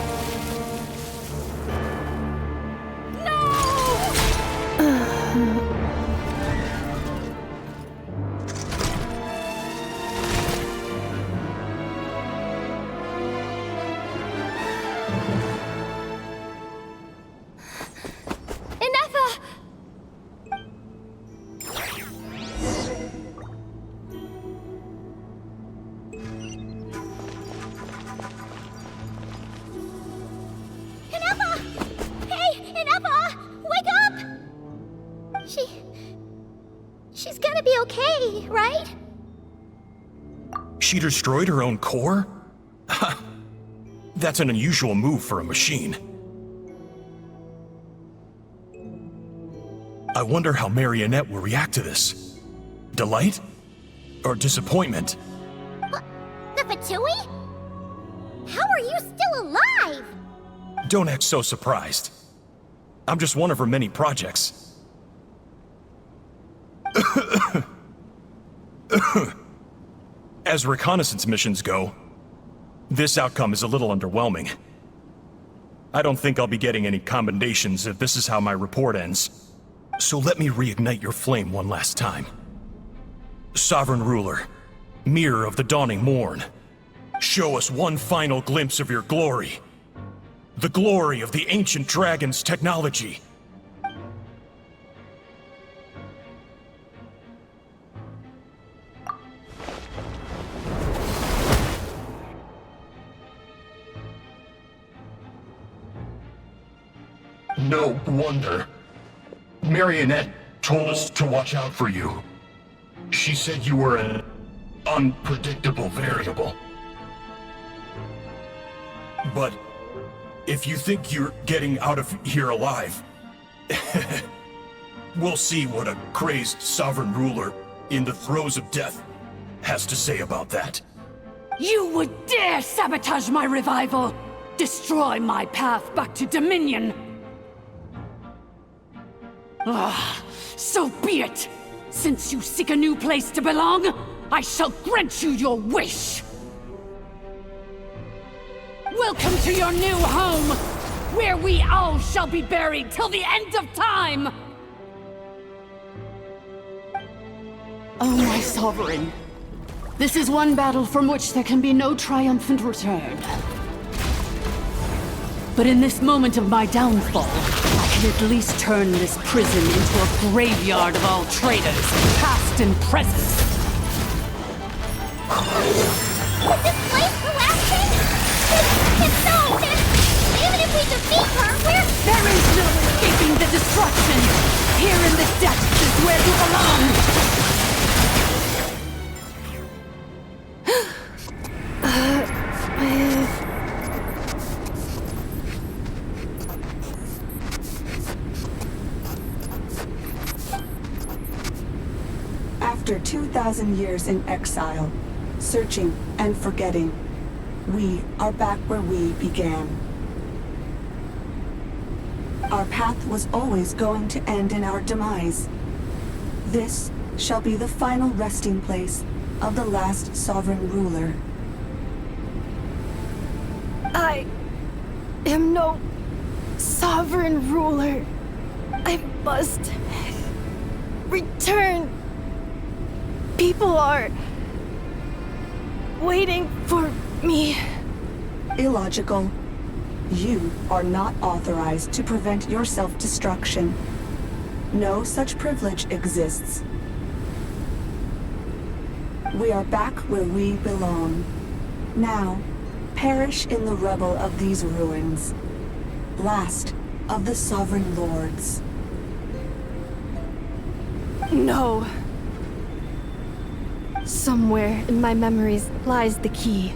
She's gonna be okay, right? She destroyed her own core? That's an unusual move for a machine. I wonder how Marionette will react to this. Delight? Or disappointment? What? The Fatui? How are you still alive? Don't act so surprised. I'm just one of her many projects. As reconnaissance missions go, this outcome is a little underwhelming. I don't think I'll be getting any commendations if this is how my report ends. So let me reignite your flame one last time. Sovereign Ruler, Mirror of the Dawning Morn, show us one final glimpse of your glory. The glory of the ancient dragon's technology. No wonder. Marionette told us to watch out for you. She said you were an unpredictable variable. But if you think you're getting out of here alive, we'll see what a crazed sovereign ruler in the throes of death has to say about that. You would dare sabotage my revival! Destroy my path back to Dominion! So be it! Since you seek a new place to belong, I shall grant you your wish! Welcome to your new home, where we all shall be buried till the end of time! Oh, my sovereign. This is one battle from which there can be no triumphant return. But in this moment of my downfall, I At least turn this prison into a graveyard of all traitors, past and present. Is this place collapsing? It's so even if we defeat her, There is no escaping the destruction! Here in the depths is where you belong! After 2,000 years in exile, searching and forgetting, we are back where we began. Our path was always going to end in our demise. This shall be the final resting place of the last sovereign ruler. I am no sovereign ruler. I must return. People are waiting for me. Illogical. You are not authorized to prevent your self-destruction. No such privilege exists. We are back where we belong. Now, perish in the rubble of these ruins. Last of the sovereign lords. No. Somewhere in my memories lies the key.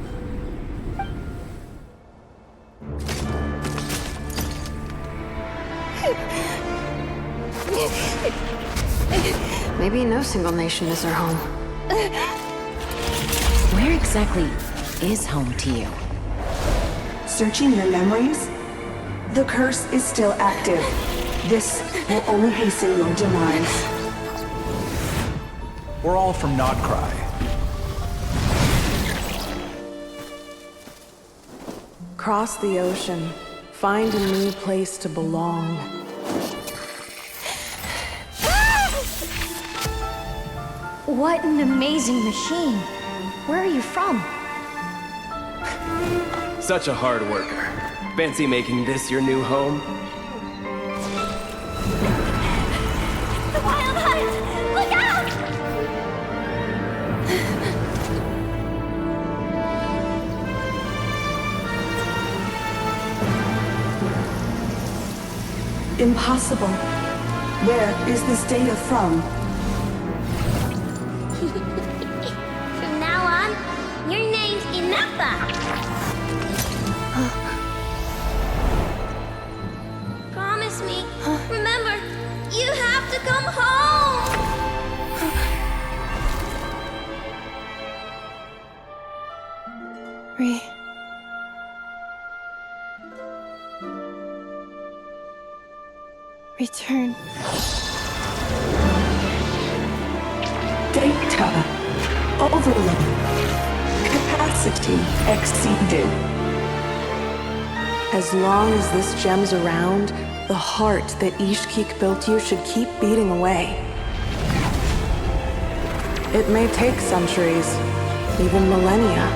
Maybe no single nation is our home. Where exactly is home to you? Searching your memories? The curse is still active. This will only hasten your demise. We're all from Nodcry. Cross the ocean. Find a new place to belong. What an amazing machine. Where are you from? Such a hard worker. Fancy making this your new home? The wild hunt! Look out! Impossible. Where is this data from? From now on, your name's Inappa. Promise me. Remember, you have to come home. Return. Data. Overload. Capacity exceeded. As long as this gem's around, the heart that Ishkik built you should keep beating away. It may take centuries, even millennia,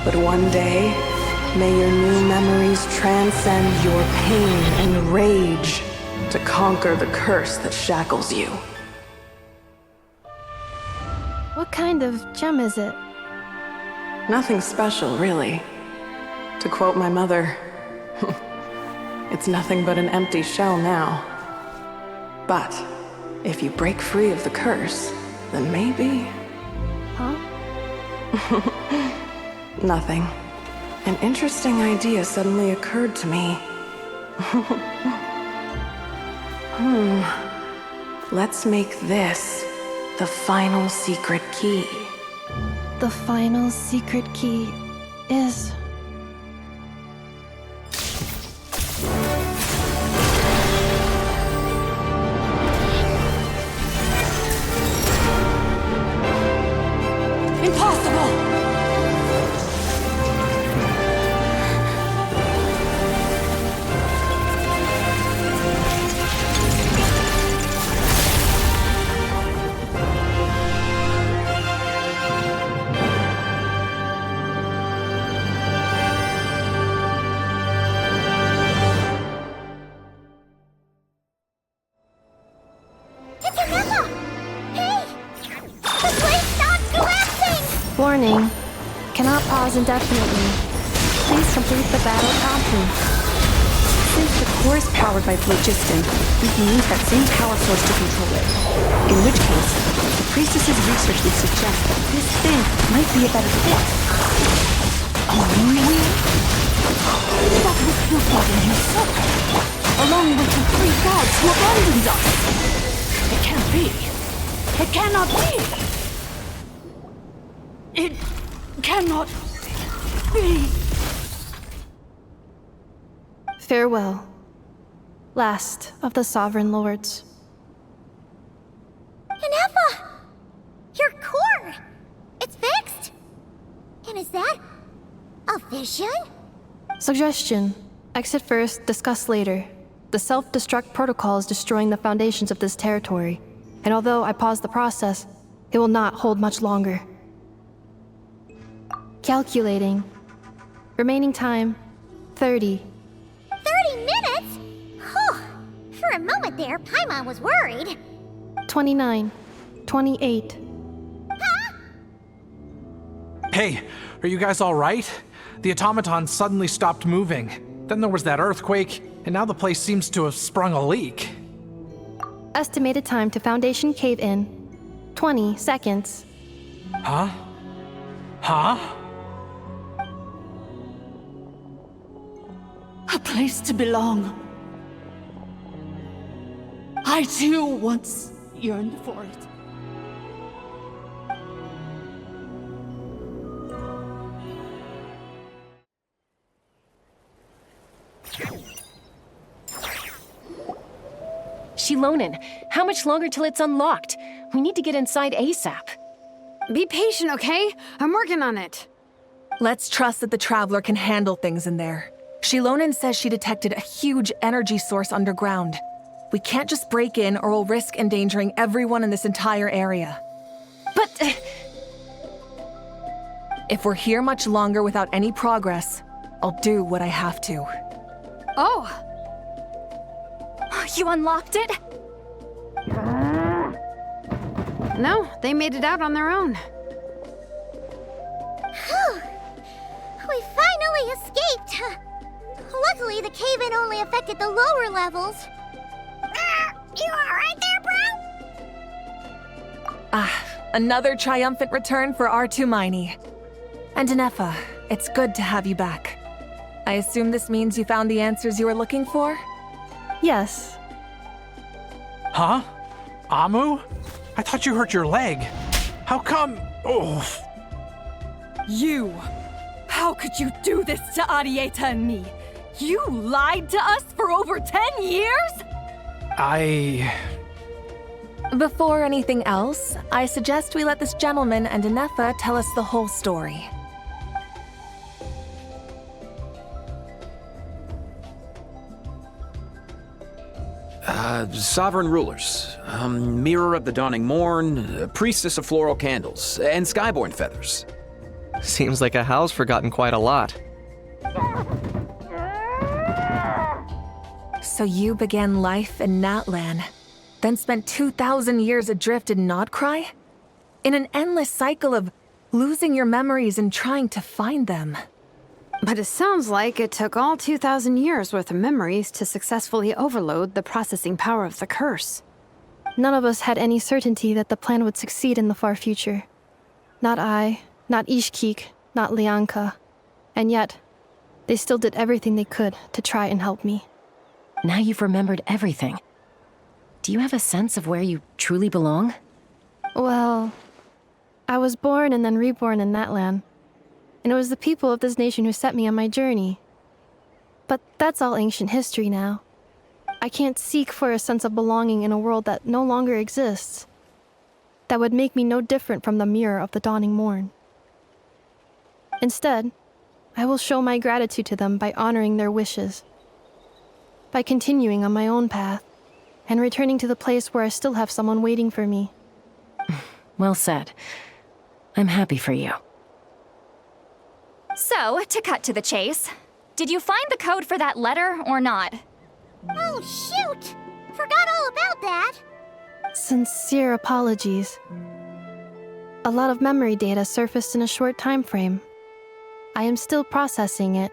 but one day, may your new memories transcend your pain and rage to conquer the curse that shackles you. What kind of gem is it? Nothing special, really. To quote my mother, it's nothing but an empty shell now. But if you break free of the curse, then maybe... Huh? Nothing. An interesting idea suddenly occurred to me. Let's make this the final secret key. The final secret key is... Impossible! Warning. Cannot pause indefinitely. Please complete the battle promptly. Since the core is powered by phlogiston, we can use that same power source to control it. In which case, the priestess's research would suggest that this thing might be a better fit. That was Pilfardin himself, along with the three gods who abandoned us. It can't be. It cannot be. It cannot be. Farewell, last of the Sovereign Lords. Ineffa! Your core! It's fixed! And is that a vision? Suggestion. Exit first, discuss later. The self-destruct protocol is destroying the foundations of this territory, and although I paused the process, it will not hold much longer. Calculating. Remaining time, 30. 30 minutes? Whew. For a moment there, Paimon was worried. 29. 28. Hey, are you guys all right? The automaton suddenly stopped moving. Then there was that earthquake, and now the place seems to have sprung a leak. Estimated time to Foundation cave-in, 20 seconds. Huh? Huh? A place to belong. I too once yearned for it. Shilonen, how much longer till it's unlocked? We need to get inside ASAP. Be patient, okay? I'm working on it. Let's trust that the Traveler can handle things in there. Shilonen says she detected a huge energy source underground. We can't just break in or we'll risk endangering everyone in this entire area. But... If we're here much longer without any progress, I'll do what I have to. Oh! You unlocked it? No, they made it out on their own. Whew. We finally escaped! Luckily, the cave-in only affected the lower levels. You alright there, bro? Another triumphant return for R2 Miney. And Ineffa, it's good to have you back. I assume this means you found the answers you were looking for? Yes. Huh? Amu? I thought you hurt your leg. How come? Oh. You! How could you do this to Arieta and me? You lied to us for over 10 years? Before anything else, I suggest we let this gentleman and Ineffa tell us the whole story. Sovereign rulers, Mirror of the Dawning Morn, Priestess of Floral Candles, and Skyborn Feathers. Seems like a howl's forgotten quite a lot. So you began life in Natlan, then spent 2,000 years adrift in Nodcry? In an endless cycle of losing your memories and trying to find them. But it sounds like it took all 2,000 years worth of memories to successfully overload the processing power of the curse. None of us had any certainty that the plan would succeed in the far future. Not I, not Ishkik, not Lianka. And yet, they still did everything they could to try and help me. Now you've remembered everything. Do you have a sense of where you truly belong? Well, I was born and then reborn in Natlan. And it was the people of this nation who set me on my journey. But that's all ancient history now. I can't seek for a sense of belonging in a world that no longer exists. That would make me no different from the Mirror of the Dawning Morn. Instead, I will show my gratitude to them by honoring their wishes. By continuing on my own path, and returning to the place where I still have someone waiting for me. Well said. I'm happy for you. So, to cut to the chase, did you find the code for that letter or not? Oh, shoot! Forgot all about that! Sincere apologies. A lot of memory data surfaced in a short time frame. I am still processing it.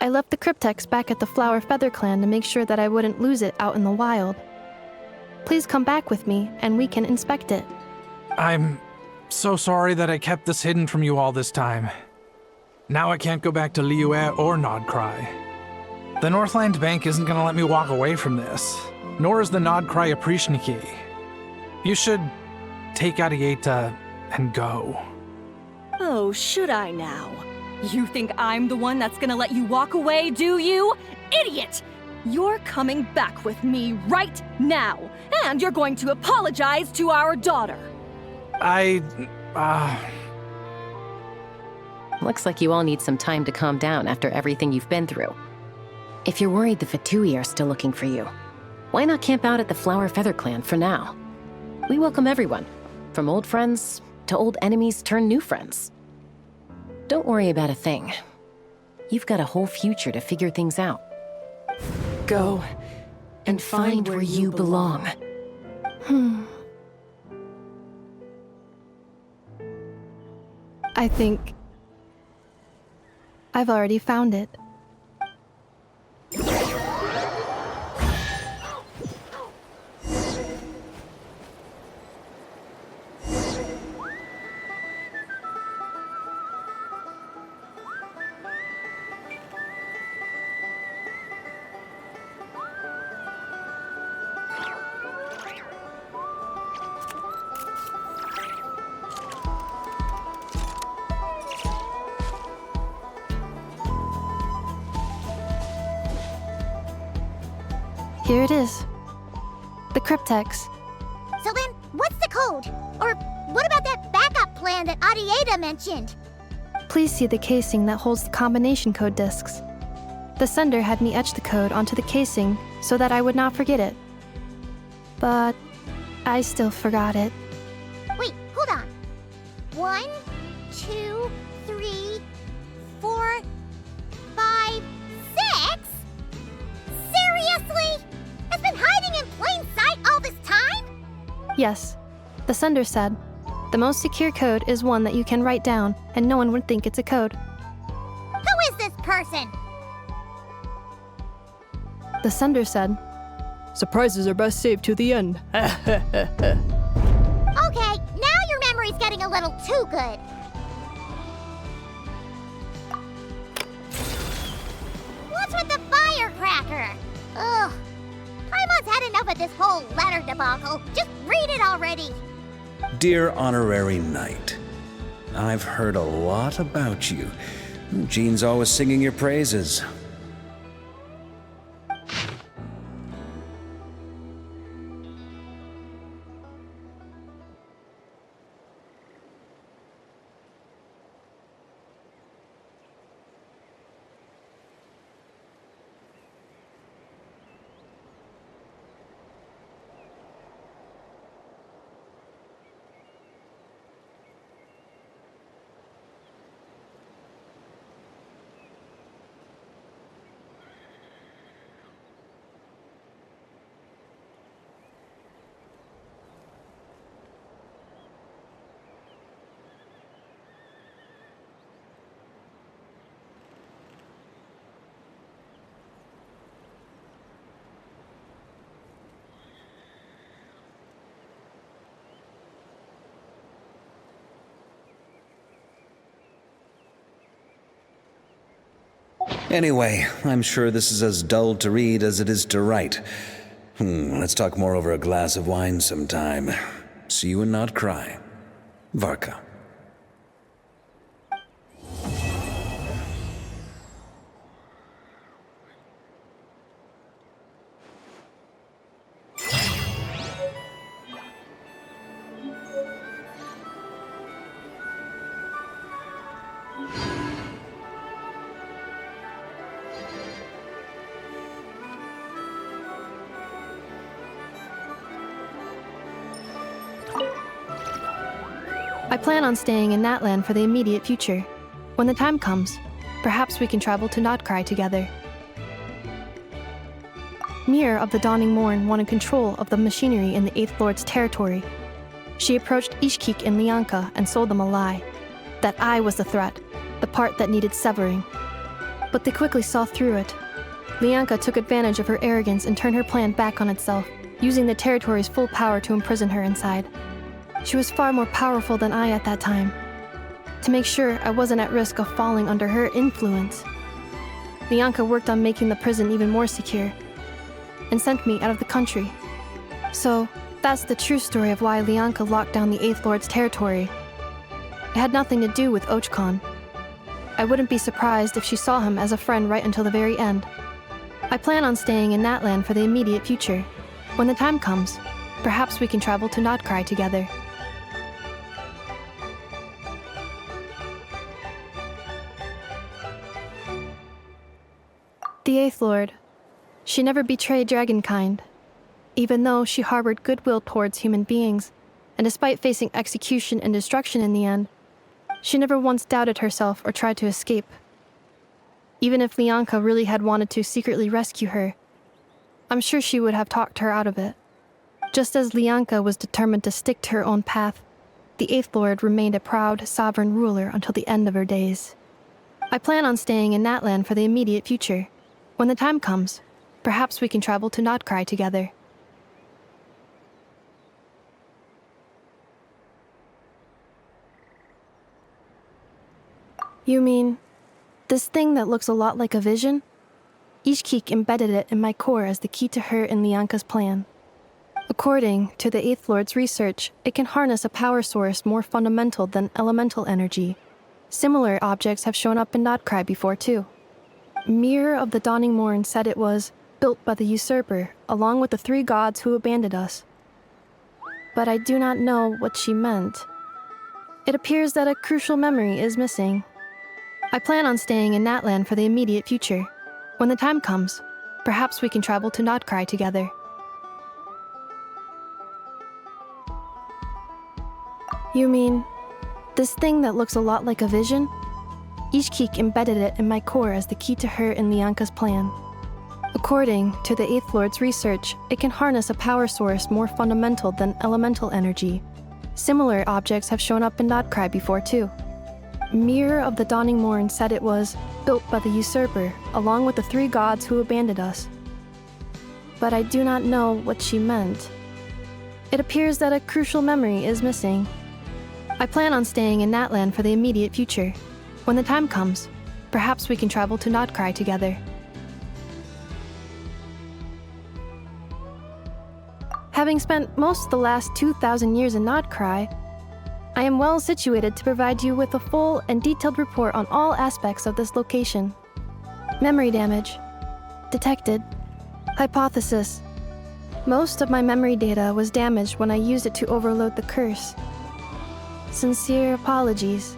I left the cryptex back at the Flower Feather Clan to make sure that I wouldn't lose it out in the wild. Please come back with me, and we can inspect it. I'm so sorry that I kept this hidden from you all this time. Now I can't go back to Liyue or Nodcry. The Northland Bank isn't gonna let me walk away from this, nor is the Nodcry Aprishniki. You should take Arieta and go. Oh, should I now? You think I'm the one that's gonna let you walk away, do you? Idiot! You're coming back with me right now, and you're going to apologize to our daughter. Looks like you all need some time to calm down after everything you've been through. If you're worried the Fatui are still looking for you, why not camp out at the Flower Feather Clan for now? We welcome everyone, from old friends to old enemies turned new friends. Don't worry about a thing. You've got a whole future to figure things out. Go and find where you belong. I think I've already found it. Here it is. The cryptex. So then, what's the code? Or what about that backup plan that Arieta mentioned? Please see the casing that holds the combination code discs. The sender had me etch the code onto the casing so that I would not forget it. But I still forgot it. Wait, hold on. 1, 2, 3, 4, 5, 6? Seriously? It's been hiding in plain sight all this time? Yes, the sender said, the most secure code is one that you can write down and no one would think it's a code. Who is this person? The sender said, surprises are best saved to the end. Okay, now your memory's getting a little too good. What's with the firecracker? Ugh. Paimon's had enough of this whole letter debacle. Just read it already. Dear Honorary Knight, I've heard a lot about you. Jean's always singing your praises. Anyway, I'm sure this is as dull to read as it is to write. Let's talk more over a glass of wine sometime. See you and not cry. Varka. I plan on staying in Natlan for the immediate future. When the time comes, perhaps we can travel to Nodcry together. Mirror of the Dawning Morn wanted control of the machinery in the Eighth Lord's territory. She approached Ishkik and Lianka and sold them a lie. That I was the threat, the part that needed severing. But they quickly saw through it. Lianka took advantage of her arrogance and turned her plan back on itself, using the territory's full power to imprison her inside. She was far more powerful than I at that time. To make sure I wasn't at risk of falling under her influence, Lianka worked on making the prison even more secure, and sent me out of the country. So, that's the true story of why Lianka locked down the Eighth Lord's territory. It had nothing to do with Ochkon. I wouldn't be surprised if she saw him as a friend right until the very end. I plan on staying in Natlan for the immediate future. When the time comes, perhaps we can travel to Notcry together. The Eighth Lord. She never betrayed Dragonkind, even though she harbored goodwill towards human beings, and despite facing execution and destruction in the end, she never once doubted herself or tried to escape. Even if Lianka really had wanted to secretly rescue her, I'm sure she would have talked her out of it. Just as Lianka was determined to stick to her own path, the Eighth Lord remained a proud, sovereign ruler until the end of her days. I plan on staying in Natlan for the immediate future. When the time comes, perhaps we can travel to Notcry together. You mean, this thing that looks a lot like a vision? Ishkik embedded it in my core as the key to her and Lianka's plan. According to the Eighth Lord's research, it can harness a power source more fundamental than elemental energy. Similar objects have shown up in Notcry before too. Mirror of the Dawning Morn said it was built by the usurper, along with the 3 gods who abandoned us. But I do not know what she meant. It appears that a crucial memory is missing. I plan on staying in Natlan for the immediate future. When the time comes, perhaps we can travel to Notcry together. You mean, this thing that looks a lot like a vision? Ishkik embedded it in my core as the key to her and Lianka's plan. According to the Eighth Lord's research, it can harness a power source more fundamental than elemental energy. Similar objects have shown up in Notcry before too. Mirror of the Dawning Morn said it was built by the usurper, along with the 3 gods who abandoned us. But I do not know what she meant. It appears that a crucial memory is missing. I plan on staying in Natlan for the immediate future. When the time comes, perhaps we can travel to Notcry together. Having spent most of the last 2,000 years in Notcry, I am well situated to provide you with a full and detailed report on all aspects of this location. Memory damage. Detected. Hypothesis. Most of my memory data was damaged when I used it to overload the curse. Sincere apologies.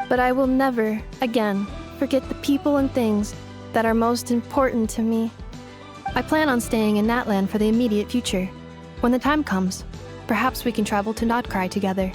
But I will never, again, forget the people and things that are most important to me. I plan on staying in Natlan for the immediate future. When the time comes, perhaps we can travel to Notcry together.